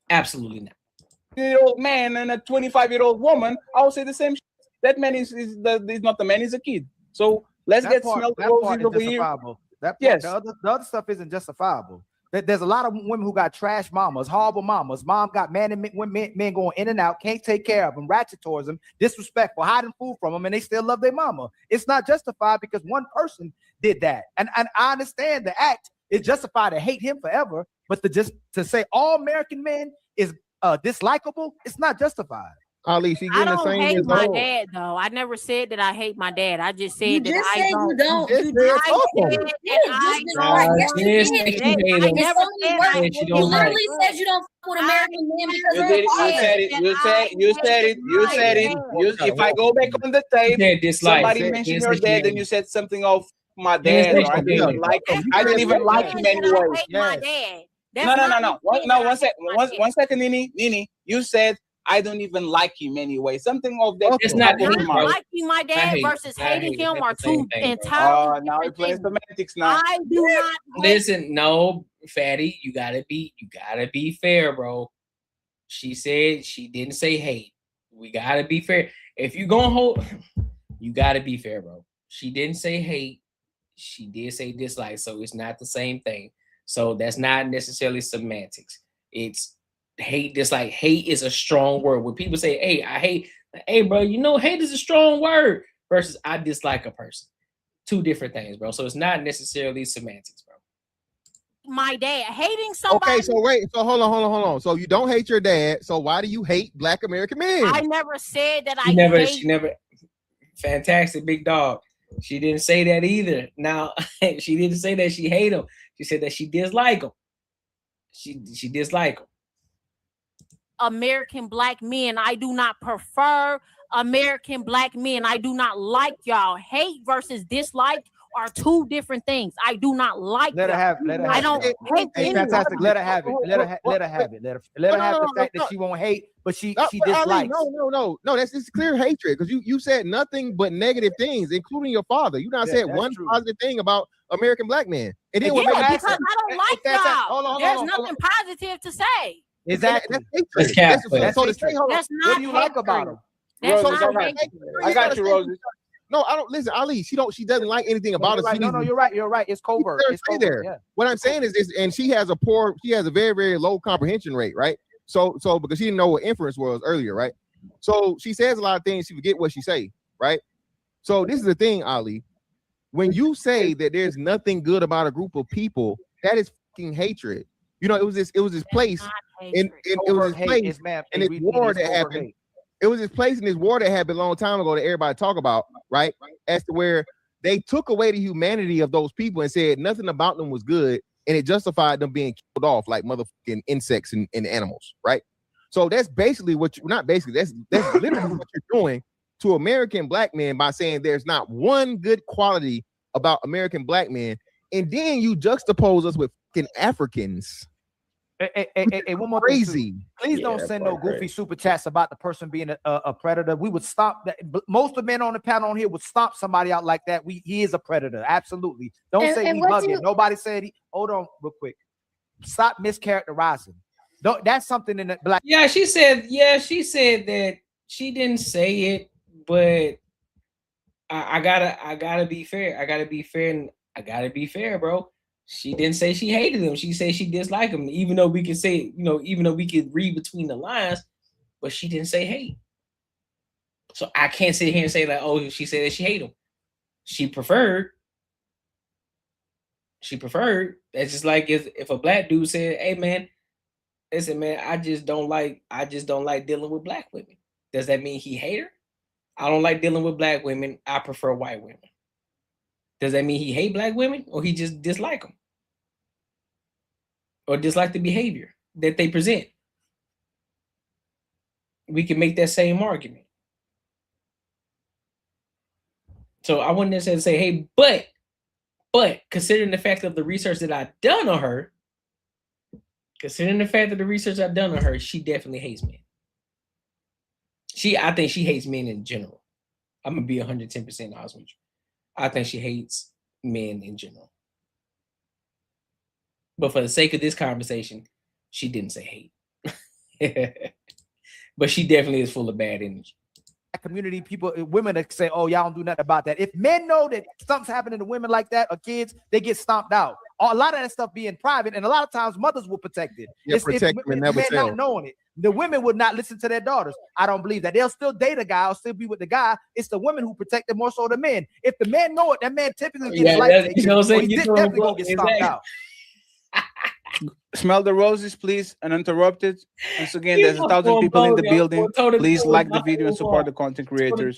Absolutely not. Year-old man and a 25-year-old woman, I would say the same. That man is not the man; he's a kid. So let's get smell roses over here. That part, yes. The other stuff isn't justifiable. There's a lot of women who got trash mamas, horrible mamas. Mom got men going in and out, can't take care of them, ratchet towards them, disrespectful, hiding food from them, and they still love their mama. It's not justified because one person did that. And I understand the act is justified to hate him forever, but to say all American men is dislikable, it's not justified. Ali, she I getting the don't same hate my result. dad though. I never said that I hate my dad. I just said You that just I said don't. you don't. I You said just that I don't. Yes, you Yes, did. you hate him. It's never only said worse. I Yes, you You don't like. literally said you don't fuck with American men because You of did their it. You father. said it. You said it. You said it. If I go back on the tape, somebody mentioned your dad, then you said something of my dad, or I didn't even like him. I didn't even like him anyway. My dad. No. One second, Nini. You said I don't even like him anyway. Something of that. It's not Not liking my dad versus hating him are two entirely now we're playing semantics now. I do not Listen, no, Fatty, you gotta be fair, bro. She said she didn't say hate. We gotta be fair. If you gonna hold, you gotta be fair, bro. She didn't say hate. She did say dislike, so it's not the same thing. So that's not necessarily semantics. It's hate, dislike. Hate is a strong word. When people say, "Hey, I hate," hey, bro, you know, hate is a strong word versus I dislike a person. Two different things, bro. So it's not necessarily semantics, bro. My dad hating somebody. Okay, so wait, so hold on. So you don't hate your dad. So why do you hate Black American men? I never said that She never. Fantastic, big dog. She didn't say that either. Now, she didn't say that she hate him. She said that she dislike him. She dislike him. American Black men. I do not prefer American Black men. I do not like y'all. Hate versus dislike are two different things. I do not like. Let her have. I don't hate. Hey, fantastic. Let her have it. Let her have it. Let her have the fact that she won't hate, but she dislikes. No. That's clear hatred because you said nothing but negative things, including your father. You not said one positive thing about American Black men. And then because I don't like y'all. There's nothing positive to say. Exactly. That's hatred. That's not what do you like about him? I got you, Rosie. No, I don't listen, Ali. She doesn't like anything about us. No, you're right. You're right. It's covert. It's covert. There. Yeah. What I'm saying is this, and she has a very, very low comprehension rate, right? So because she didn't know what inference was earlier, right? So she says a lot of things, she forget what she say, right? So this is the thing, Ali. When you say that there's nothing good about a group of people, that is fucking hatred. You know, it was this place, and it was this place, and this war that happened. It was this place in this war that happened a long time ago that everybody talk about, right? As to where they took away the humanity of those people and said nothing about them was good, and it justified them being killed off like motherfucking insects and animals, right? So that's basically what you not basically that's literally what you're doing to American Black men by saying there's not one good quality about American Black men, and then you juxtapose us with fucking Africans. Hey, one more crazy. Thing Please don't send no goofy super chats about the person being a predator. We would stop that. Most of the men on the panel on here would stomp somebody out like that. He is a predator. Absolutely. Don't say we bugging. Nobody said he. Hold on, real quick. Stop mischaracterizing. That's something in the Black. Yeah, she said that she didn't say it, but I gotta be fair. I gotta be fair, bro. She didn't say she hated him. She said she disliked him, even though we could say, even though we could read between the lines, but she didn't say hate. So I can't sit here and say like, oh, she said that she hated him. She preferred. That's just like if a Black dude said, hey man, listen, man, I just don't like dealing with Black women. Does that mean he hate her? I don't like dealing with Black women. I prefer white women. Does that mean he hate Black women or he just dislike them? Or dislike the behavior that they present? We can make that same argument. So I wouldn't necessarily say, hey, but considering the fact of the research that I've done on her, she definitely hates men. I think she hates men in general. I'm gonna be 110% honest with you. I think she hates men in general. But for the sake of this conversation, she didn't say hate. But she definitely is full of bad energy. Community people, women that say, "Oh, y'all don't do nothing about that." If men know that something's happening to women like that or kids, they get stomped out. A lot of that stuff being private, and a lot of times mothers will protect it. Yeah, protect them and never men tell. not knowing it. The women would not listen to their daughters. I don't believe that. They'll still date a guy or still be with the guy. It's the women who protect it more so than men. If the men know it, that man typically gets life taken. You know what I'm saying? Definitely gonna get stomped out. Smell the roses, please, uninterrupted. Once again, there's 1,000 people in the building. Please like the video and support the content creators.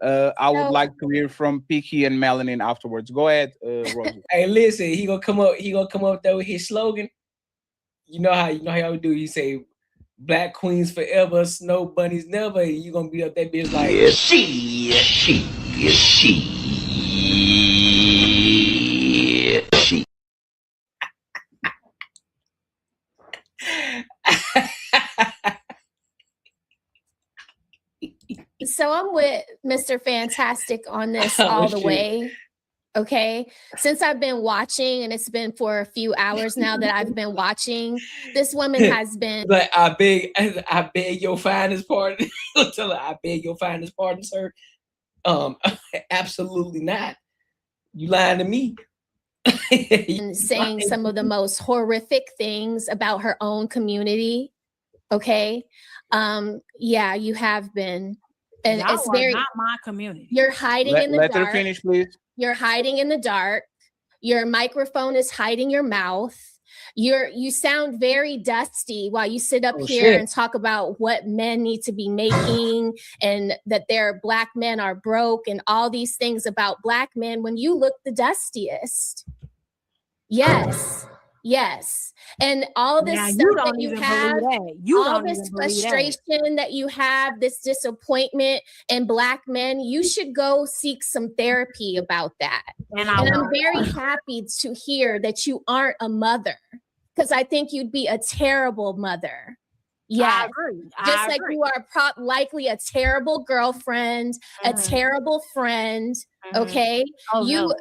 I would like to hear from Peaky and Melanin afterwards. Go ahead, Rosie. Hey, listen, he gonna come up there with his slogan. You know how y'all do. You say, "Black queens forever, snow bunnies never." You gonna be up that bitch like, she. So I'm with Mr. Fantastic on this all the way. Okay. Since I've been watching, and it's been for a few hours now that I've been watching, this woman has been like, I beg your finest pardon. Tell her, I beg your finest pardon, sir. Absolutely not. You lying to me. and saying some of the most horrific things about her own community. Okay. Yeah, you have been. And Y'all it's are very not my community. You're hiding in the dark. Let her finish, please. You're hiding in the dark. Your microphone is hiding your mouth. You sound very dusty while you sit up here and talk about what men need to be making and that their Black men are broke and all these things about Black men when you look the dustiest. Yes. Yes. And all this stuff that you have, all this frustration that you have, this disappointment in Black men, you should go seek some therapy about that. And I'm very happy to hear that you aren't a mother, because I think you'd be a terrible mother. Yeah, just like you are likely a terrible girlfriend, a terrible friend. Okay, no.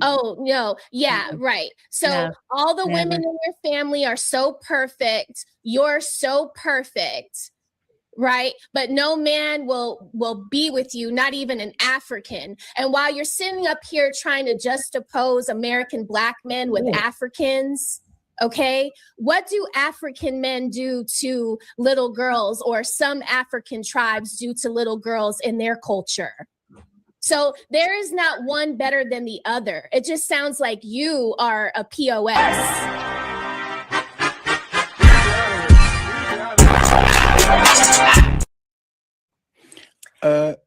Oh no, yeah, right. So all the women in your family are so perfect. You're so perfect, right? But no man will be with you, not even an African. And while you're sitting up here trying to juxtapose American Black men with Africans, okay, what do African men do to little girls, or some African tribes do to little girls in their culture? So there is not one better than the other. It just sounds like you are a POS.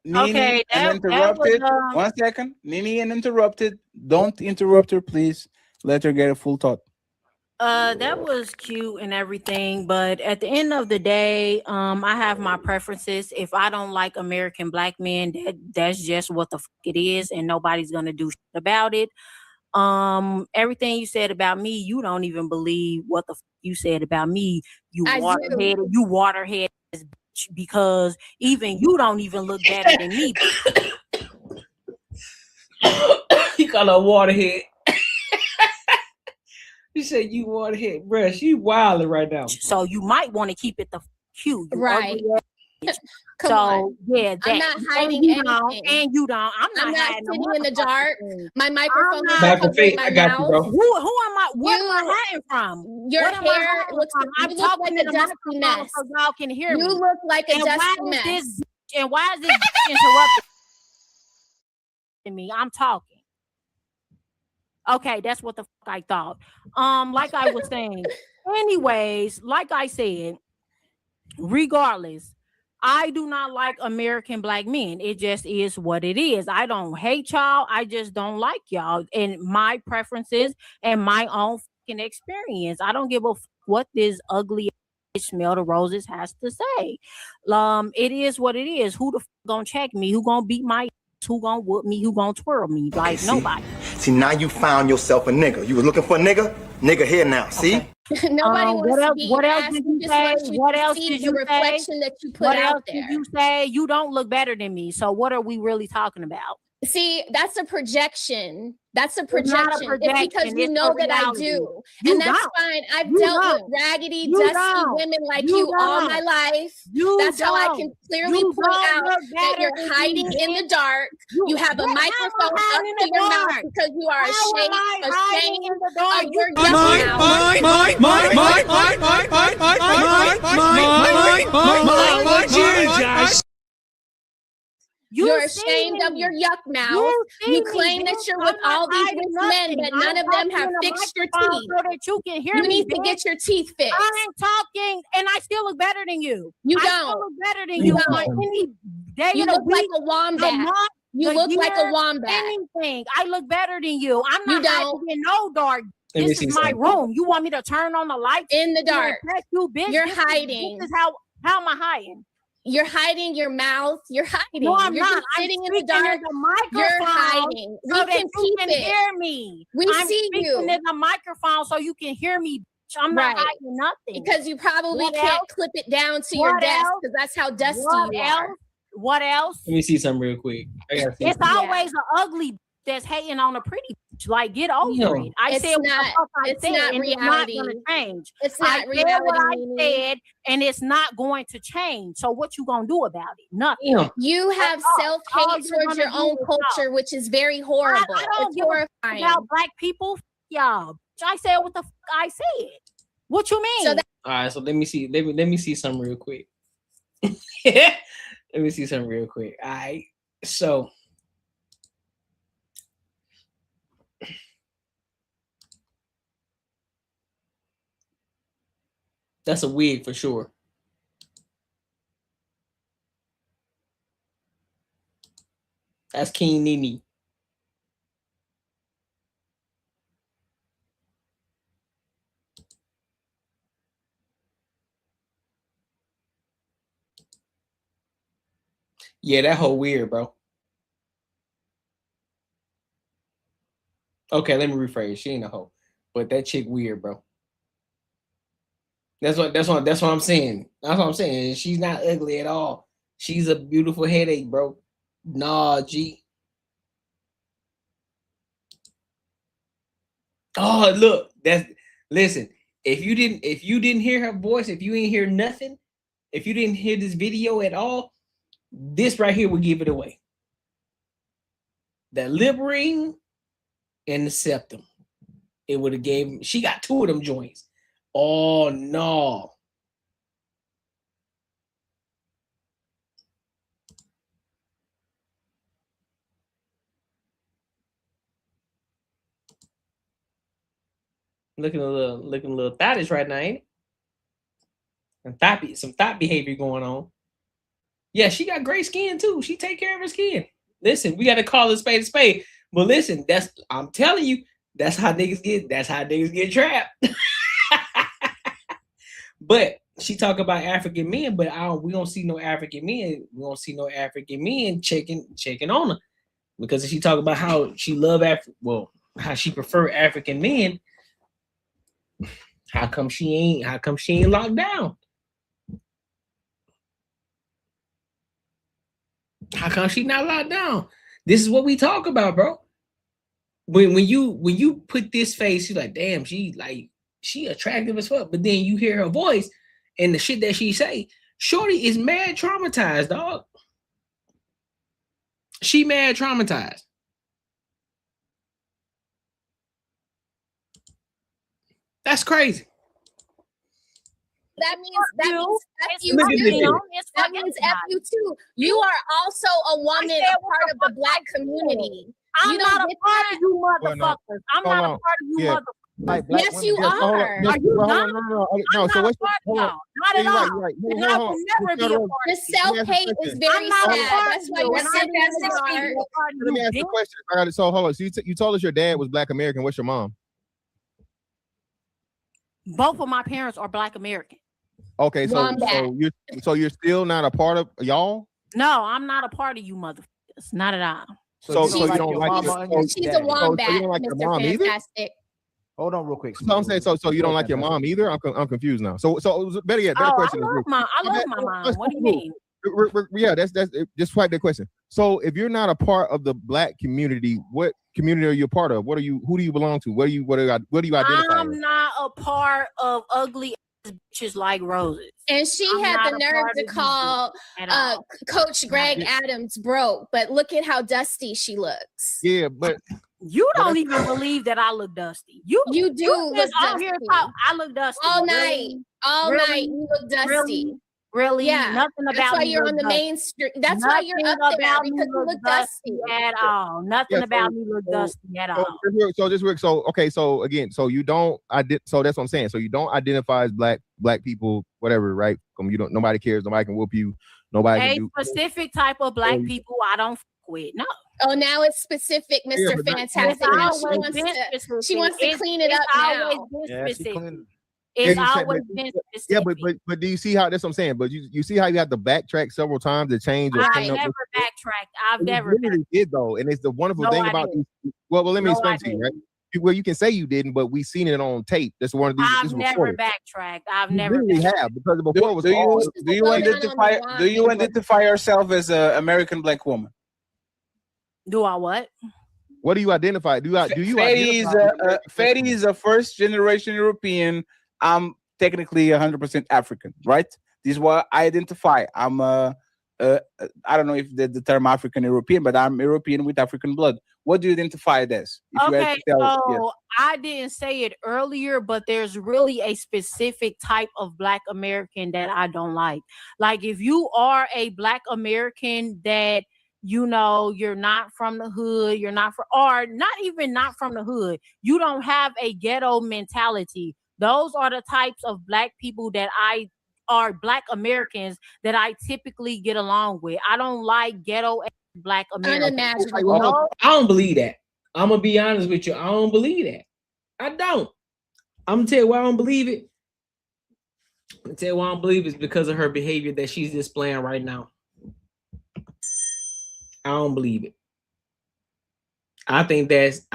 Nini uninterrupted. 1 second. Nini uninterrupted. Don't interrupt her, please. Let her get a full thought. That was cute and everything, but at the end of the day, I have my preferences. If I don't like American Black men, that's just what the fuck it is, and nobody's gonna do shit about it. Everything you said about me, you don't even believe what the fuck you said about me. You waterhead, because even you don't even look better than me. You call her waterhead. You said you waterhead, bruh. She wilding right now. So you might want to keep it the cute, right? Come on. Yeah, I'm not hiding anything. And you don't. I'm not sitting in the dark. My microphone is covering my mouth. Who am I? What am I hiding from? Your hair looks. I'm talking like a dusty mess. So y'all can hear me. You look like a dusty mess. And why is this interrupting me? I'm talking. Okay, that's what the fuck I thought. Like I was saying. Anyways, like I said, regardless, I do not like American Black men. It just is what it is. I don't hate y'all. I just don't like y'all. And my preferences and my own fucking experience. I don't give a fuck what this ugly smell the roses has to say. It is what it is. Who the fuck gonna check me? Who gonna beat my ass? Who gonna whoop me? Who gonna twirl me? Like, nobody. See, now you found yourself a nigga. You were looking for a nigga? Nigga here now. See? Okay. Nobody wants to be what else asked. did you Just say? want you What to else see did the you reflection say? that you put What out else there. did you say? You don't look better than me. So what are we really talking about? See, that's a projection. That's a It's not a projection. projection. It's because you It's know a that I reality. do. You And that's don't. fine. I've You dealt don't. with raggedy, You dusty don't. women like You you all don't. my life. You That's how I can don't. clearly You point don't out look that better you're than hiding you in the did. dark. You have a What? How am I microphone up hiding in to the your mouth dark? because you are How am I hiding in the dark? of your You yuck mouth. You're ashamed of your yuck mouth. You claim that you're with all these rich men, but none of them have fixed your teeth. So that you can hear You me, need to bitch. get your teeth fixed. I'm talking, and I still look better than you. You I don't. still look better than You you. don't. On any day You of the look like week, a wombat. the month, You the look like year, a wombat. Anything. I look better than you. I'm You not hiding don't. in no dark. Let me This see is my something. room. You want me to turn on the lights In the to dark. impress you, bitch? You're This hiding. This is how am I hiding? You're hiding your mouth. You're hiding. No, I'm You're not. just I'm sitting in the speaking dark. in the microphone. You're hiding. So We that can you peep can it. hear me. We I'm see speaking you. in the microphone so you can hear me. Bitch. I'm not Right. hiding nothing. Because you probably What can't else? clip it down to your What desk else? because that's how dusty What you else? are. What else? Let me see something real quick. I gotta see It's something. always an ugly bitch that's hating on a pretty bitch. Like, get over Yo. it. I It's said what the not- fuck I it's said, not and reality. it's not going to change. It's I not said what I reality, Mimi. said, and it's not going to change. So what you gonna do about it? Nothing. Yeah. You have all. All self-hate you're towards your gonna do own is culture, which is very horrible. I don't It's give a fuck horrifying. about black people. F- y'all. Bitch, I said what the fuck I said. What you mean? So that- All right, so let me see. Let me see something real quick. Let me see something real quick. All right, so that's a wig for sure. That's King Nene. Yeah, that whole weird, bro. Okay, let me rephrase. She ain't a hoe, but that chick weird, bro. That's what I'm saying. That's what I'm saying. She's not ugly at all. She's a beautiful headache, bro. Nah, G. Oh, look. Listen. If you didn't hear her voice, if you didn't hear nothing, if you didn't hear this video at all, this right here will give it away. That lip ring and the septum. It would have gave. She got two of them joints. Oh no. Looking a little thottish right now, ain't it? And some thought behavior going on. Yeah, she got great skin too. She take care of her skin. Listen, we got to call a spade a spade. But listen, I'm telling you, that's how niggas get trapped. But she talk about African men, but we don't see no African men. We don't see no African men checking on her. Because if she talk about how she love how she prefer African men, how come she ain't locked down? How come she not locked down? This is what we talk about, bro. When you put this face, you're like, damn, she attractive as fuck. But then you hear her voice and the shit that she say, shorty is mad traumatized, dog. She mad traumatized. That's crazy. That means F you Look at this too. shit. That means F you too. You are also a woman, a part of the black community. I'm not a part of you motherfuckers. I'm not a part of you motherfuckers. Like black Yes, women, you are. Are you No, dumb? no. So what's Not at all. And I will never be a part The of you. self-hate is very I'm not a sad. part That's of why you, you're and I sitting in the never dark. be a part of Let me you, ask you a bitch. question. I got it. So hold on. So you told us your dad was Black American. What's your mom? Both of my parents are Black American. Okay, so you're still not a part of y'all? No, I'm not a part of you motherfuckers. Not at all. So you don't like She's a wombat, so you don't like your Mr. mom either? Fantastic. Hold on, real quick. So I'm saying, so you don't like your mom either? I'm confused now. So better yet, better question. I love my mom. What do you mean? Yeah, that's just quite the question. So if you're not a part of the black community, what community are you a part of? Who do you belong to? What do you identify? I'm not a part of ugly bitches like Roses. And she had the nerve to call Coach Greg Adams broke, but look at how dusty she looks. Yeah, but you don't even believe that I look dusty. You do look dusty. I look dusty all night. All night you look dusty. Really? Yeah. Nothing about that's why me you're look on the dusty. main street. That's why Nothing you're up there about me because you look dusty at all. Nothing about me look dusty at all. So you don't so that's what I'm saying. So you don't identify as black people, whatever, right? Nobody cares, nobody can whoop you, nobody can do specific type of black people I don't fuck with. No. Oh, now it's specific, Mr. Fantastic. Now she wants to clean it up now. It's always been specific. But do you see how that's what I'm saying? But you see how you have to backtrack several times to change. I never backtracked. I've never did though, and it's the wonderful thing about these. Well, let me explain to you, right? Well, you can say you didn't, but we've seen it on tape. That's one of these. I've never backtracked. I've never. Really have because before it was. Do you identify yourself as an American black woman? Do I what? What do you identify? Do you? Fetty is a first generation European. I'm technically 100% African, right? This is what I identify. I'm I don't know if the term African European, but I'm European with African blood. What do you identify it as? Yes. I didn't say it earlier, but there's really a specific type of Black American that I don't like. Like if you are a Black American that you're not from the hood, or not even not from the hood, you don't have a ghetto mentality. Those are the types of Black people that are Black Americans that I typically get along with. I don't like ghetto Black Americans. I don't believe that. I'm gonna be honest with you. I don't believe that. I don't. I'm gonna tell you why I don't believe it. I'm gonna tell you why I don't believe it's because of her behavior that she's displaying right now. I don't believe it. I think that's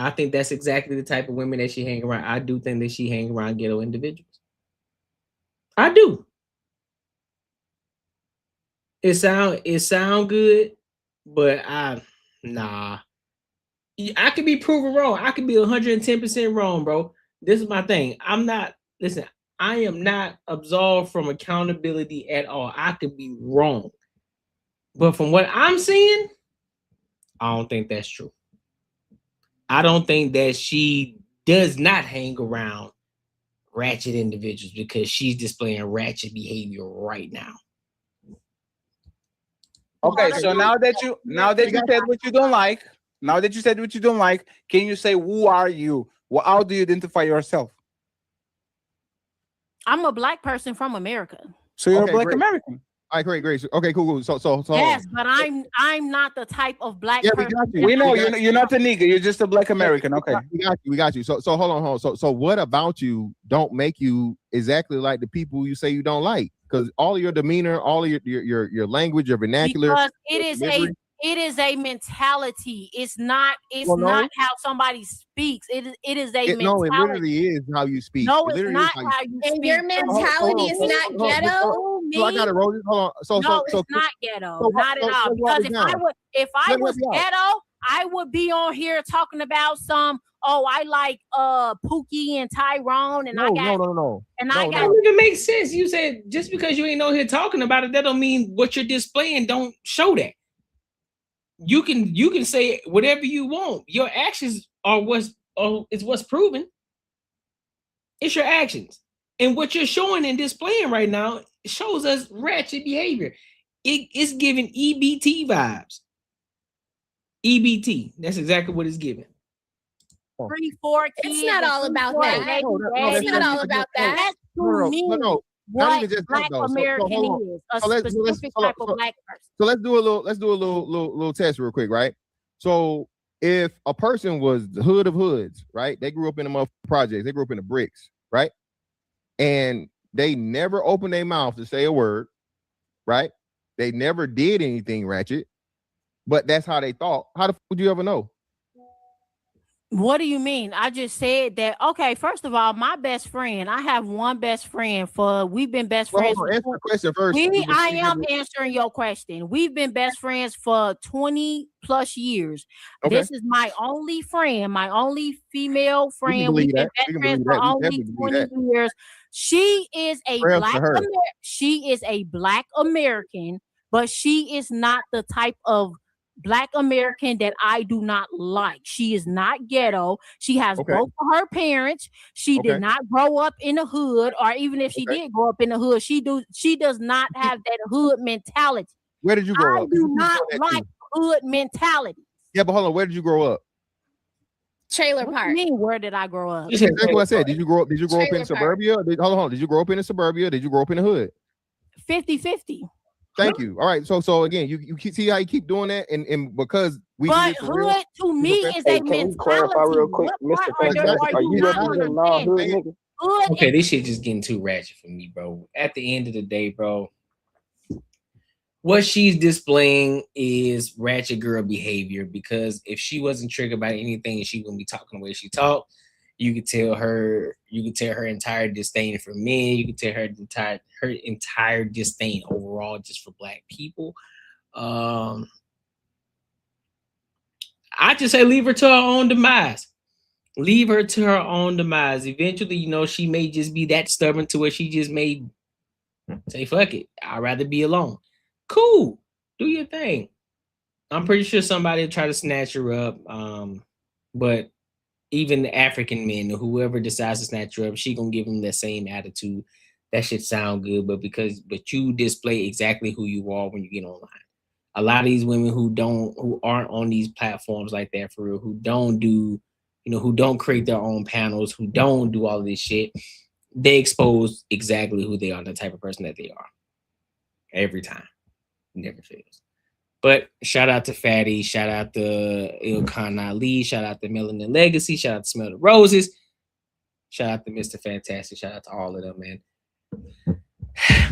exactly the type of women that she hang around. I do think that she hang around ghetto individuals. I do. It sound good, but nah. I could be proven wrong. I could be 110% wrong, bro. This is my thing. I am not absolved from accountability at all. I could be wrong. But from what I'm seeing, I don't think that's true. I don't think that she does not hang around ratchet individuals because she's displaying ratchet behavior right now. Okay, so now that you said what you don't like, can you say who are you? How do you identify yourself? I'm a Black person from America. So you're a Black American. All right, great. Okay, cool. So yes, but I'm not the type of Black person. We know you're not a nigga. You're just a Black American. Okay, we got you. So hold on. So what about you don't make you exactly like the people you say you don't like? Because all of your demeanor, all of your language, your vernacular. Because it is a mentality. It's not how somebody speaks. It is a mentality. No, it literally is how you speak. No, it's not how you speak. And your mentality is not ghetto. So I gotta roll this. Hold on. No, it's not ghetto. Not at all. Because if I was ghetto, I would be on here talking about I like Pookie and Tyrone and no. That don't even make sense. You said just because you ain't on here talking about it, that don't mean what you're displaying don't show that. You can say whatever you want. Your actions are what's proven. It's your actions. And what you're showing and displaying right now shows us ratchet behavior. It's giving EBT vibes. EBT. That's exactly what it's giving. 3, 4 kids. It's not all about that. It's not all about that. That's to me what Black American is. A specific type of Black person. So let's do a little test real quick, right? So if a person was the hood of hoods, right? They grew up in the projects. They grew up in the bricks, right? And they never opened their mouth to say a word, right? They never did anything ratchet, but that's how they thought. How the fuck would you ever know? What do you mean? I just said that. Okay, first of all, my best friend. I have one best friend for. We've been best friends. Hold on, answer the question first. I am answering your question. We've been best friends for 20 plus years. Okay. This is my only friend, my only female friend. We've been best friends for only 20 years. She is a black American, but she is not the type of Black American that I do not like. She is not ghetto. She has both of her parents. She did not grow up in the hood, or even if she did grow up in the hood, she does not have that hood mentality. Where did you grow up? I do not like hood mentality. Yeah, but hold on. Where did you grow up? Trailer park. What do you mean, where did I grow up? That's exactly what I said. Did you grow up in suburbia? Hold on. Did you grow up in the suburbia? Did you grow up in the hood? 50-50. Thank you. All right. So again, you see how you keep doing that, and because we. But hood to me is a mentality. Clarify real quick, Mr. Fantastic. Are you representing all hood niggas? Okay, this shit just getting too ratchet for me, bro. At the end of the day, bro, what she's displaying is ratchet girl behavior, because if she wasn't triggered by anything, she wouldn't be talking the way she talked. You could tell her entire disdain for men. You could tell her entire disdain overall just for Black people. I just say leave her to her own demise. Leave her to her own demise. Eventually, you know, she may just be that stubborn to where she just may say, fuck it, I'd rather be alone. Cool. Do your thing. I'm pretty sure somebody will try to snatch her up. But even the African men, or whoever decides to snatch her up, she gonna give them that same attitude. That shit sound good, but you display exactly who you are when you get online. A lot of these women who aren't on these platforms like that for real, who don't create their own panels, who don't do all of this shit, they expose exactly who they are, the type of person that they are. Every time. Never fails. But shout out to Fatty, shout out to Ilkan Ali, shout out to Melanin Legacy, shout out to Smell the Roses, shout out to Mr. Fantastic, shout out to all of them, man.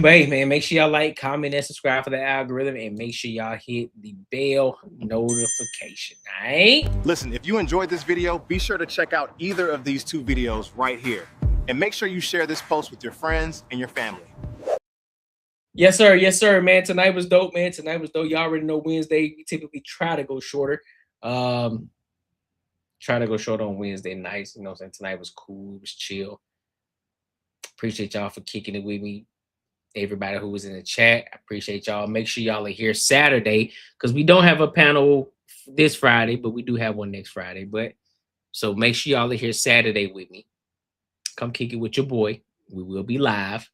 But hey, man, make sure y'all like, comment, and subscribe for the algorithm, and make sure y'all hit the bell notification. All right? Listen, if you enjoyed this video, be sure to check out either of these two videos right here. And make sure you share this post with your friends and your family. Yes, sir, man. Tonight was dope, man. Tonight was dope. Y'all already know Wednesday, we typically try to go shorter. Try to go short on Wednesday nights. You know what I'm saying? Tonight was cool. It was chill. Appreciate y'all for kicking it with me. Everybody who was in the chat, I appreciate y'all. Make sure y'all are here Saturday, because we don't have a panel this Friday, but we do have one next Friday. So make sure y'all are here Saturday with me. Come kick it with your boy. We will be live.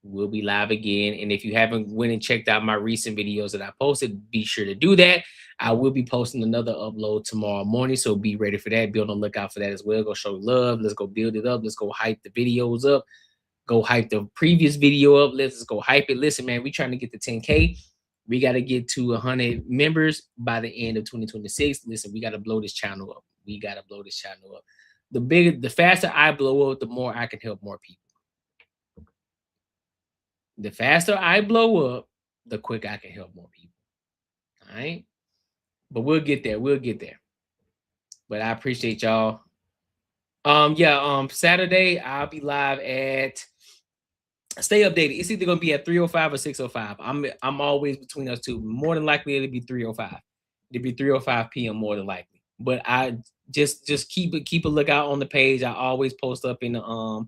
We'll be live again. And if you haven't went and checked out my recent videos that I posted, be sure to do that. I will be posting another upload tomorrow morning, so be ready for that. Be on the lookout for that as well. Go show love. Let's go build it up. Let's go hype the videos up. Go hype the previous video up. Let's go hype it. Listen, man, we're trying to get to 10K. We got to get to 100 members by the end of 2026. Listen, we got to blow this channel up. The faster I blow up, the more I can help more people. The faster I blow up, the quicker I can help more people. All right? But we'll get there. But I appreciate y'all. Saturday, I'll be live at, stay updated. It's either going to be at 3:05 or 6:05. I'm always between those two. More than likely, it'll be 3:05. It'll be 3:05 p.m. more than likely. But I just keep a lookout on the page. I always post up in the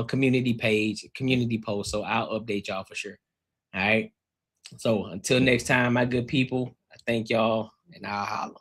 community page, community post. So I'll update y'all for sure. All right. So until next time, my good people, I thank y'all, and I'll holler.